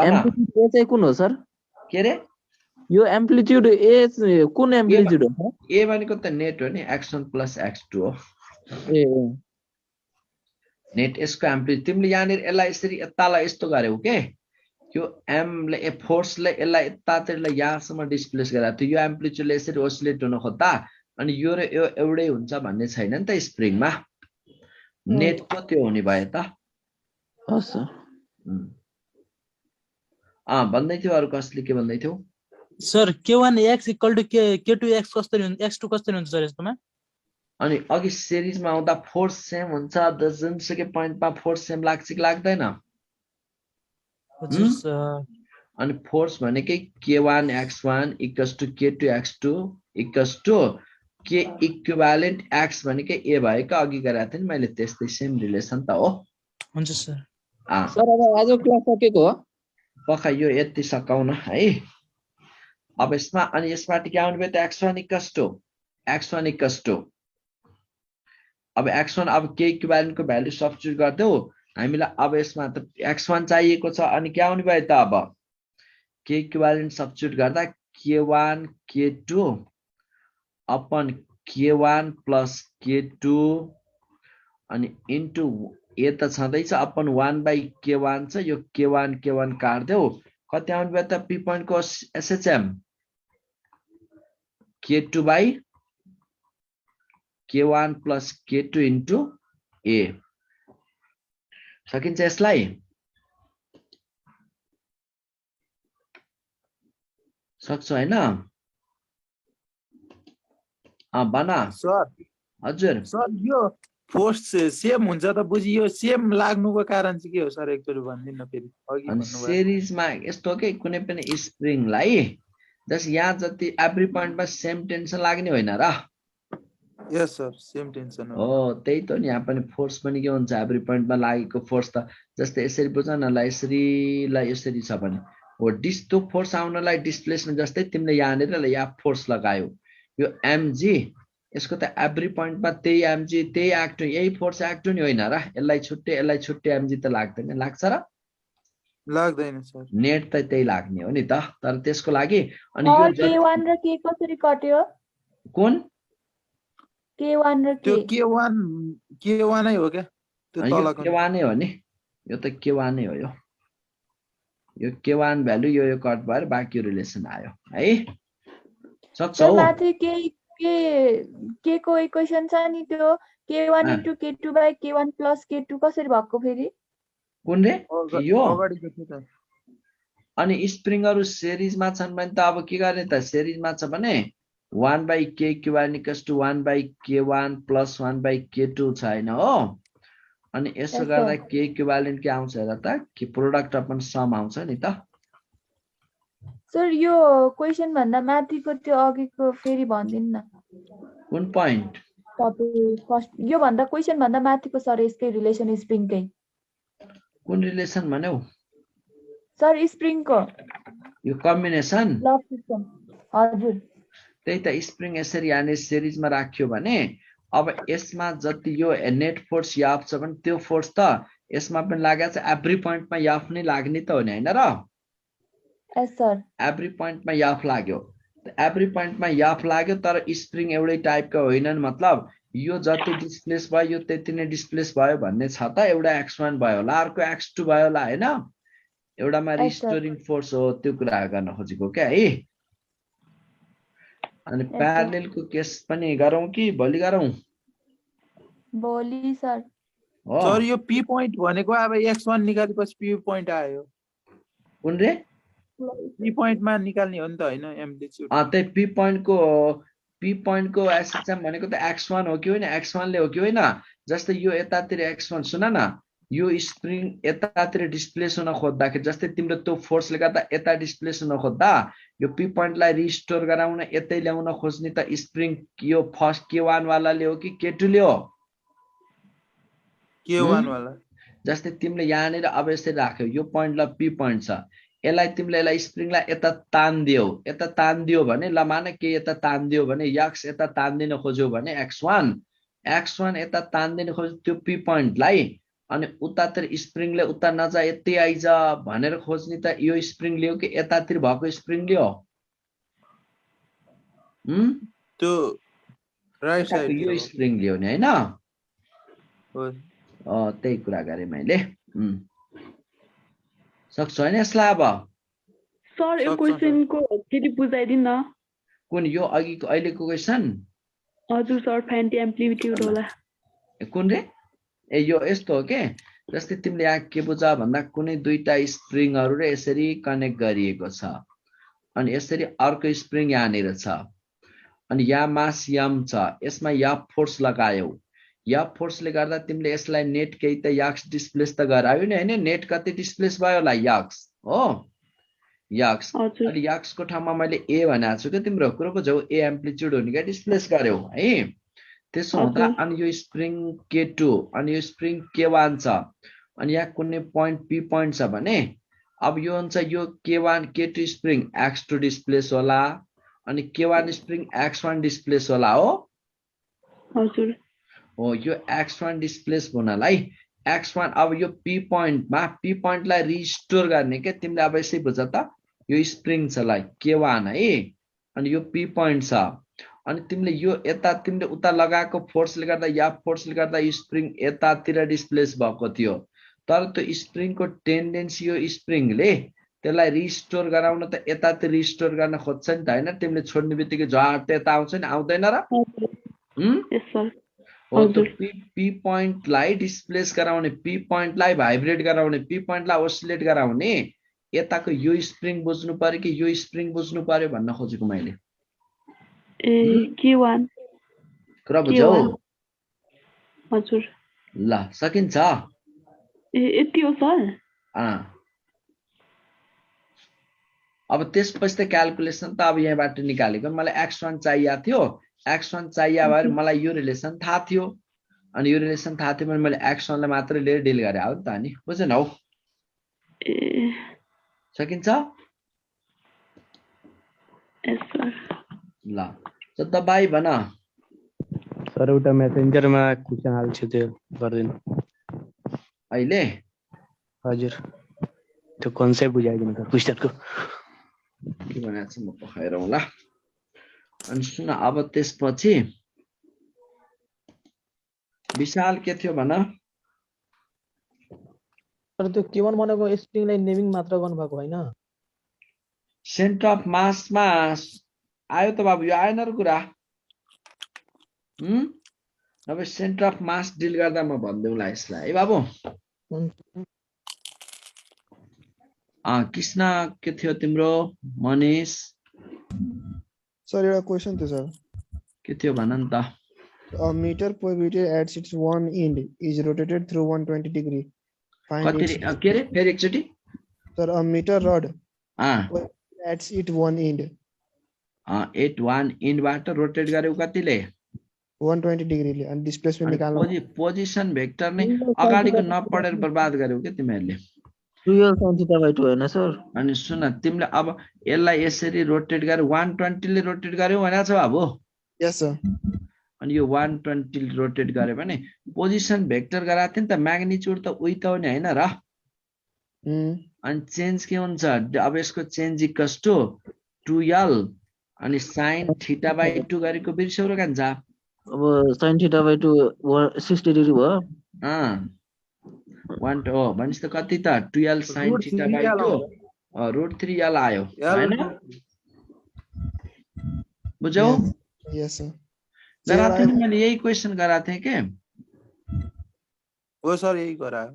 एम्प्लिट्युड चाहिँ कुन हो सर के रे यो एम्प्लिट्युड ए कुन एम्प्लिट्युड हो ए भनेको त नेट हो नि x1 प्लस x2 हो ए नेट यसको एम्प्लिट्युड तिमीले यहाँनिर यसलाई यसरी यतालाई यस्तो गर्यौ के यो m ले फोर्सले यसलाई यतातिरलाई यहाँसम्म डिस्प्लेस गराएको थियो यो एम्प्लिट्युडले यसरी ओसिलेट हुन खोज्दा अनि यो र यो एउटै हुन्छ भन्ने छैन नि त स्प्रिङमा नेट को त्यो हुने भयो त हस् भन्दै थियो अरु कसले के भन्दै थियो sir K1 x equal to K2 x कसरी हुन्छ x2 कसरी हुन्छ सर यसमा अनि अघि सिरिजमा आउँदा फोर्स सेम हुन्छ जुनसुकै पोइन्टमा फोर्स सेम लाग्छ कि लाग्दैन हजुर सर अनि फोर्स भनेकै K1 x1 equals to K2 x2 equals to K equivalent x भनेकै A भएको अघि गराएको थिएँ नि मैले त्यस्तै सेम रिलेसन त हो हुन्छ सर सर अब आज क्लास सकेको हो पक्का यो यति सकाउन है अब यसमा अनि यसबाट के आउने भयो त x1 इक्वल्स टु अब x1 अब K इक्विभ्यालेन्टको भ्यालु सब्स्टिट्युट गर्दै हामीलाई अब यसमा त x1 चाहिएको छ अनि के आउने भयो त अब K इक्विभ्यालेन्ट सब्स्टिट्युट गर्दा K1 K2 upon K1 plus K2 अनि इन्टु ए त छँदैछ अपन 1 बाइ K1 छ यो K1 काट्देऊ कति आउने भयो त पी पोइन्टको SHM K2 by K1 plus K2 into A सकिन्छ यसलाई सक्छ हैन बना सर हजुर सर यो फोर्स सेम हुन्छ त बुझी यो सेम लाग्नुको कारण चाहिँ के हो सर एकचोटि भनिदिनु फेरि अघि भन्नुभयो सिरिजमा यस्तो के कुनै पनि स्प्रिङलाई जस यहाँ जति एभ्री पोइन्टमा सेम टेन्सन लाग्ने होइन र यस सर सेम टेन्सन हो त्यही त नि यहाँ पनि फोर्स पनि के हुन्छ एभ्री पोइन्टमा लागेको फोर्स त जस्तै यसरी बुझ न ल यसरी छ भने हो त्यो फोर्स आउनलाई डिस्प्लेसमेन्ट जस्तै तिमीले यहाँनिर ल यहाँ फोर्स लगायो यो mg यसको त एभ्री पोइन्टमा त्यही mg त्यही एक्ट यही फोर्स एक्ट नि होइन र यसलाई छुट्टै mg त लाग्दैन लाग्छ र लाग्दैन सर नेट त त्यही लाग्ने हो नि त तर त्यसको लागि अनि यो K1 र K कसरी कट्यो कुन K1 र त्यो K1 नै हो के त्यो तलको K1 नै हो नि यो त k1 नै हो यो k1 भ्यालु यो कट भएर बाँकी रिलेसन आयो है सक्छौ माथि के को इक्वेसन छ नि त्यो k1 * k2 / k1 + k2 कसरी भएको फेरि कुन रे यो अगाडिको थियो त अनि स्प्रिङहरु सिरिजमा छन् भने त अब के गर्ने त सिरिजमा छ भने 1/k1 = 1/k1 + 1/k2 छ हैन हो अनि यसो गर्दा k इक्विभ्यालेन्ट के आउँछ हेर त कि प्रोडक्ट अपन सम आउँछ नि त सर यो क्वेशन भन्दा माथिको त्यो अघिको फेरि भनिदिनु न कुन पोइन्ट फर्स्ट यो भन्दा क्वेशन भन्दा माथिको सर यसकै रिलेसन स्प्रिङकै कुन रिलेसन भन्यौ सर स्प्रिङको यो कम्बिनेसन लभ सिस्टम हजुर त्यही त स्प्रिङ यसरी याने सिरिजमा राख्यो भने अब यसमा जति यो नेट फोर्स याफ छ भने त्यो फोर्स त यसमा पनि लागेको छ एभ्री पोइन्टमा याफ नै लाग्ने त हो नि हैन र यस सर एभ्री पोइन्टमा याफ लाग्यो एभ्री पोइन्टमा याफ लाग्यो तर स्प्रिङ एउटै टाइपको होइनन् मतलब यो जति डिस्प्लेस भयो यो त्यति नै डिस्प्लेस भयो भन्ने छ त एउटा x1 भयो होला अर्को x2 भयो होला हैन एउटामा रिस्टोरिङ फोर्स हो त्यो कुरा गर्न खोजेको क्या है अनि प्यारलेलको केस पनि गरौँ कि भोलि गरौँ भोलि सर सर यो p पोइन्ट भनेको अब x1 निकालेपछि p पोइन्ट आयो कुन रे p पोइन्टमा निकाल्ने हो नि त हैन एम्प्लिट्युड त्यही p पोइन्टको एसएचएम भनेको त x1 हो कि होइन x1 ले हो कि होइन जस्तै यो यतातिर x1 सुन न यो स्प्रिङ यतातिर डिस्प्लेस हुन खोज्दाखेरि जस्तै तिम्रो त्यो फोर्सले गर्दा यता डिस्प्लेस हुन खोज्दा यो p पोइन्टलाई रिस्टोर गराउन यतै ल्याउन खोज्ने त स्प्रिङ यो फर्स्ट k1 वालाले हो कि k2 ले हो k1 वाला जस्तै तिमीले यहाँनिर अब यसरी राख्यौ यो पोइन्टलाई p पोइन्ट छ यसलाई तिमीले यसलाई स्प्रिङलाई यता तान्दियो भने ल मान के यता तान्दियो भने x यता तान्दिन खोज्यो भने x1 यता तान्दिन खोज्यो त्यो p पोइन्टलाई अनि उतातिर स्प्रिङले उता नजा यतै आइज भनेर खोज्ने त यो स्प्रिङले हो कि यतातिर भएको स्प्रिङले हो त्यो राइट साइड यो स्प्रिङले हो नि हैन त्यही कुरा गरे मैले सक्छु हैन यसलाई अब सर यो क्वेशनको फेरि बुझाइदिनु न कुन यो अघिको अहिलेको क्वेशन हजुर सर फ्यान्टी एम्प्लिट्युड होला कुन रे ए यो यस्तो हो के जस्तै तिमीले यहाँ के बुझ भन्दा कुनै दुईटा स्प्रिङहरु रे यसरी कनेक्ट गरिएको छ अनि यसरी अर्को स्प्रिङ यहाँनिर छ अनि यहाँ मास m छ यसमा याफ फोर्स लगायौ याफ फोर्सले गर्दा तिमीले यसलाई नेट केही त याक्स डिस्प्लेस त गरायो नि हैन नेट कति डिस्प्लेस भयो होला याक्स हो याक्स अनि याक्सको ठाउँमा मैले a भनेको छु के तिम्रो कुरो बुझौ a एम्प्लिट्युड हो नि के डिस्प्लेस गर्यौ है त्यसो हुँदा अनि यो स्प्रिङ k2 अनि यो स्प्रिङ k1 छ अनि यहाँ कुनै पोइन्ट p पोइन्ट छ भने अब यो हुन्छ यो k1 k2 spring x2 displace होला अनि k1 स्प्रिङ x1 डिस्प्लेस होला हो हजुर हो यो x1 डिस्प्लेस हुनलाई x1 अब यो p पोइन्टमा p पोइन्टलाई रिस्टोर गर्ने के तिमीले अब यसै बुझ त यो स्प्रिङ छ लाई k1 है अनि यो p पोइन्ट छ अनि तिमीले यो यता तिमीले उता लगाएको फोर्सले गर्दा या फोर्सले गर्दा स्प्रिङ यतातिर डिस्प्लेस भएको थियो तर त्यो स्प्रिङको टेन्डेन्सी यो स्प्रिङले त्यसलाई रिस्टोर गराउन त यतातिर रिस्टोर गर्न खोज्छ नि त हैन तिमीले छोड्ने बित्तिकै झट यता आउँछ नि आउँदैन र हो त्यो p पोइन्टलाई डिस्प्लेस गराउने p पोइन्टलाई भाइब्रेट गराउने p पोइन्टलाई ओसिलेट गराउने यताको यो स्प्रिङ बुझ्नु पर्यो कि यो स्प्रिङ बुझ्नु पर्यो भन्न खोजेको मैले k1 कुरा बुझौ हजुर ल सकिन्छ यति हो सर अब त्यसपछि त क्याल्कुलेसन त अब यहाँबाट निकालेको मलाई x1 चाहिएको थियो x1 चाहिए भएर मलाई यो रिलेसन थाहा थियो अनि यो रिलेसन थाहा थियो भने मैले x1 लाई मात्र लिएर डिल गरे हो नि त अनि बुझेन हौ सकिन्छ ल त भाइ भन सर एउटा मेसेन्जरमा क्वेशन हाल्छु त्यो गर्दिनु अहिले हजुर त्यो कन्सेप्ट बुझाइदिनु त क्वेशनको के भनेको छ म पखाएर होला अनि सुन अब त्यसपछि विशाल के थियो भन तर त्यो के भनेको स्प्रिङलाई नेमिङ मात्र गर्नुभएको होइन सेन्टर अफ मासमा आयो त बाबु यो आएन र कुरा अब सेन्टर अफ मास डिल गर्दा म भन्दिउँला यसलाई है बाबु कृष्ण के थियो तिम्रो मनीष सर एउटा क्वेशन थियो सर के थियो भन नि त A meter per meter at its one end is rotated through 120 degree. कति के रे फेरि एकचोटी Sir, a meter rod at its one end. At one इन्डबाट रोटेट गर्यो कतिले 120 degree ले अनि डिस्प्लेसमेन्ट निकाल्नु पोजिसन भेक्टर नै अगाडिको नपढेर बर्बाद गर्यौ के तिमीहरुले डुअल sin थीटा बाइ 2 हैन सर अनि सुन तिमीले अब यसलाई यसरी रोटेट गर्यो 120 ले रोटेट गर्यौ भनेको छ बाबु यस सर अनि यो 120 रोटेट गरे भने पोजिसन भेक्टर गराएको थियो नि त म्याग्निट्युड त उही त हो नि हैन र अनि चेन्ज के हुन्छ अब यसको चेन्ज इक्वल्स टु 2l अनि sin थीटा बाइ 2 गरेको बिर्स्यौ र कान्छ अब sin थीटा बाइ 2 60 डिग्री भयो 1 हो भनिस् त कति त 2l sin theta by 2 √3l आयो हैन बुझ्यौ यस सर गराथे मैले यही क्वेशन गराथे के हो सर यही गरायो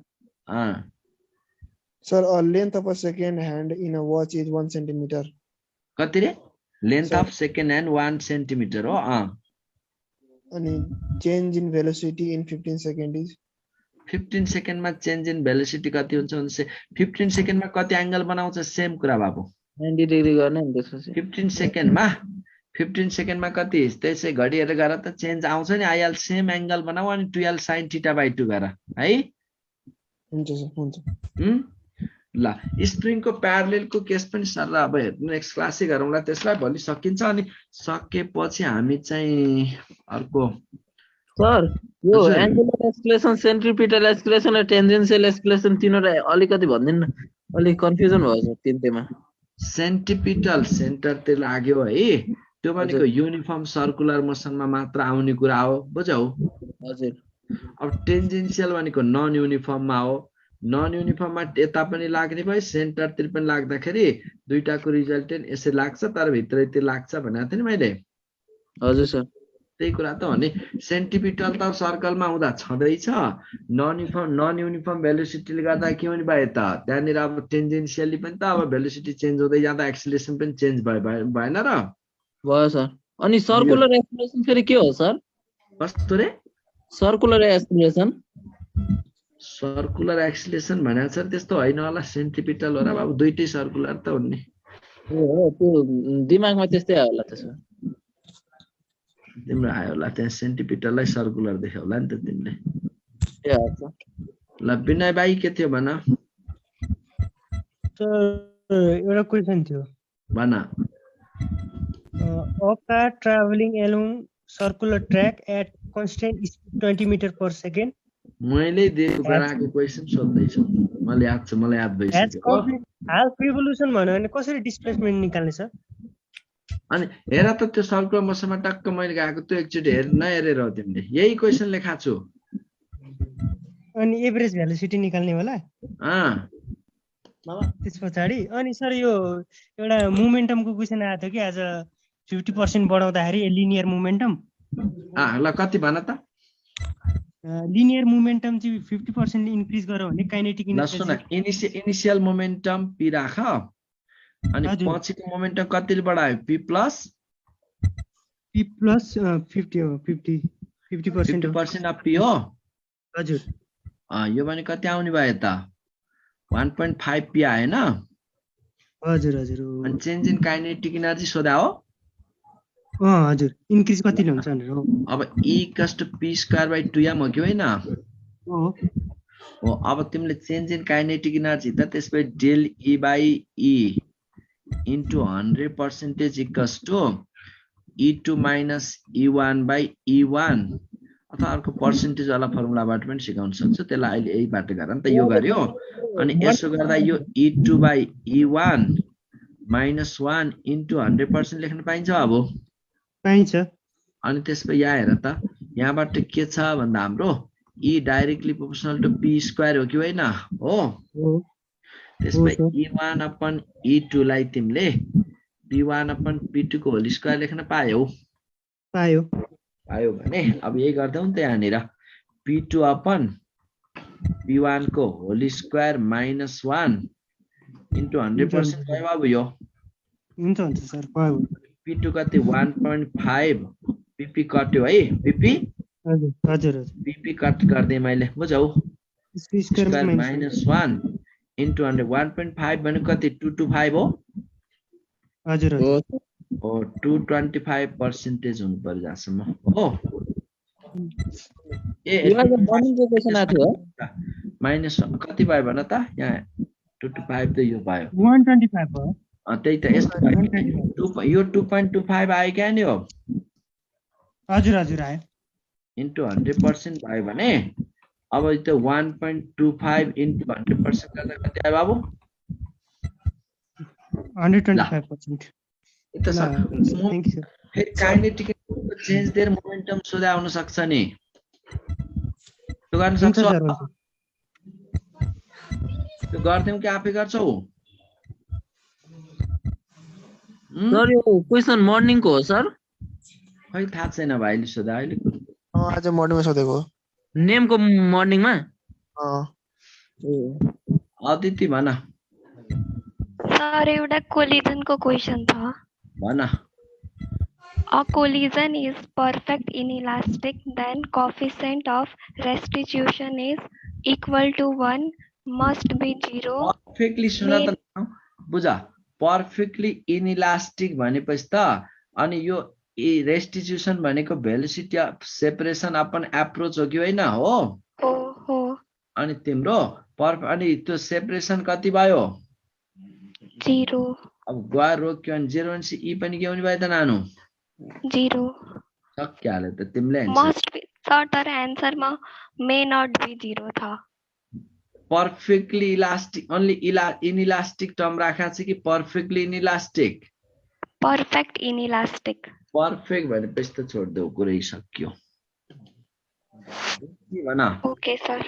sir a length of a second hand in a watch is 1 centimeter कति रे length of second hand 1 centimetre हो अनि change in velocity in 15 second is 15 सेकेन्डमा चेन्ज इन भेलोसिटी कति हुन्छ भने 15 सेकेन्डमा कति एंगल बनाउँछ सेम कुरा बाबु 90 डिग्री गर्ने नि त्यसपछि 15 सेकेन्डमा कति त्यसै घडी हेरेर गरा त चेन्ज आउँछ नि आइहाल सेम एंगल बनाऊ अनि 12 sin थीटा बाइ 2 गर है हुन्छ सर हुन्छ ल स्प्रिङको प्यारलेलको केस पनि सर अब हेर्नु नेक्स्ट क्लासै गरौँला त्यसलाई भोलि सकिन्छ अनि सकेपछि हामी चाहिँ अर्को सर यो एंगुलर एक्सलेसन सेन्ट्रिपिटल एक्सलेसन र टेन्जेन्शियल एक्सलेसन तिनीहरु अलिकति भन्दिन अलि कन्फ्युजन भयो सर तिनटेमा सेन्ट्रिपिटल सेन्टर तिर लाग्यो है त्यो भनेको युनिफर्म सर्कुलर मोसनमा मात्र आउने कुरा हो बुझ्यौ हजुर अब टेन्जेन्शियल भनेको नन युनिफर्ममा हो नन युनिफर्ममा यता पनि लाग्ने भए सेन्टर तिर पनि लाग्दाखेरि दुईटाको रिजल्टेन्ट यसै लाग्छ तर भित्रैतिर लाग्छ भनेको थिएँ नि मैले हजुर सर त्यही कुरा त हो नि सेन्टिपिटल त सर्कलमा हुँदा छँदैछ नन युनिफर्म भेलोसिटीले गर्दा के हुने भयो त त्यहाँनिर अब टेन्जेन्शियली पनि त अब भेलोसिटी चेन्ज हुँदै जाँदा एक्सिलेरेसन पनि चेन्ज भएन र भयो सर अनि सर्कुलर एक्सिलेरेसन फेरि के हो सर कस्तो रे सर्कुलर एक्सिलेरेसन भनेको छ त्यस्तो होइन होला सेन्टिपिटल हो र बाबु दुईटै सर्कुलर त हुने हो त्यो दिमागमा त्यस्तै आयो होला त्यसो तिम्रो आयो होला त्यहाँ सेन्टिपिटललाई सर्कुलर देख्यो होला नि त तिमीले ए अच्छा ल विनय भाइ के थियो भन एउटा क्वेशन थियो भन a car traveling along circular track at constant speed 20 meter per second मैले दिएको गराएको क्वेशन सोध्दै छु मलाई याद भइसक्यो half revolution भन्यो भने कसरी डिस्प्लेसमेन्ट निकाल्ने सर अनि हेर त त्यो सर्कुलर मोसनमा टक्क मैले गएको त्यो एकचोटि नहेरेर हो तिमीले यही क्वेशन लेखा छु अनि एभरेज भेलोसिटी निकाल्ने होला त्यस पछाडि अनि सर यो एउटा मोमेन्टमको क्वेशन आएको थियो कि आज 50% बढाउँदाखेरि लिनियर मोमेन्टम ल कति भन त लिनियर मोमेन्टम चाहिँ 50% इन्क्रिज गर्यो भने काइनेटिक इनिशियल मोमेन्टम पी राख अनि पछिको मोमेन्टम कतिले बढायो p प्लस 50% अफ p हो हजुर यो भने कति आउने भयो त 1.5 p आएन हजुर अनि चेन्ज इन काइनेटिक एनर्जी सोधा हो हजुर इन्क्रिज कतिले हुन्छ अब e = p²/2m हो कि होइन हो अब तिमीले चेन्ज इन काइनेटिक एनर्जी त त्यसपछि del e/e into 100% equals to e2 minus e1/e1 अथवा अर्को पर्सेन्टेज वाला फर्मुलाबाट पनि सिकाउन सक्छु त्यसलाई अहिले यही बाटो गर नि त यो गर्यो अनि यसो गर्दा यो e2/e1 minus 1 into 100% लेख्न पाइन्छ अब पाइन्छ अनि त्यसपछि यहाँ हेर त यहाँबाट के छ भन्दा हाम्रो E directly proportional to P square हो कि होइन हो त्यसमा E1/E2 लाई तिमीले P1/P2 को होल स्क्वायर लेख्न पायौ भने अब यही गर्दै नि त यहाँनिर P2/P1 को होल स्क्वायर -1 इन्टु 100% भयो अब यो हुन्छ सर भयो P2 कति 1.5 PP कट्यो है PP हजुर PP कट गर्दै मैले बुझौ स्क्वायर -1 इन्टु 100 1.5 भने कति 225 हो हजुर हो 225% हुनु पर्यो जहाँसम्म हो माइनस कति भयो भन त यहाँ 225 त यो भयो 125 भयो त्यही त यस्तो यो 2.25 आयो क्या नि हो हजुर आयो इन्टु 100% भयो भने अब त्यो 1.25 इन्टु 100% गर्दा कति आयो बाबु 125%. फेरि काइनेटिक चेन्ज देयर मोमेन्टम सोधा आउन सक्छ नि त्यो गर्न सक्छौ त्यो गर्दियौ कि आफै गर्छौ सर यो क्वेशन मर्निङ को हो सर खै थाहा छैन भाइले सोधा अहिले आज मर्निङमा सोधेको नेम को मर्निङ मा अदिति भन सर एउटा कोलिजन को क्वेशन छ भन A collision is perfect inelastic, then coefficient of restitution is equal to 1, must be 0. Perfectly सुन त बुझा perfectly inelastic भनेपछि त अनि यो restitution भनेको velocity of separation upon approach हो कि होइन हो अनि तिम्रो अनि त्यो separation कति भयो 0 अब गएर रोक्यो अनि 0 भनेपछि e पनि के हुने भयो त नानु 0 सक्याले त तिमीले must be सर तर आन्सर मा may not be 0 था perfectly elastic only inelastic term राखा छ कि perfectly inelastic perfect inelastic perfect भनेपछि त छोड्देऊ कुरै सक्यो के भन ओके सर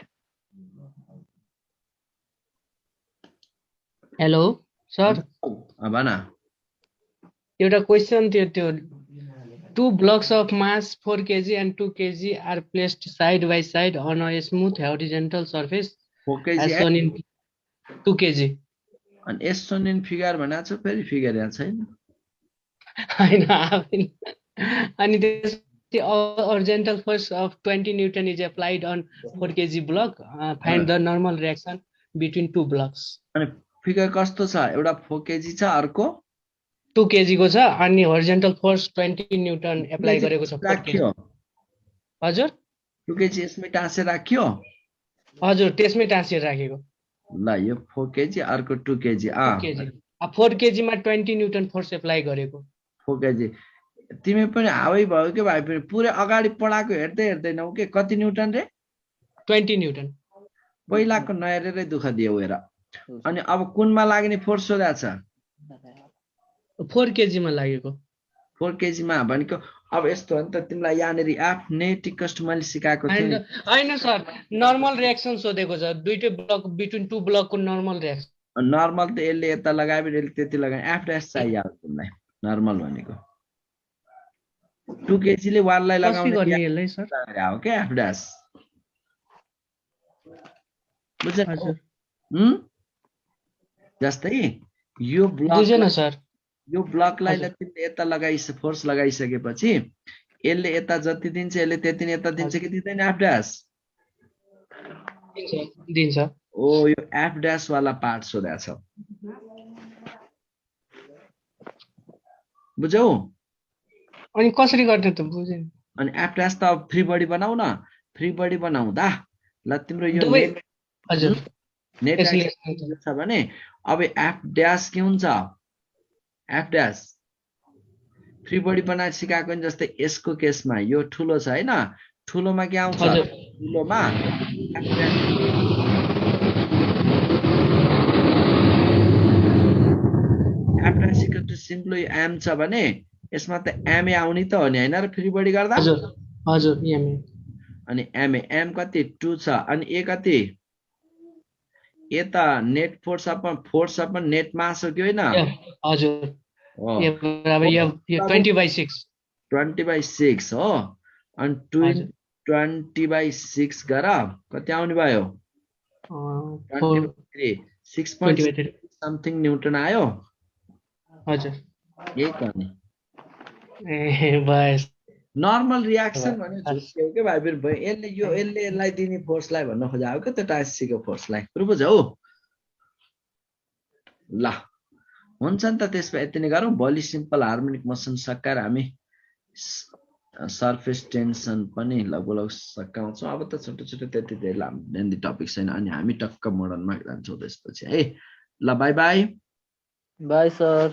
हेलो सर भन एउटा क्वेशन थियो त्यो two blocks of mass 4 kg and 2 kg are placed side by side on a smooth horizontal surface 4 kg as shown in 2 kg अनि एस shown in figure भनेको छ फेरि figure यहाँ छैन हैन अनि the horizontal force of 20 Newton is applied on 4 kg block find the normal reaction between two blocks अनि figure कस्तो छ एउटा 4 kg छ अर्को 2 kg को छ अनि horizontal force 20 न्यूटन एप्लाई गरेको छ राख्यो हजुर 2 kg यसमै टाँसेर राख्यो हजुर त्यसमै टाँसेर राखेको ल यो 4 kg अर्को 2 kg 4 kg मा 20 न्यूटन फोर्स एप्लाई गरेको 4 kg तिमी पनि हावै भयो के भाइ पनि पुरै अगाडि पढाको हेर्दैनौ के कति न्यूटन रे 20 न्यूटन पहिलाको नहेरेरै दुख दियो हेर अनि अब कुनमा लाग्ने फोर्स सोधा छ 4 kg मा लागेको 4 kg मा भनेको अब यस्तो हो नि त तिमीलाई यहाँनेरि एफ नेट इक्वल्स टु मैले सिकाएको थिएँ हैन सर नर्मल रिएक्सन सोधेको छ दुईटै ब्लक बिट्विन टु ब्लक को नर्मल रिएक्सन नर्मल त यसले यता लगायो यसले त्यति लगायो एफ डैश चाहियो तिमीलाई नर्मल भनेको 2 kg ले वाललाई लगाउने गर्ने यसलाई सर हो के एफ डैश बुझ्यौ जस्तै यो ब्लक बुझेन सर यो ब्लकलाई तिमीले यता फोर्स लगाइसकेपछि यसले यता जति दिन्छ यसले त्यति यता दिन्छ कि दिँदैन एफ डैश दिन्छ ओ यो एफ डैश वाला पार्ट सोधा छ बुझ्यौ अनि कसरी गर्ने त बुझेन अनि एफ डैश त फ्री बडी बनाउ न फ्री बडी बनाउँदा ल तिम्रो यो हजुर नेट छ भने अब एफ डैश के हुन्छ एफ डैश फ्री बडी बनाएर सिकाएको नि जस्तै यसको केसमा यो ठुलो छ हैन ठुलोमा के आउँछ ठुलोमा F dash equal to simply M छ भने यसमा त एम आउने त हो नि हैन र फ्री बडी गर्दा हजुर हजुर एम अनि एम एम कति 2 छ अनि ए कति यता नेट फोर्स अपन नेट मास हो कि होइन हजुर ए बराबर यो 20/6 20/6 हो अनि 20/6 गरा कति आउने भयो 6.3 समथिङ न्यूटन आयो हजुर यही त नि ए बस नर्मल रियाक्सन भने झुक्यो के भाइ यसले यसलाई दिने फोर्सलाई भन्न खोजेको के त्यो टाइसीको फोर्सलाई कुरो बुझ्यौ ल हुन्छ नि त त्यसमा यति नै गरौँ भोलि सिम्पल हार्मोनिक मोसन सकाएर हामी सरफेस टेन्सन पनि लगभग सकाउँछौँ अब त छोटो छोटो त्यति धेरै लेन्दी टपिक छैन अनि हामी टक्क मोडर्नमा जान्छौँ त्यसपछि है ल बाई बाई बाई सर